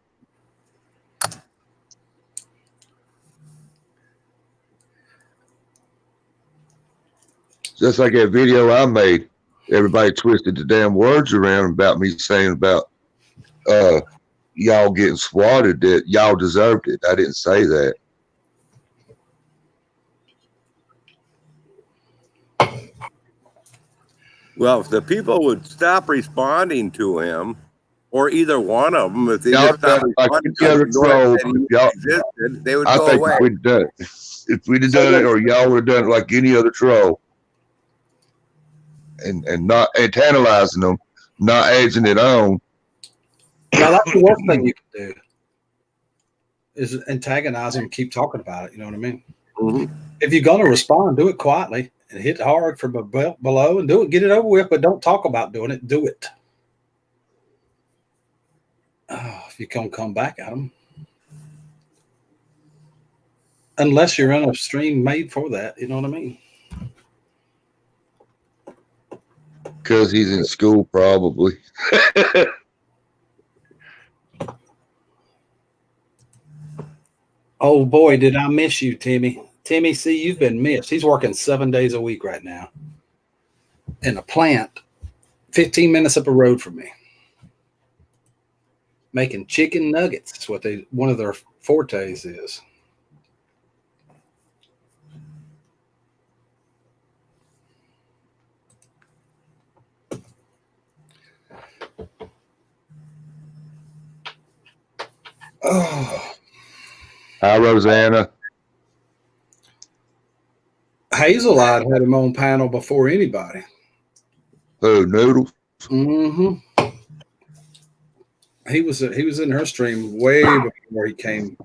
Just like that video I made, everybody twisted the damn words around about me saying about y'all getting swatted, that y'all deserved it. I didn't say that. Well, if the people would stop responding to him, or either one of them, if they Y'all just stopped done it like responding any other to him, troll. that he Y'all, existed, they would I go think away. if we'd have done it, or y'all would have done it like any other troll, and not tantalizing them, not edging it on. Now that's the worst thing you can do is antagonize them and keep talking about it. You know what I mean? Mm-hmm. If you're going to respond, do it quietly and hit hard from below and do it. Get it over with, but don't talk about doing it. Do it. If you're going to come back at them. Unless you're in a stream made for that. You know what I mean? Because he's in school, probably. Oh, boy, did I miss you, Timmy. Timmy, see, you've been missed. He's working 7 days a week right now in a plant 15 minutes up the road from me. Making chicken nuggets. That's what one of their fortes is. Oh. Hi, Rosanna. Hazelite had him on panel before anybody. Oh, Noodles. Mm-hmm. He was in her stream way before he came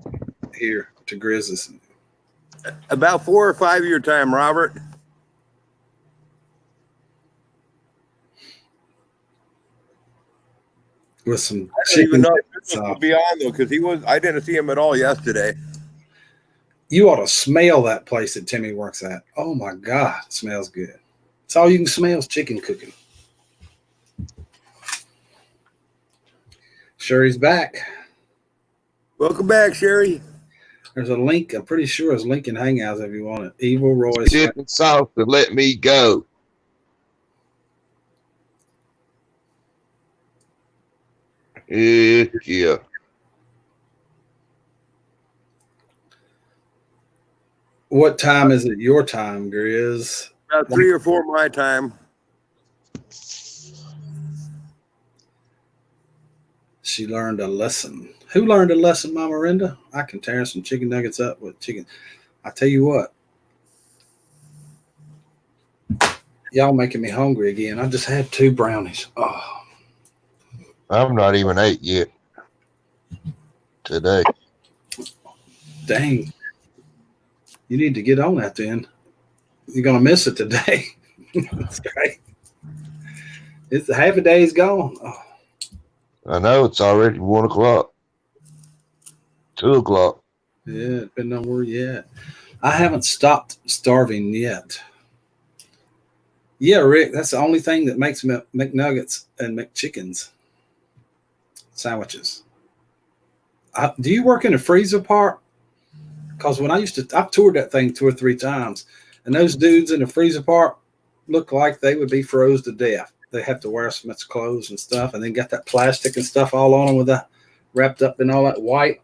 here to Grizz's. About 4 or 5 year time, Robert. With some I don't chicken. even know if this will be on though, because I didn't see him at all yesterday. You ought to smell that place that Timmy works at. Oh my God, it smells good. It's all you can smell is chicken cooking. Sherry's back. Welcome back, Sherry. There's a link. I'm pretty sure it's link in Hangouts if you want it. Evil Roy's. Dip and salt and let me go. Yeah. What time is it your time, Grizz? About 3 or 4 my time. She learned a lesson. Who learned a lesson, Mama Rinda? I can tear some chicken nuggets up with chicken. I tell you what. Y'all making me hungry again. I just had 2 brownies. Oh. I'm not even 8 yet today. Dang. You need to get on that then. You're going to miss it today. That's great. It's half a day's gone. Oh, I know it's already 1 o'clock, 2 o'clock. yeah, depending on where you at. I haven't stopped starving yet. Yeah, Rick, that's the only thing that makes McNuggets and McChickens sandwiches. Do you work in the freezer part? Because when I've toured that thing 2 or 3 times, and those dudes in the freezer part look like they would be froze to death. They have to wear so much clothes and stuff, and then got that plastic and stuff all on them with that wrapped up in all that white.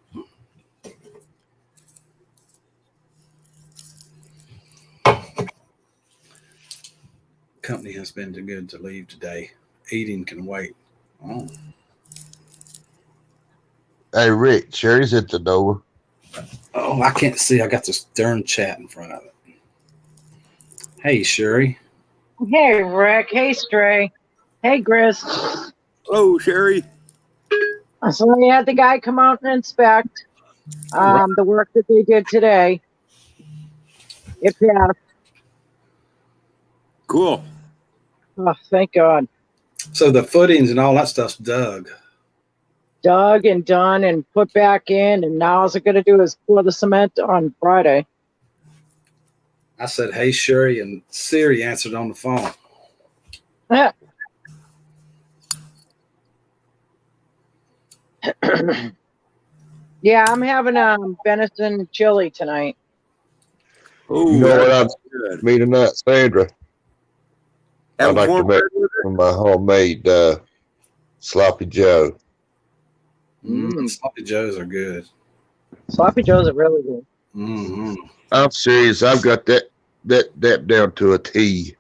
Company has been too good to leave today. Eating can wait. Oh. Hey, Rick, Sherry's at the door. Oh, I can't see. I got this darn chat in front of it. Hey, Sherry. Hey, Rick. Hey, Stray. Hey, Grizz. Hello, Sherry. So we had the guy come out and inspect the work that they did today. It passed. Cool. Oh, thank God. So the footings and all that stuff's dug. Dug and done and put back in, and now all it's going to do is pour the cement on Friday. I said, hey, Sherry, and Siri answered on the phone. Yeah, I'm having venison chili tonight. Oh, You know what I'm good. meeting that, Sandra? Have I'd like to cornbread make with it? my homemade sloppy Joe. Sloppy Joes are good. Sloppy Joes are really good. Mm-hmm. I'm serious. I've got that down to a T.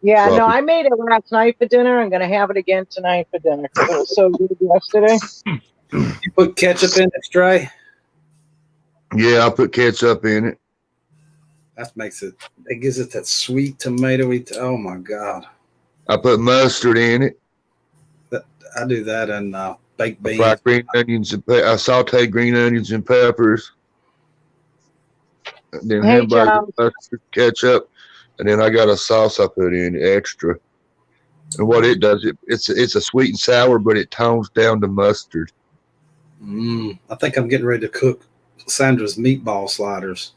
Yeah, no, Sloppy. I made it last night for dinner. I'm going to have it again tonight for dinner because it was so good yesterday. You put ketchup in it, Stray? Yeah, I put ketchup in it. That makes it. It gives it that sweet tomatoey. Oh my God! I put mustard in it. I do that and baked I beans. fry green onions and I saute green onions and peppers. And then Hey, hamburger Charles. mustard, ketchup, and then I got a sauce I put in extra. And what it does, it's a sweet and sour, but it tones down the mustard. I think I'm getting ready to cook Sandra's meatball sliders.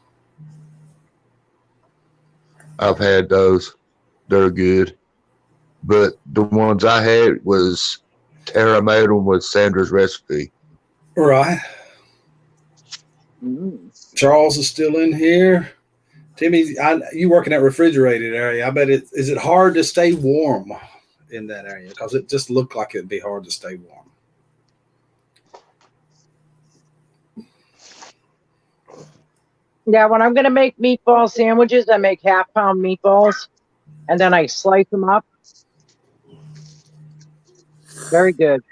I've had those; they're good. But the ones I had was Tara made them with Sandra's recipe. Right. Charles is still in here. Timmy, you work in that refrigerated area. I bet is it hard to stay warm in that area? Because it just looked like it'd be hard to stay warm. Yeah, when I'm going to make meatball sandwiches, I make half-pound meatballs, and then I slice them up. Very good.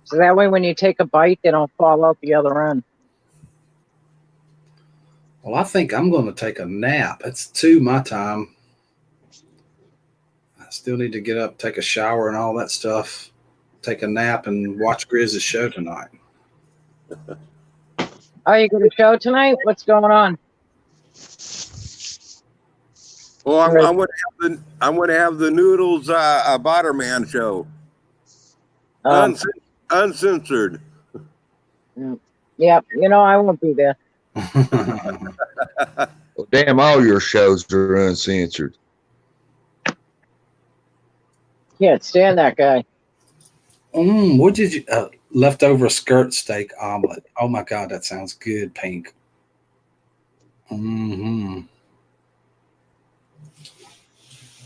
So that way when you take a bite, they don't fall out the other end. Well, I think I'm going to take a nap. It's 2 my time. I still need to get up, take a shower and all that stuff, take a nap and watch Grizz's show tonight. Are you going to show tonight? What's going on? Well, I'm going to have the Noodles Botterman show. Uncensored. Yeah, you know, I won't be there. Well, damn, all your shows are uncensored. Can't stand that guy. What did you leftover skirt steak omelet? Oh my God, that sounds good, Pink.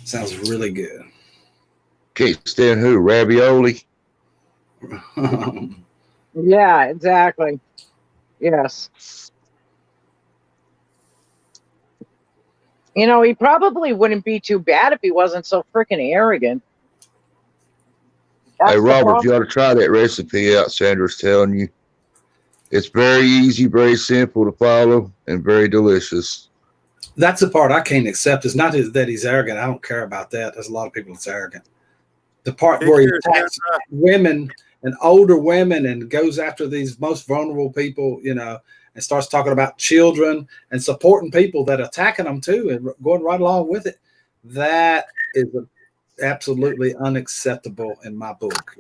Sounds really good. Can't stand who? Ravioli? Yeah, exactly. Yes. You know, he probably wouldn't be too bad if he wasn't so freaking arrogant. That's Hey, the Robert, problem. you ought to try that recipe out Sandra's telling you. It's very easy, very simple to follow, and very delicious. That's the part I can't accept. It's not that he's arrogant. I don't care about that. There's a lot of people that's arrogant. The part where he attacks women and older women and goes after these most vulnerable people, you know, and starts talking about children and supporting people that are attacking them too and going right along with it, that is absolutely unacceptable in my book.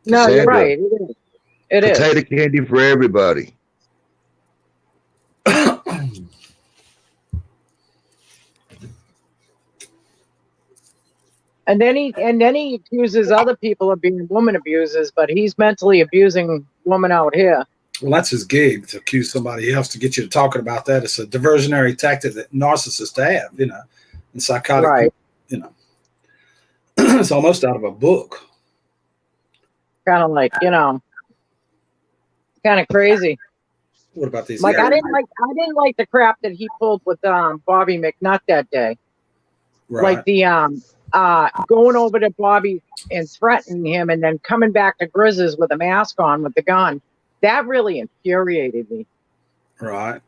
No, you're Sandra, right. It is. It is. potato candy for everybody. And then he accuses other people of being woman abusers, but he's mentally abusing woman out here. Well, that's his gig, to accuse somebody else to get you to talking about that. It's a diversionary tactic that narcissists have, and psychotic Right. people, It's almost out of a book. Kind of like, kind of crazy. What about these Like guys? I didn't like the crap that he pulled with Bobby McNutt that day. Right. Like the going over to Bobby and threatening him and then coming back to Grizz's with a mask on with the gun. That really infuriated me. Right.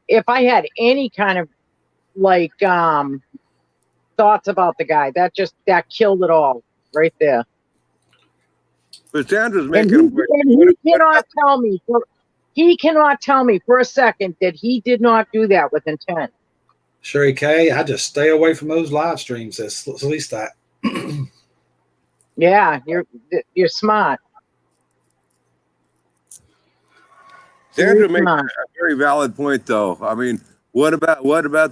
If I had any kind of like thoughts about the guy, that killed it all right there. But Sandra's And making. he cannot tell me for a second that he did not do that with intent. Sherry K, I just stay away from those live streams. At least that. Yeah, you're smart. Sandra makes a very valid point, though. I mean, what about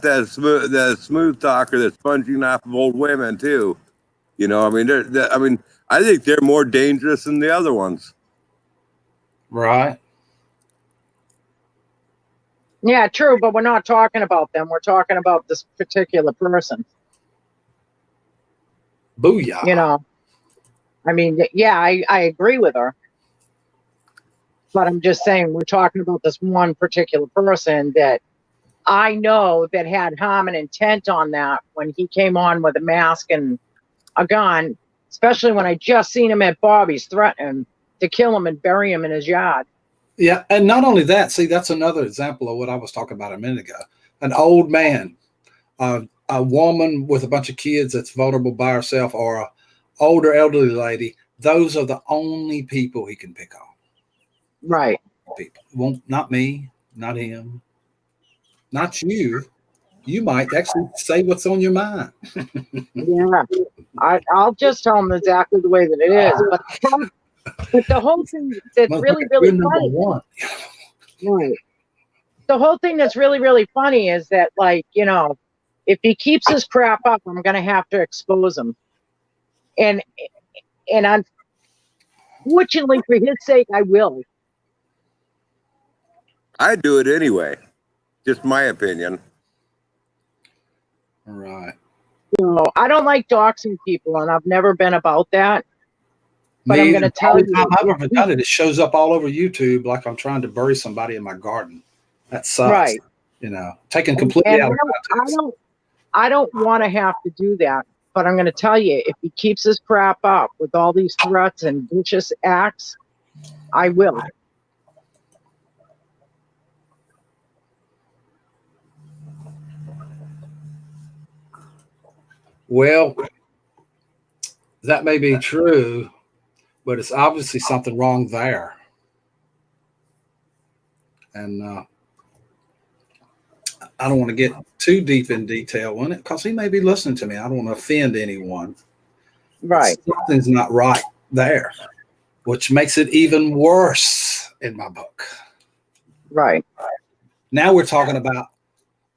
that smooth talker that's sponging off of old women too? I mean, I think they're more dangerous than the other ones. Right. Yeah, true, but we're not talking about them. We're talking about this particular person. Booyah. I mean, yeah, I agree with her. But I'm just saying we're talking about this one particular person that I know that had harm and intent on that when he came on with a mask and a gun, especially when I just seen him at Bobby's threatening to kill him and bury him in his yard. Yeah, and not only that, see, that's another example of what I was talking about a minute ago. An old man, a woman with a bunch of kids that's vulnerable by herself, or a older elderly lady. Those are the only people he can pick on. Right. People. Won't, not me, not him, not you. You might actually say what's on your mind. Yeah. I'll just tell him exactly the way that it is. But the whole thing that's really, really funny. Right. The whole thing that's really, really funny is that, like, if he keeps his crap up, I'm going to have to expose him. And unfortunately, for his sake, I will. I do it anyway. Just my opinion. Right. I don't like doxing people, and I've never been about that. But I'm going to tell you. I've ever done it. It shows up all over YouTube like I'm trying to bury somebody in my garden. That sucks. Right. Taken completely out of context. I don't want to have to do that. But I'm going to tell you, if he keeps his crap up with all these threats and vicious acts, I will. Well, that may be true, but it's obviously something wrong there. And I don't want to get too deep in detail on it because he may be listening to me. I don't want to offend anyone. Right. Something's not right there, which makes it even worse in my book. Right. Now we're talking about,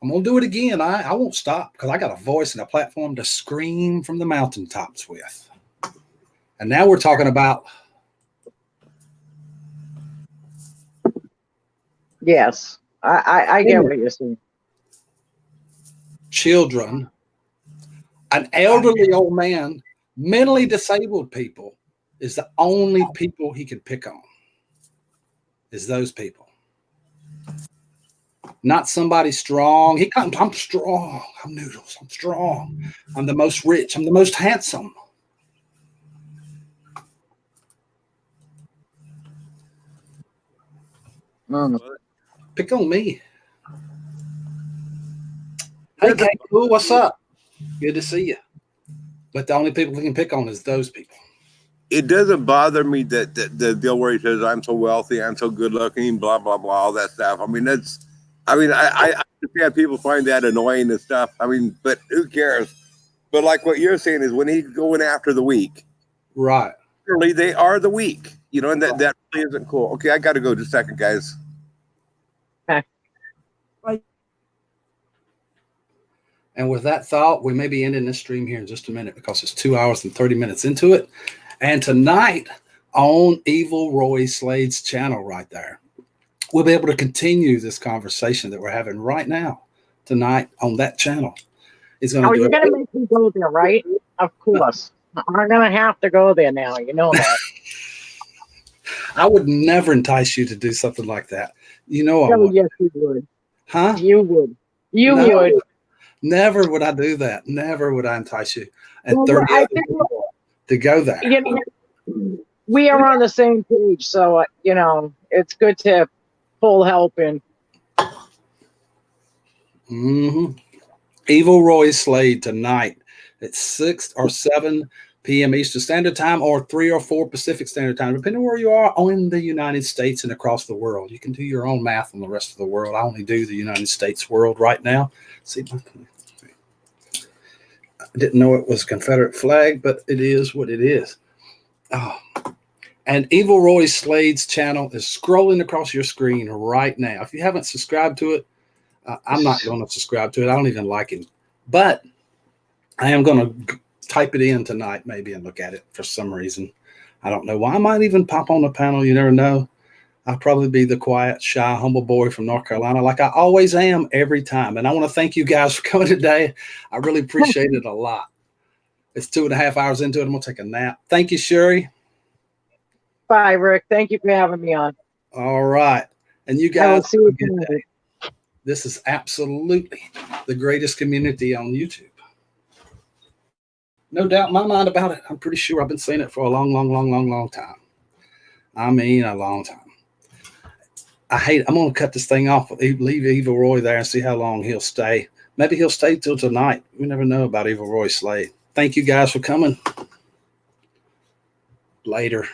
I'm going to do it again. I won't stop because I got a voice and a platform to scream from the mountaintops with. And now we're talking about. Yes, I get what you're saying. Children, an elderly old man, mentally disabled people is the only people he can pick on. Is those people. Not somebody strong. I'm strong. I'm noodles. I'm strong. I'm the most rich. I'm the most handsome. Pick on me. Hey, Kate, cool. What's up? Good to see you. But the only people we can pick on is those people. it doesn't bother me that the deal where he says I'm so wealthy, I'm so good looking, blah blah blah, all that stuff. I mean, I understand people find that annoying and stuff. I mean, but who cares? But like what you're saying is when he's going after the weak, Right. really they are the weak, and that really isn't cool. Okay, I got to go just a second, guys. And with that thought, we may be ending this stream here in just a minute because it's 2 hours and 30 minutes into it. And tonight on Evil Roy Slade's channel right there, we'll be able to continue this conversation that we're having right now tonight on that channel. He's going to do you're going to make me go there, right? Of course. I'm going to have to go there now. You know that. I would never entice you to do something like that. I would. Yes, you would. Huh? You would. You No. would. Never would I do that. Never would I entice you and Well, 30 I other think people to go there. We are on the same page, so it's good to full helping. Mm-hmm. Evil Roy Slade tonight at 6 or 7 p.m. Eastern Standard Time or 3 or 4 Pacific Standard Time, depending where you are in the United States and across the world. You can do your own math on the rest of the world. I only do the United States world right now. See, I didn't know it was a Confederate flag, but it is what it is. Oh. And Evil Roy Slade's channel is scrolling across your screen right now. If you haven't subscribed to it, I'm not going to subscribe to it. I don't even like him. But I am going to type it in tonight maybe and look at it for some reason. I don't know why. I might even pop on the panel. You never know. I'll probably be the quiet, shy, humble boy from North Carolina like I always am every time. And I want to thank you guys for coming today. I really appreciate it a lot. It's 2.5 hours into it. I'm going to take a nap. Thank you, Sherry. Bye, Rick. Thank you for having me on. All right. And you guys, I will see you tonight. this is absolutely the greatest community on YouTube. No doubt in my mind about it. I'm pretty sure I've been saying it for a long, long, long, long, long time. I mean, a long time. I'm going to cut this thing off. Leave Evil Roy there and see how long he'll stay. Maybe he'll stay till tonight. We never know about Evil Roy Slade. Thank you guys for coming. Later.